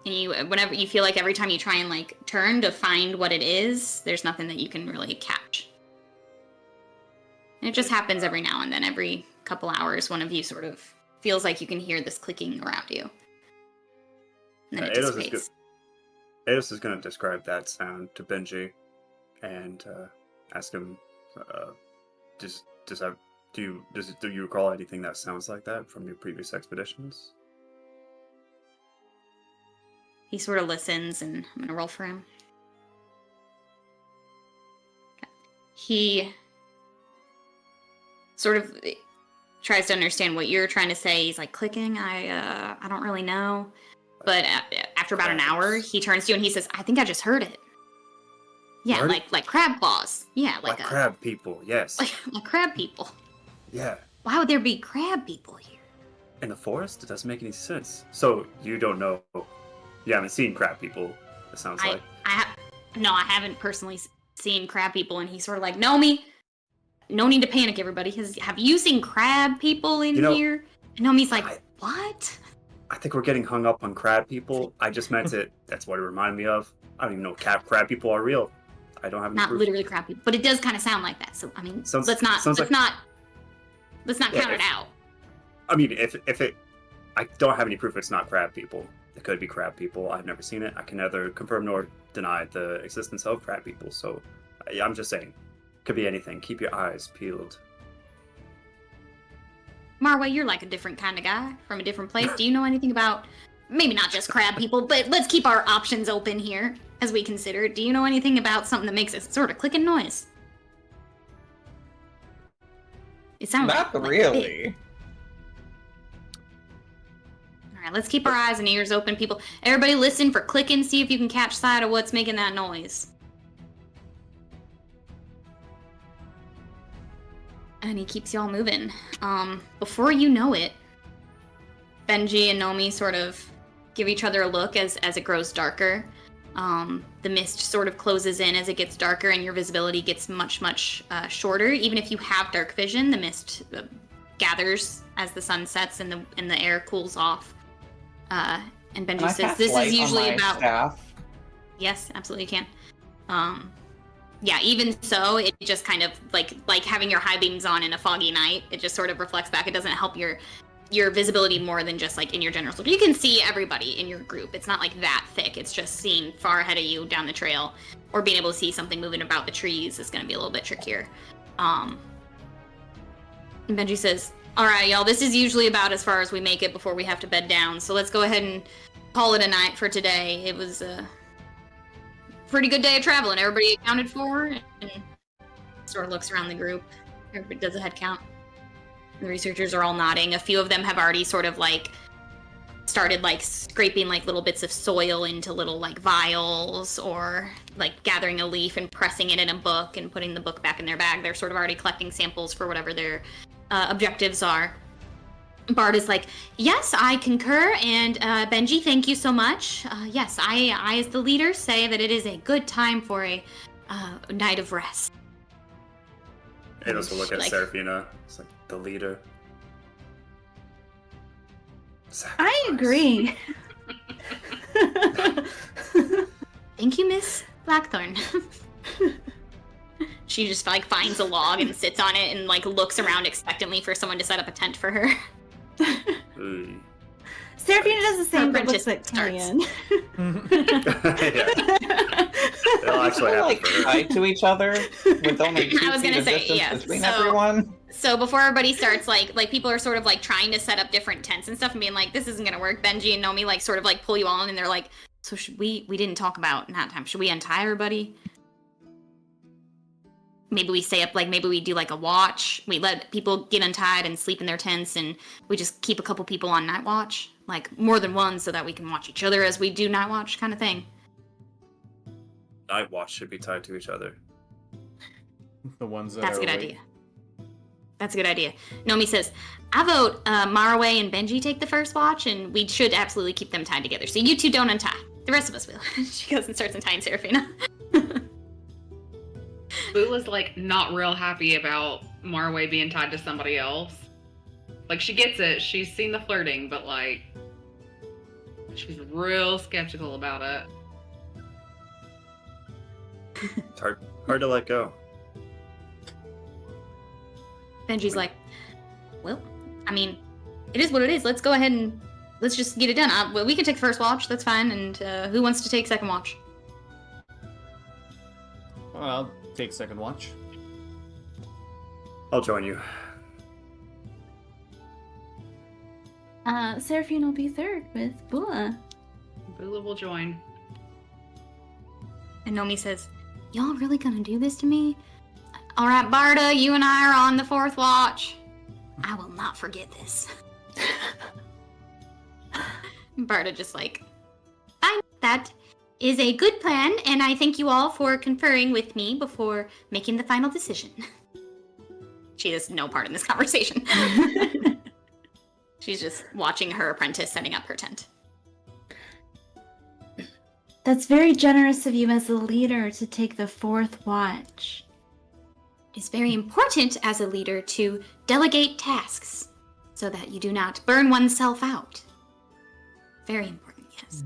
And whenever you feel like every time you try and like turn to find what it is, there's nothing that you can really catch. And it just happens every now and then. Every couple hours, one of you sort of feels like you can hear this clicking around you. And then it dissipates. Eidos is going to describe that sound to Benji and ask him, do you recall anything that sounds like that from your previous expeditions? He sort of listens, and I'm going to roll for him. He sort of tries to understand what you're trying to say. He's like, clicking? I don't really know. But after about an hour, he turns to you and he says, I think I just heard it. Yeah, like crab claws. Yeah, like crab people, yes. Like crab people. Yeah. Why would there be crab people here? In the forest? It doesn't make any sense. So you don't know. You haven't seen crab people, it sounds like. No, I haven't personally seen crab people. And he's sort of like, Nomi, no need to panic, everybody. Have you seen crab people in here? And Nomi's like, what? I think we're getting hung up on crab people. I just meant it. That's what it reminded me of. I don't even know if crab people are real. I don't have any proof. Literally crab people, but it does kind of sound like that. So I mean, let's not count it out. I mean, if I don't have any proof it's not crab people. It could be crab people. I've never seen it. I can neither confirm nor deny the existence of crab people. So I'm just saying, could be anything. Keep your eyes peeled. Marwa, you're like a different kind of guy from a different place. Do you know anything about, maybe not just crab people, but let's keep our options open here as we consider. Do you know anything about something that makes a sort of clicking noise? It sounds not really. All right, let's keep our eyes and ears open, people. Everybody listen for clicking. See if you can catch sight of what's making that noise. And he keeps y'all moving. Before you know it, Benji and Nomi sort of give each other a look as it grows darker. The mist sort of closes in as it gets darker, and your visibility gets much, much shorter. Even if you have dark vision, the mist gathers as the sun sets and the air cools off. And Benji says, "This is usually about." Staff? Yes, absolutely you can. Yeah, even so, it just kind of like having your high beams on in a foggy night. It just sort of reflects back. It doesn't help your visibility more than just like in your general. You can see everybody in your group. It's not like that thick. It's just seeing far ahead of you down the trail, or being able to see something moving about the trees is going to be a little bit trickier. And Benji says, "All right, y'all. This is usually about as far as we make it before we have to bed down. So let's go ahead and call it a night for today. It was pretty good day of traveling. Everybody accounted for," and sort of looks around the group. Everybody does a head count. The researchers are all nodding. A few of them have already sort of like started like scraping like little bits of soil into little like vials, or like gathering a leaf and pressing it in a book and putting the book back in their bag. They're sort of already collecting samples for whatever their objectives are. Bard is like, "Yes, I concur, and Benji, thank you so much. Yes, I as the leader say that it is a good time for a night of rest." Eidos will look at Seraphina. It's like, the leader. Sacrifice. I agree. Thank you, Miss Blackthorn. She just like finds a log and sits on it and like looks around expectantly for someone to set up a tent for her. Seraphina does the same, but looks like starts. Dion. It'll actually happen like for her. tied to each other with only 2 I was feet gonna of say, distance yes. between So- everyone. So before everybody starts, like people are sort of like trying to set up different tents and stuff and being like, this isn't gonna work. Benji and Nomi like sort of like pull you on and they're like, so should we didn't talk about nap time. Should we untie everybody? Maybe we stay up, like maybe we do like a watch. We let people get untied and sleep in their tents and we just keep a couple people on night watch. like more than one so that we can watch each other as we do night watch kind of thing. Night watch should be tied to each other. The ones that That's a are good awake. idea. That's a good idea. Nomi says, I vote Maraway and Benji take the first watch, and we should absolutely keep them tied together. So you two don't untie. The rest of us will. She goes and starts untying Seraphina. Bula's like not real happy about Marway being tied to somebody else. Like she gets it, she's seen the flirting, but like she's real skeptical about it. It's hard to let go. Benji's like, well, I mean, it is what it is. Let's go ahead and let's just get it done. Well, we can take the first watch. That's fine. And who wants to take second watch? Well, I'll take second watch. I'll join you. Seraphine will be third with Bula. Bula will join. And Nomi says, y'all really gonna do this to me? All right, Barda, you and I are on the fourth watch. I will not forget this. Barda just like, fine, that is a good plan, and I thank you all for conferring with me before making the final decision. She has no part in this conversation. She's just watching her apprentice setting up her tent. That's very generous of you as a leader to take the fourth watch. It is very important as a leader to delegate tasks so that you do not burn oneself out. Very important, yes.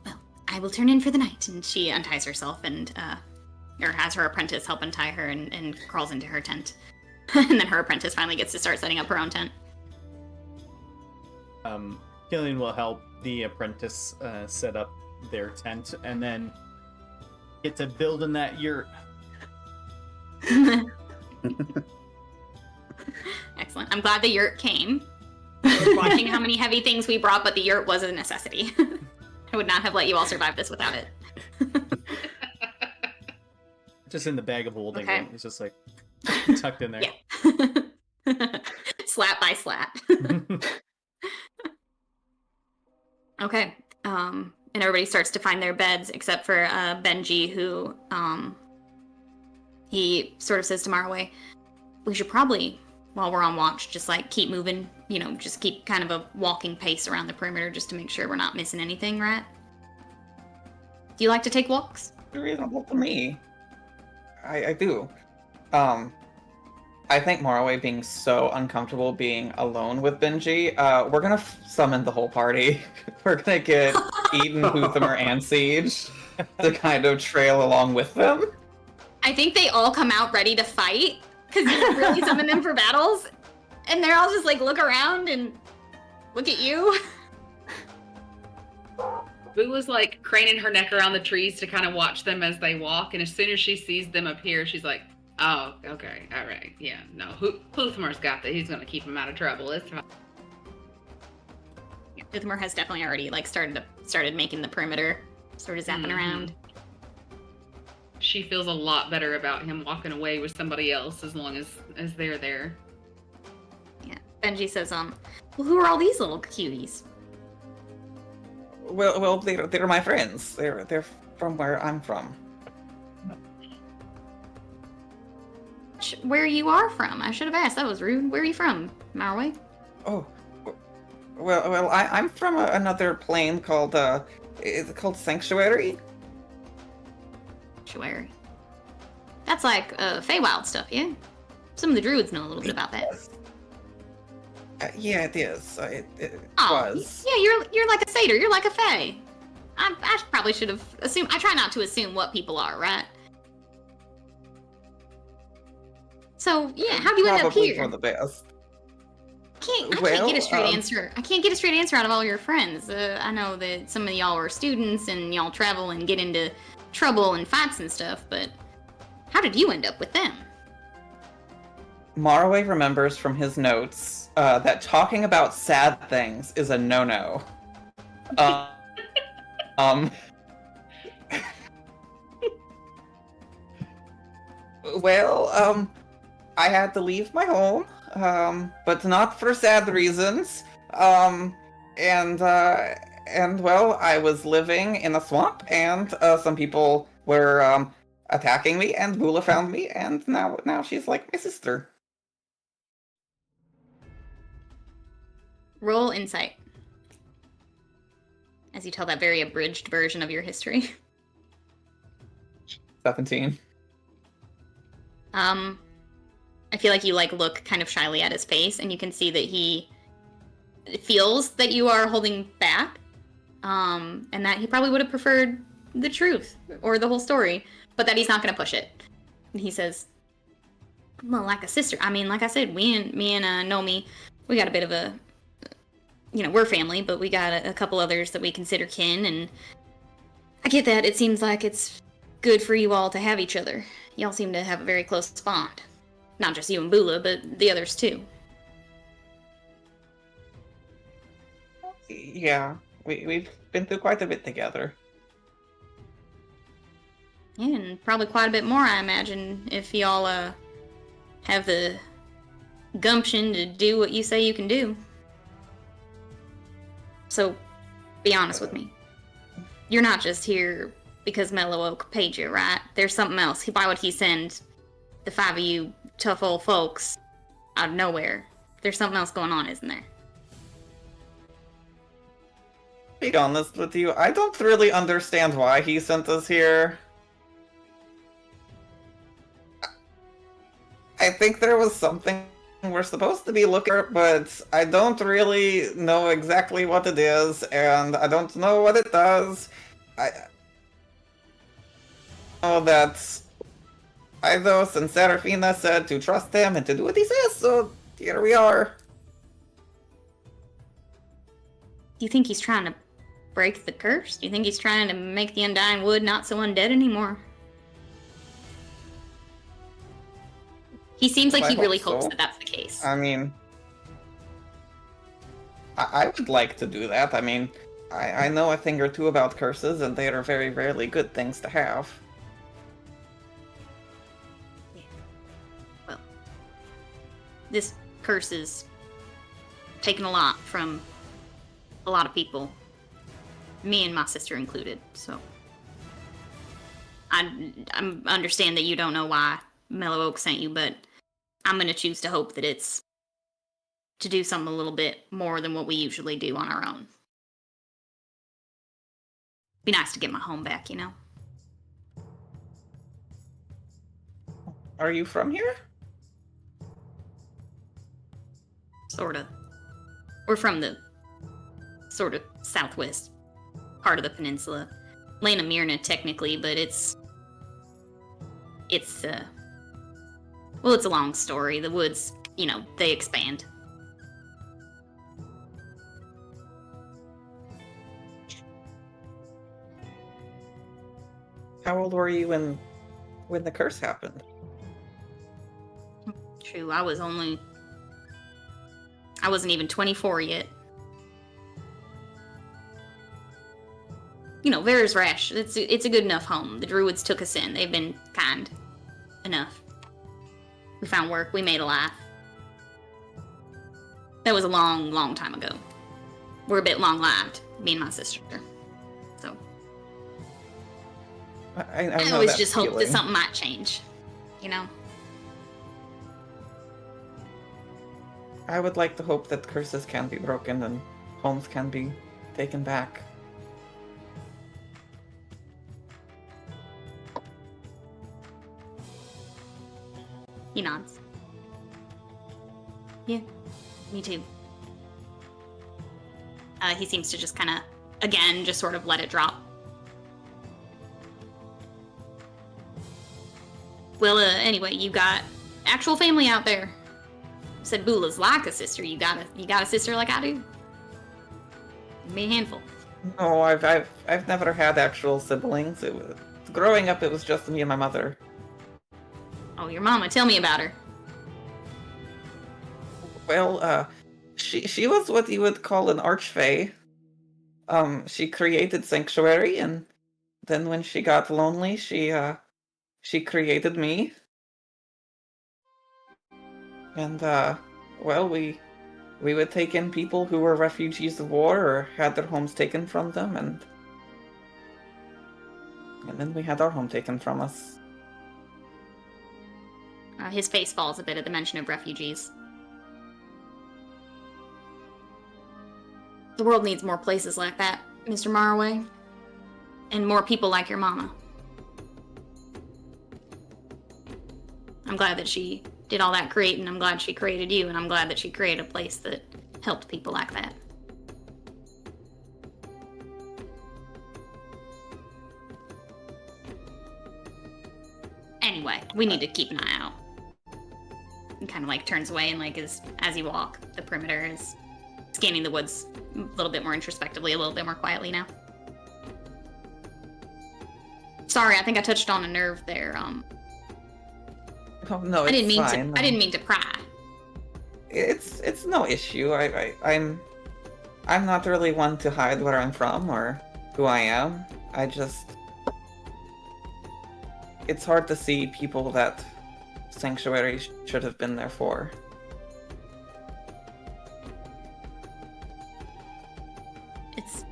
Well, I will turn in for the night. And she unties herself and, or has her apprentice help untie her and crawls into her tent. And then her apprentice finally gets to start setting up her own tent. Killian will help the apprentice set up their tent and then get to building that yurt. Excellent. I'm glad the yurt came. I was watching how many heavy things we brought, but the yurt was a necessity. I would not have let you all survive this without it. Just in the bag of holding. Okay. Right? It's just like tucked in there. Yeah. Slat by slat. Okay. And everybody starts to find their beds except for Benji, who he sort of says to Marway, we should probably, while we're on watch, just like keep moving, you know, just keep kind of a walking pace around the perimeter just to make sure we're not missing anything, right? Do you like to take walks? Reasonable to me. I do. I think Morrowind being so uncomfortable being alone with Benji, we're gonna summon the whole party. We're gonna get Eden, Huthamer, and Siege to kind of trail along with them. I think they all come out ready to fight, because you really summon them for battles, and they're all just like look around and look at you. Bula's like craning her neck around the trees to kind of watch them as they walk, and as soon as she sees them appear, she's like, oh, okay, all right, yeah, no, Huthamer's got that. He's gonna keep him out of trouble. It's fine. Huthamer has definitely already like started making the perimeter, sort of zapping around. She feels a lot better about him walking away with somebody else as long as they're there. Yeah. Benji says, well, who are all these little cuties? Well, they're my friends. They're from where I'm from. Where you are from? I should have asked. That was rude. Where are you from, Marway? Oh, well, I'm from another plane called is it called Sanctuary? Sanctuary. That's like Feywild stuff, yeah. Some of the druids know a little bit about that. Yeah, it is. It Oh, was. yeah, you're like a satyr. You're like a fae. I probably should have assumed. I try not to assume what people are, right? So yeah, how do you end up Probably here? for the best. I can't Well, get a straight answer. I can't get a straight answer out of all your friends. I know that some of y'all are students and y'all travel and get into trouble and fights and stuff, but how did you end up with them? Marway remembers from his notes that talking about sad things is a no-no. Well, I had to leave my home, but not for sad reasons. And well, I was living in a swamp, and some people were attacking me, and Bula found me, and now she's like my sister. Roll insight as you tell that very abridged version of your history. 17. I feel like you look kind of shyly at his face, and you can see that he feels that you are holding back, and that he probably would have preferred the truth or the whole story, but that he's not going to push it. And he says, "Well, like a sister. I mean, like I said, me and Nomi, we got a bit of a, we're family, but we got a couple others that we consider kin, and I get that. It seems like it's good for you all to have each other. Y'all seem to have a very close bond. Not just you and Bula, but the others too." Yeah, we've been through quite a bit together. Yeah, and probably quite a bit more, I imagine, if y'all have the gumption to do what you say you can do. So, be honest with me. You're not just here because Mellow Oak paid you, right? There's something else. Why would he send the 5 of you tough old folks out of nowhere? There's something else going on, isn't there? Be honest with you, I don't really understand why he sent us here. I think there was something we're supposed to be looking at, but I don't really know exactly what it is, and I don't know what it does. I know that Eidos and Serafina said to trust him and to do what he says, so here we are. Do you think he's trying to break the curse? Do you think he's trying to make the Undying Wood not so undead anymore? He seems like I he hope really so. hopes that that's the case. I mean, I would like to do that. I mean, I know a thing or two about curses, and they are very rarely good things to have. Well, this curse is taken a lot from a lot of people, me and my sister included, so I understand that you don't know why Mellow Oak sent you, but I'm going to choose to hope that it's to do something a little bit more than what we usually do on our own. Be nice to get my home back, you know? Are you from here? Sorta. We're from the sort of southwest part of the peninsula. Lena Mirna, technically, but it's well, it's a long story. The woods, they expand. How old were you when the curse happened? True, I wasn't even 24 yet. Vera's Rash, it's a good enough home. The Druids took us in. They've been kind enough. We found work. We made a life. That was a long, long time ago. We're a bit long-lived, me and my sister. So I I know always that just hope that feeling. something might change, I would like to hope that curses can be broken and homes can be taken back. He nods. Yeah, me too. He seems to just kind of, again, just sort of let it drop. Well, anyway, you got actual family out there. Said Bula's like a sister. You got a sister like I do? Be a handful. No, I've never had actual siblings. Growing up, it was just me and my mother. Oh, your mama. Tell me about her. Well, she was what you would call an archfey. She created Sanctuary, and then when she got lonely, she created me. And well, we we would take in people who were refugees of war or had their homes taken from them, and then we had our home taken from us. His face falls a bit at the mention of refugees. The world needs more places like that, Mr. Marway. And more people like your mama. I'm glad that she did all that creating. I'm glad she created you, and I'm glad that she created a place that helped people like that. Anyway, we need to keep an eye out. And kind of like turns away and like as you walk, the perimeter is scanning the woods a little bit more introspectively, a little bit more quietly now. Sorry, I think I touched on a nerve there. Oh, no, it's I didn't mean fine. to. I didn't mean to pry. It's no issue. I'm not really one to hide where I'm from or who I am. It's hard to see people that Sanctuary should have been there for. It's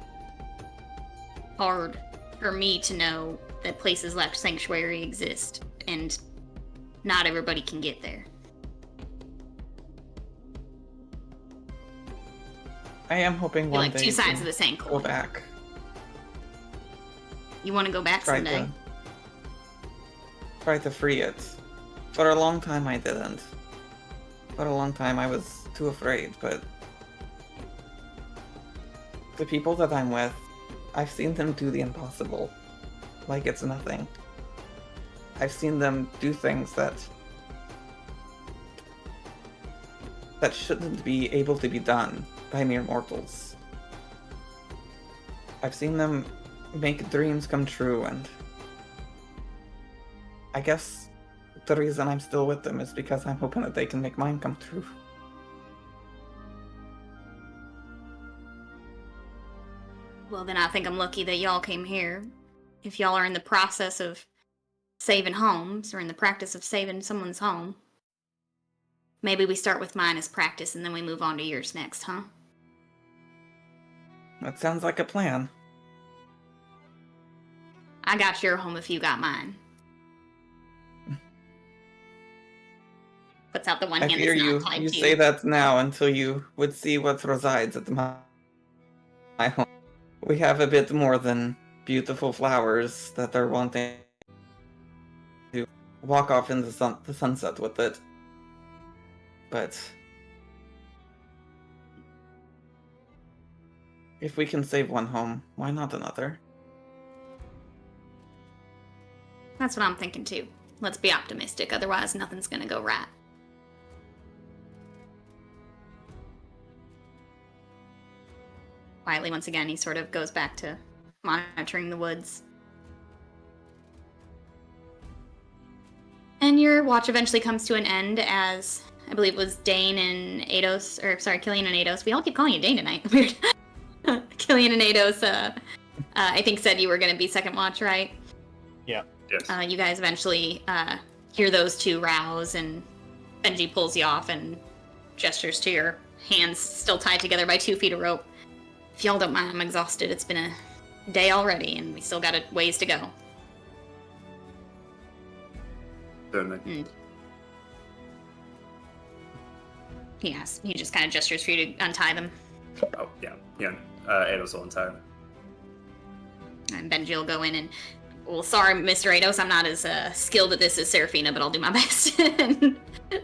hard for me to know that places like Sanctuary exist, and not everybody can get there. I am hoping You're one like day two sides to of the same go coin. back. You want to go back someday? Try to free it. For a long time I didn't. For a long time I was too afraid, but the people that I'm with, I've seen them do the impossible. Like it's nothing. I've seen them do things that shouldn't be able to be done by mere mortals. I've seen them make dreams come true, and I guess the reason I'm still with them is because I'm hoping that they can make mine come true. Well, then I think I'm lucky that y'all came here. If y'all are in the process of saving homes, or in the practice of saving someone's home, maybe we start with mine as practice and then we move on to yours next, huh? That sounds like a plan. I got your home if you got mine. Puts out the one I hand fear that's you. not tied You to say that now until you would see what resides at my home. We have a bit more than beautiful flowers that are wanting to walk off in the sunset with it. But if we can save one home, why not another? That's what I'm thinking too. Let's be optimistic, otherwise nothing's gonna go right. Quietly, once again, he sort of goes back to monitoring the woods. And your watch eventually comes to an end as, I believe it was Dane and Ados, or sorry, Killian and Ados. We all keep calling you Dane tonight. Weird. Killian and Ados, I think said you were going to be second watch, right? Yeah. Yes. You guys eventually hear those two rouse, and Benji pulls you off and gestures to your hands still tied together by 2 feet of rope. If y'all don't mind, I'm exhausted. It's been a day already, and we still got a ways to go. Certainly. He just kind of gestures for you to untie them. Oh, yeah. Yeah. Ados will untie him. And Benji will go in and, well, sorry, Mr. Ados, I'm not as skilled at this as Seraphina, but I'll do my best. And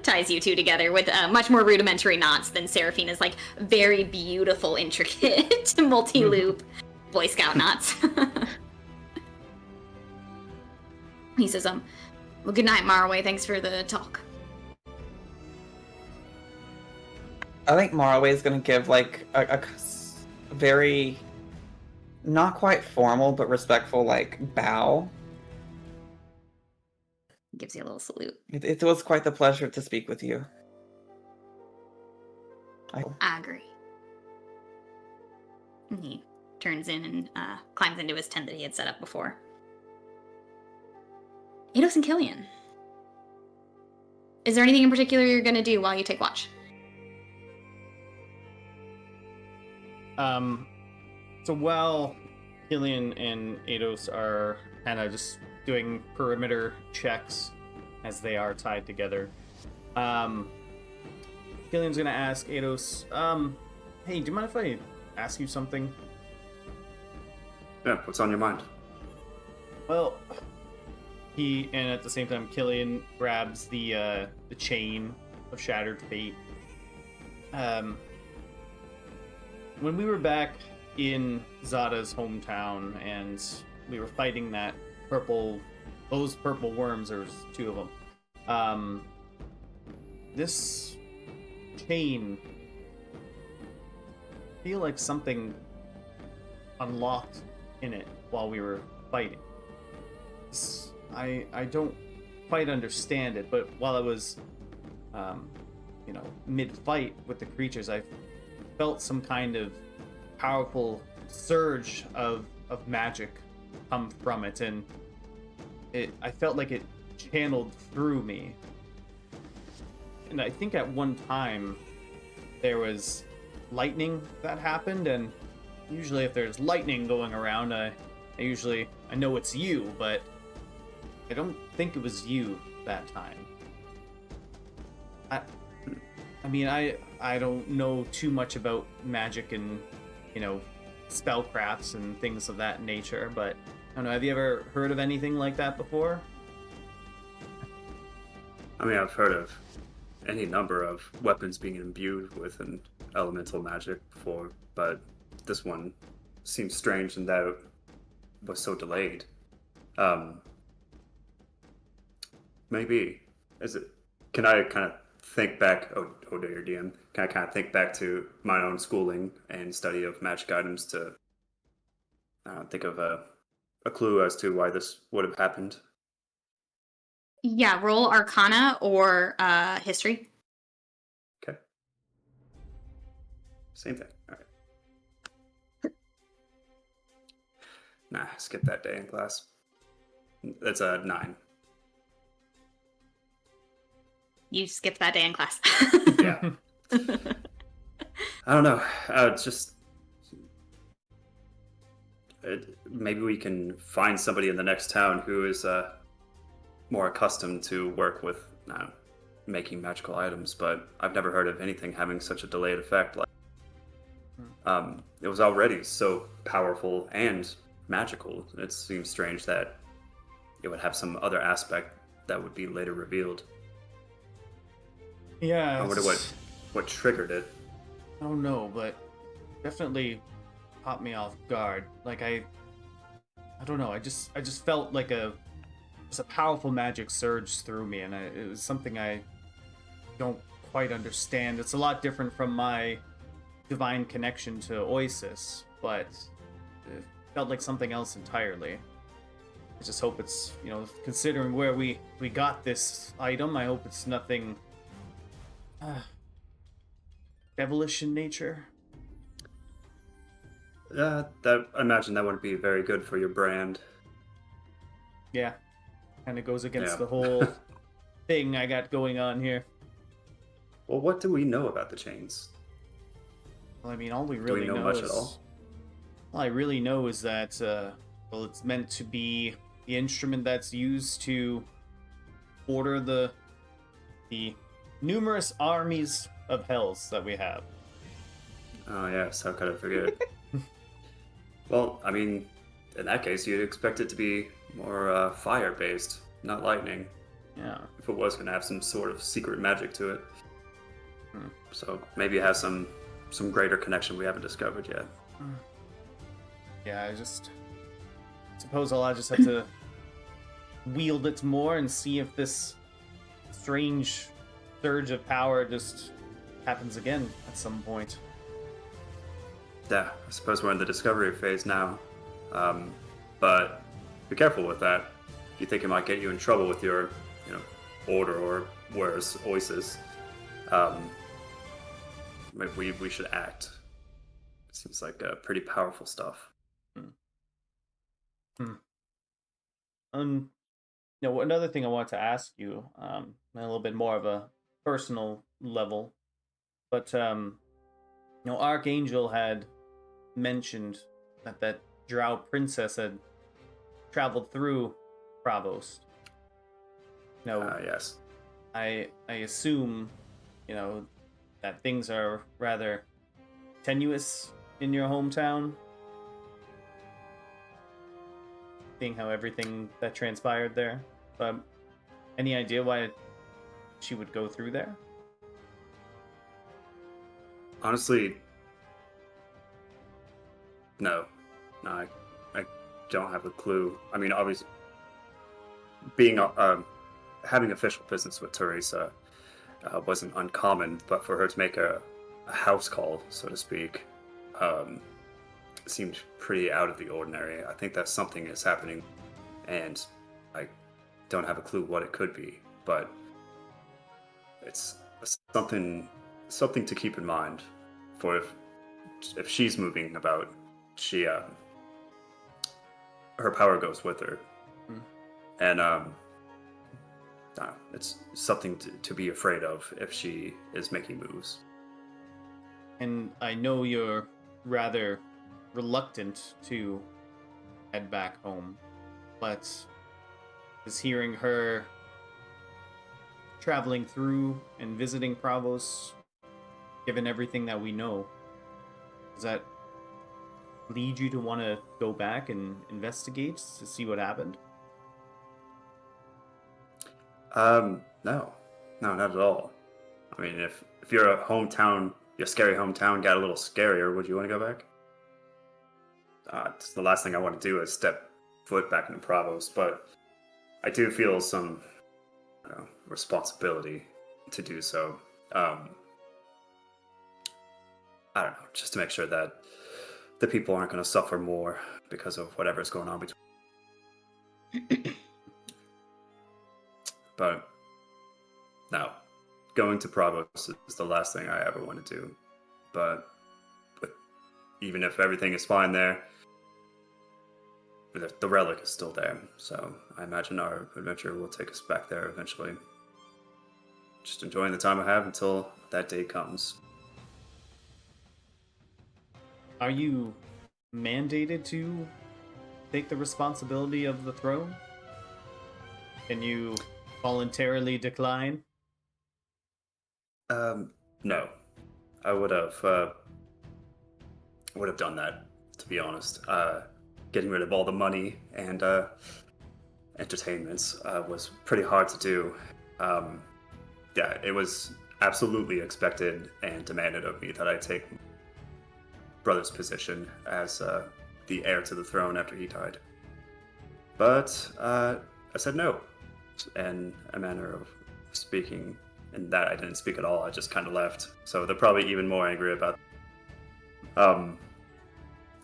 ties you two together with much more rudimentary knots than Seraphina's, like, very beautiful, intricate, multi-loop Boy Scout knots. He says, well, good night, Marway. Thanks for the talk. I think Maraway is going to give like a very, not quite formal, but respectful like bow. Gives you a little salute. It was quite a pleasure to speak with you. I agree. And he turns in and climbs into his tent that he had set up before. Ados and Killian, is there anything in particular you're going to do while you take watch? So while Killian and Eidos are kind of just doing perimeter checks as they are tied together, Killian's gonna ask Eidos, hey, do you mind if I ask you something? Yeah, what's on your mind? Well, and at the same time, Killian grabs the chain of Shattered Fate. When we were back in Zata's hometown and we were fighting those purple worms, there was 2 of them. This chain, I feel like something unlocked in it while we were fighting. I don't quite understand it, but while I was, mid-fight with the creatures, I felt some kind of powerful surge of magic come from it, and I felt like it channeled through me. And I think at one time there was lightning that happened, and usually if there's lightning going around, I know it's you, but I don't think it was you that time. I don't know too much about magic and, spellcrafts and things of that nature, but I don't know, have you ever heard of anything like that before? I mean, I've heard of any number of weapons being imbued with an elemental magic before, but this one seems strange in that it was so delayed. Maybe can I kind of think back, oh dear DM, can I kind of think back to my own schooling and study of magic items to think of a clue as to why this would have happened? Yeah, roll Arcana or History. Okay. Same thing. All right. Nah, skip that day in class. That's a 9. You skipped that day in class. Yeah. I don't know. Maybe we can find somebody in the next town who is more accustomed to work with making magical items, but I've never heard of anything having such a delayed effect. It was already so powerful and magical. It seems strange that it would have some other aspect that would be later revealed. Yeah. I wonder what triggered it. I don't know, but definitely caught me off guard. Like I don't know. I just felt like a powerful magic surge through me, and it was something I don't quite understand. It's a lot different from my divine connection to Oasis, but it felt like something else entirely. I just hope it's, considering where we got this item, I hope it's nothing devilish in nature. I imagine that wouldn't be very good for your brand. Yeah, kind of goes against Yeah. the whole thing I got going on here. Well, what do we know about the chains? Well, I mean, all we Do really we know know much is at all? all I really know is that it's meant to be the instrument that's used to order the numerous armies of hells that we have. Oh yes, how could I forget? Well, I mean, in that case, you'd expect it to be more fire-based, not lightning. Yeah. If it was going to have some sort of secret magic to it. Hmm. So maybe it has some greater connection we haven't discovered yet. Yeah, I just suppose I'll just have to wield it more and see if this strange surge of power just happens again at some point. Yeah, I suppose we're in the discovery phase now. But be careful with that. If you think it might get you in trouble with your, order or where's Oasis, maybe we should act. It seems like pretty powerful stuff. Another thing I wanted to ask you, a little bit more of a personal level, but Archangel had mentioned that Drow princess had traveled through Provost. No, Yes. I assume, that things are rather tenuous in your hometown. Seeing how everything that transpired there. But any idea why she would go through there? Honestly, no. I don't have a clue. I mean, obviously, being having official business with Teresa wasn't uncommon, but for her to make a house call, so to speak, seemed pretty out of the ordinary. I think that something is happening, and I don't have a clue what it could be, but it's something to keep in mind for if she's moving about, she her power goes with her. And it's something to be afraid of if she is making moves. And I know you're rather reluctant to head back home, but is hearing her traveling through and visiting Provost, given everything that we know, does that lead you to want to go back and investigate to see what happened? No, not at all. I mean, if your hometown, your scary hometown got a little scarier, would you want to go back? It's the last thing I want to do is step foot back into Provost, but I do feel some responsibility to do so. I don't know, just to make sure that the people aren't going to suffer more because of whatever's going on between. But no, going to Provost is the last thing I ever want to do. But even if everything is fine there, the relic is still there. So I imagine our adventure will take us back there eventually. Just enjoying the time I have until that day comes. Are you mandated to take the responsibility of the throne? Can you voluntarily decline? No. I would have done that, to be honest. Getting rid of all the money and entertainments was pretty hard to do. Yeah, it was absolutely expected and demanded of me that I take brother's position as the heir to the throne after he died. But I said no, in a manner of speaking, and that I didn't speak at all. I just kind of left. So they're probably even more angry about.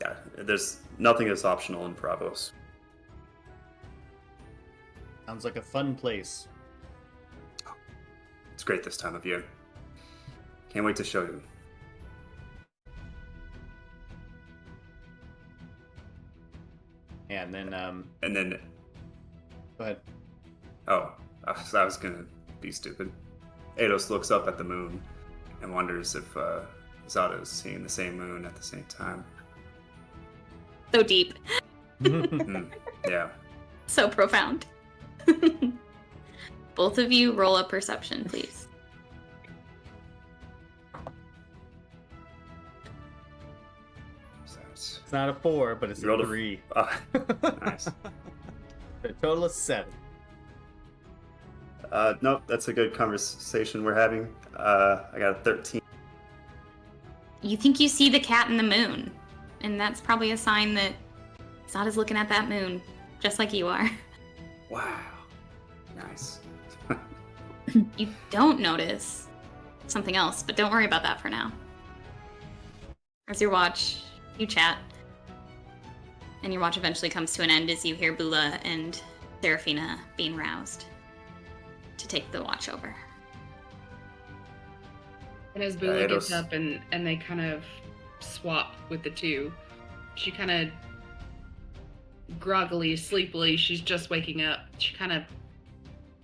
Yeah, there's nothing is optional in Bravos. Sounds like a fun place. It's great this time of year. Can't wait to show you. Yeah, and then go ahead. Oh, I was gonna be stupid. Eidos looks up at the moon and wonders if Zata is seeing the same moon at the same time. So deep. Yeah. So profound. Both of you roll a perception, please. It's not a 4, but it's a 3. Nice. A total of 7. Nope, that's a good conversation we're having. I got a 13. You think you see the cat in the moon, and that's probably a sign that Zata's looking at that moon, just like you are. Wow. Nice. You don't notice something else, but don't worry about that for now. As you watch, you chat, and your watch eventually comes to an end as you hear Bula and Seraphina being roused to take the watch over. And as Bula gets up and they kind of swap with the two, she kind of groggily, sleepily, she's just waking up. She kind of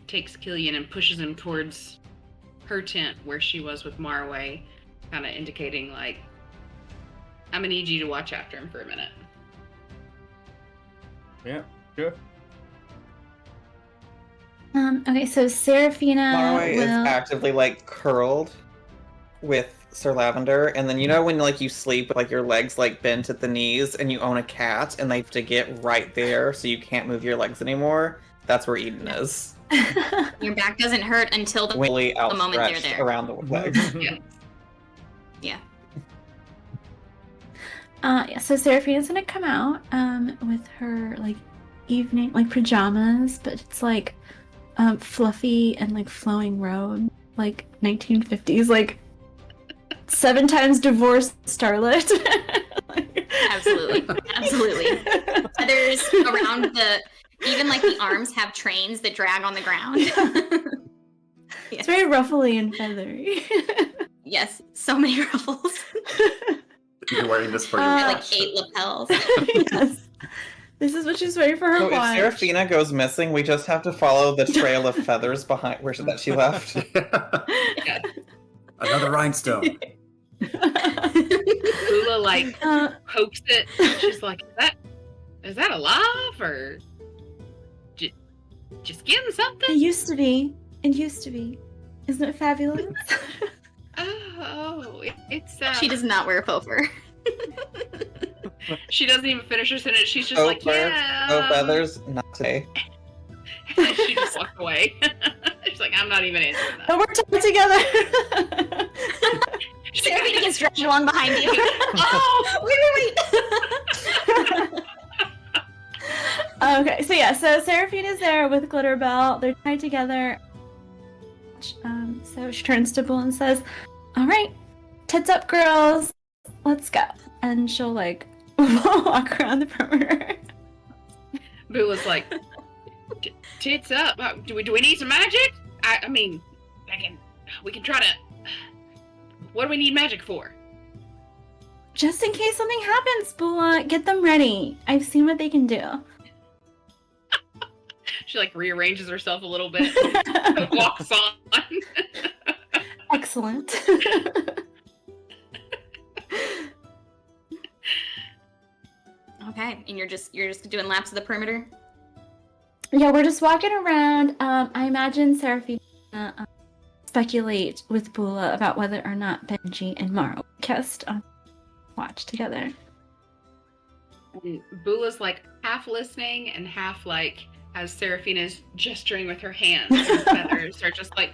takes Killian and pushes him towards her tent where she was with Marway, kind of indicating like, I'm gonna need you to watch after him for a minute. Yeah, sure. Okay, so Seraphina Marway is will. actively like curled with Sir Lavender, and then you know when like you sleep with like your legs like bent at the knees, and you own a cat, and they have to get right there so you can't move your legs anymore. That's where Eden is. Your back doesn't hurt until the Willy moment they're outstretched there. around the legs. Yeah. Yeah. Yeah, so Seraphina's gonna come out with her like evening like pajamas, but it's like fluffy and like flowing robe, like 1950s, like 7 times divorced starlet. Absolutely. Absolutely. Feathers around even like the arms have trains that drag on the ground. It's very ruffly and feathery. Yes, so many ruffles. You're wearing this for your Uh, Like watch. 8 lapels. Yes. This is what she's wearing for her So if watch. Seraphina goes missing, we just have to follow the trail of feathers behind that she left. Another rhinestone. Bula like pokes it. And she's like, is that alive or just getting something? It used to be. It used to be. Isn't it fabulous? Oh, it's She does not wear faux fur. She doesn't even finish her sentence. She's just Oh, like, yeah. Oh, feathers, not today. And she just walks away. She's like, I'm not even answering that. But we're tied together. Seraphina gets dragged along behind you. Oh, wait. Okay, so yeah, so Seraphina's there with Glitter Bell. They're tied together. So she turns to Bull and says, "All right, tits up, girls. Let's go." And she'll like walk around the perimeter. Bula's like, tits up. Do we need some magic? I mean, we can try to. What do we need magic for? Just in case something happens, Bula, get them ready. I've seen what they can do. She like rearranges herself a little bit, and walks on. Excellent. Okay, and you're just doing laps of the perimeter? Yeah, we're just walking around. I imagine Seraphina speculate with Bula about whether or not Benji and Mara kissed on watch together. And Bula's like half listening and half like as Seraphina's gesturing with her hands. Her feathers are just like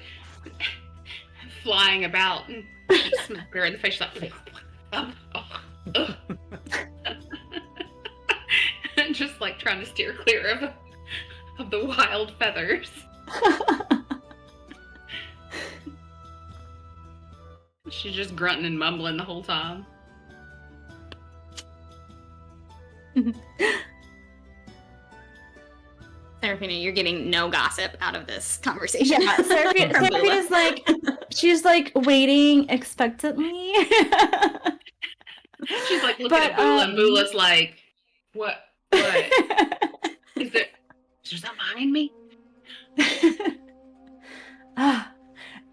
flying about, and she smacked her in the face. She's like, and just like trying to steer clear of the wild feathers. She's just grunting and mumbling the whole time. Seraphina, you're getting no gossip out of this conversation. Yeah, Seraphina's like, she's like waiting expectantly. She's like looking But, at Bula, and Bula's like, what? Is there something behind me?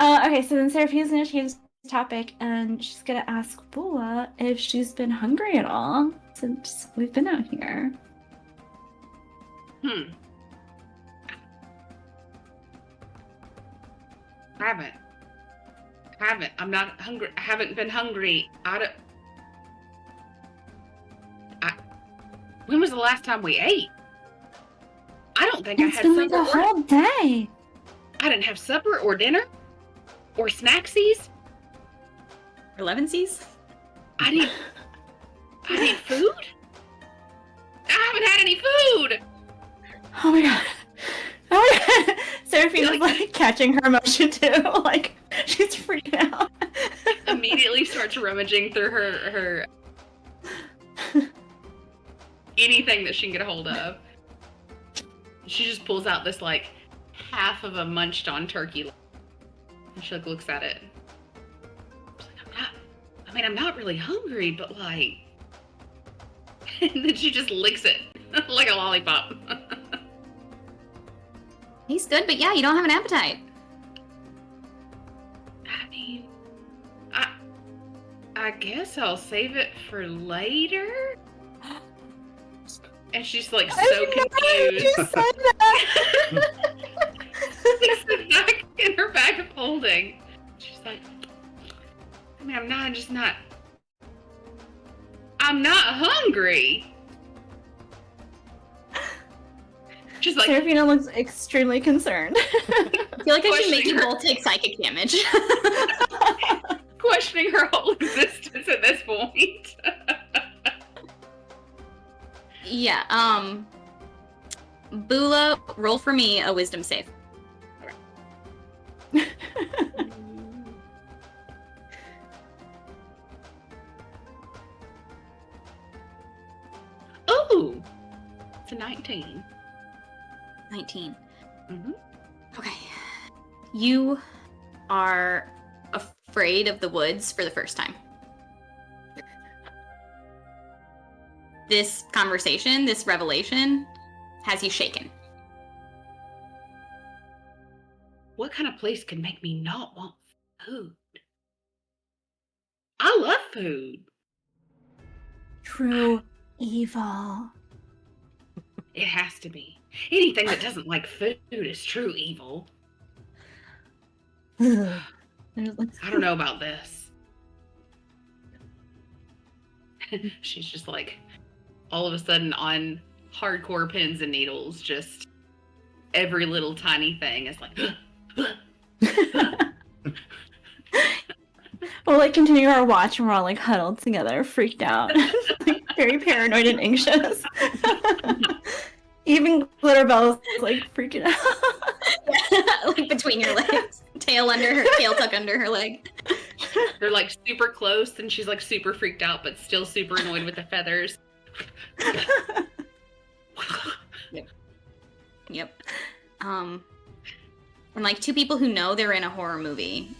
Okay, so then Seraphina's gonna change the topic and she's gonna ask Bula if she's been hungry at all since we've been out here. Haven't. I'm not hungry. I haven't been hungry. When was the last time we ate? I don't think It's I had been like supper. a whole day. I didn't have supper or dinner or snacksies. 11Cs? I need food. I haven't had any food. Oh my god. Oh my god. Seraphina's like catching her emotion too. Like she's freaking out. Immediately starts rummaging through her anything that she can get a hold of. She just pulls out this like half of a munched on turkey. And she like looks at it. She's like, I'm not really hungry, but like. And then she just licks it like a lollipop. He's good, but yeah, you don't have an appetite. I mean, I guess I'll save it for later. And she's like so confused. You said that. She's back in her bag of holding. She's like, I mean, I'm not hungry. She's like, Seraphina looks extremely concerned. I feel like I should make you both take psychic damage. questioning her whole existence at this point. Yeah, Bula, roll for me a wisdom save. Ooh, it's a 19. 19. Mm-hmm. Okay. You are afraid of the woods for the first time. This conversation, this revelation, has you shaken. What kind of place could make me not want food? I love food. True evil. It has to be. Anything that doesn't like food is true evil. I don't know about this. She's just like, all of a sudden on hardcore pins and needles, just every little tiny thing is like, We'll like continue our watch and we're all like huddled together, freaked out, like, very paranoid and anxious. Even Glitterbell's like freaking out. Like between your legs. Tail tucked under her leg. they're like super close and she's like super freaked out, but still super annoyed with the feathers. Yep. And like two people who know they're in a horror movie,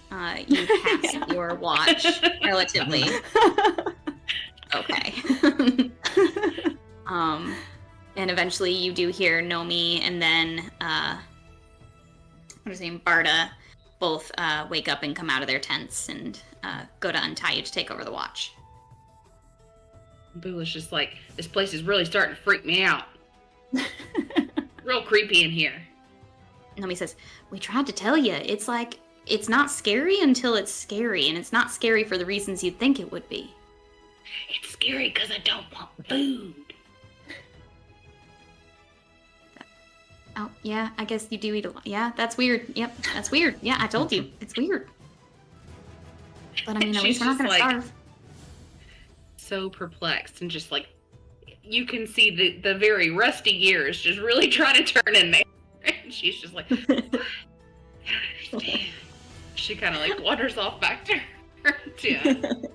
you pass your watch relatively. Okay. And eventually you do hear Nomi and then what is his name? Barda both wake up and come out of their tents and go to untie you to take over the watch. Bula's just like, this place is really starting to freak me out. Real creepy in here. Nomi says, we tried to tell you. It's like, it's not scary until it's scary, and it's not scary for the reasons you'd think it would be. It's scary because I don't want food. Oh, yeah, I guess you do eat a lot. Yeah, that's weird. Yep, that's weird. Yeah, I told you. It's weird. But I mean, at least we're not going to starve. So perplexed and just like, you can see the very rusty gears just really trying to turn in there. And she's just like, I don't understand. She kind of like wanders off back to her tent.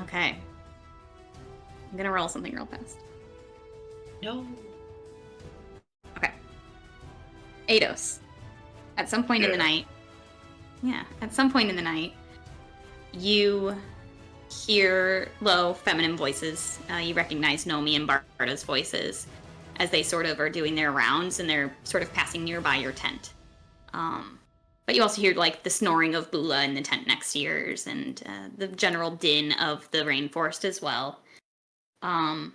Okay. I'm going to roll something real fast. No. Okay. Eidos. At some point in the night, you hear low feminine voices. You recognize Nomi and Barda's voices as they sort of are doing their rounds and they're sort of passing nearby your tent. But you also hear like the snoring of Bula in the tent next to yours and the general din of the rainforest as well. And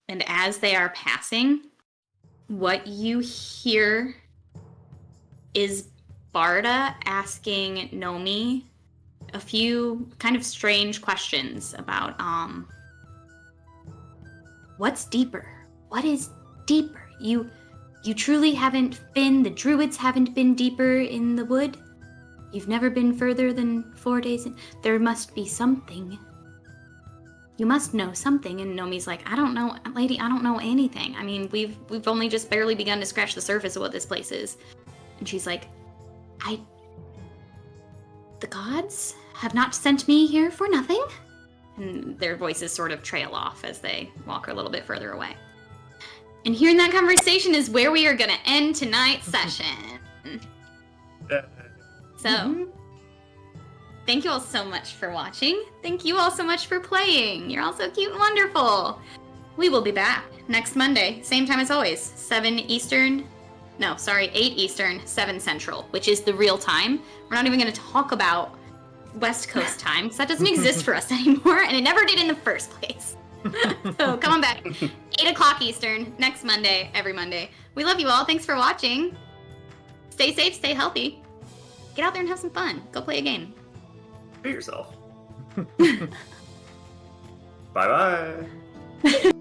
as they are passing, what you hear is Barda asking Nomi a few kind of strange questions about what's deeper? What is deeper? You truly haven't been, the druids haven't been deeper in the wood? You've never been further than 4 days in? There must be something. You must know something. And Nomi's like, I don't know, lady, I don't know anything. I mean, we've only just barely begun to scratch the surface of what this place is. And she's like, the gods have not sent me here for nothing. And their voices sort of trail off as they walk a little bit further away. And hearing that conversation is where we are going to end tonight's session. So, thank you all so much for watching. Thank you all so much for playing. You're all so cute and wonderful. We will be back next Monday, same time as always, 8 Eastern, 7 Central, which is the real time. We're not even going to talk about West Coast time, because that doesn't exist for us anymore, and it never did in the first place. So come on back. 8 o'clock Eastern, next Monday, every Monday. We love you all. Thanks for watching. Stay safe, stay healthy. Get out there and have some fun. Go play a game. Be yourself. Bye-bye.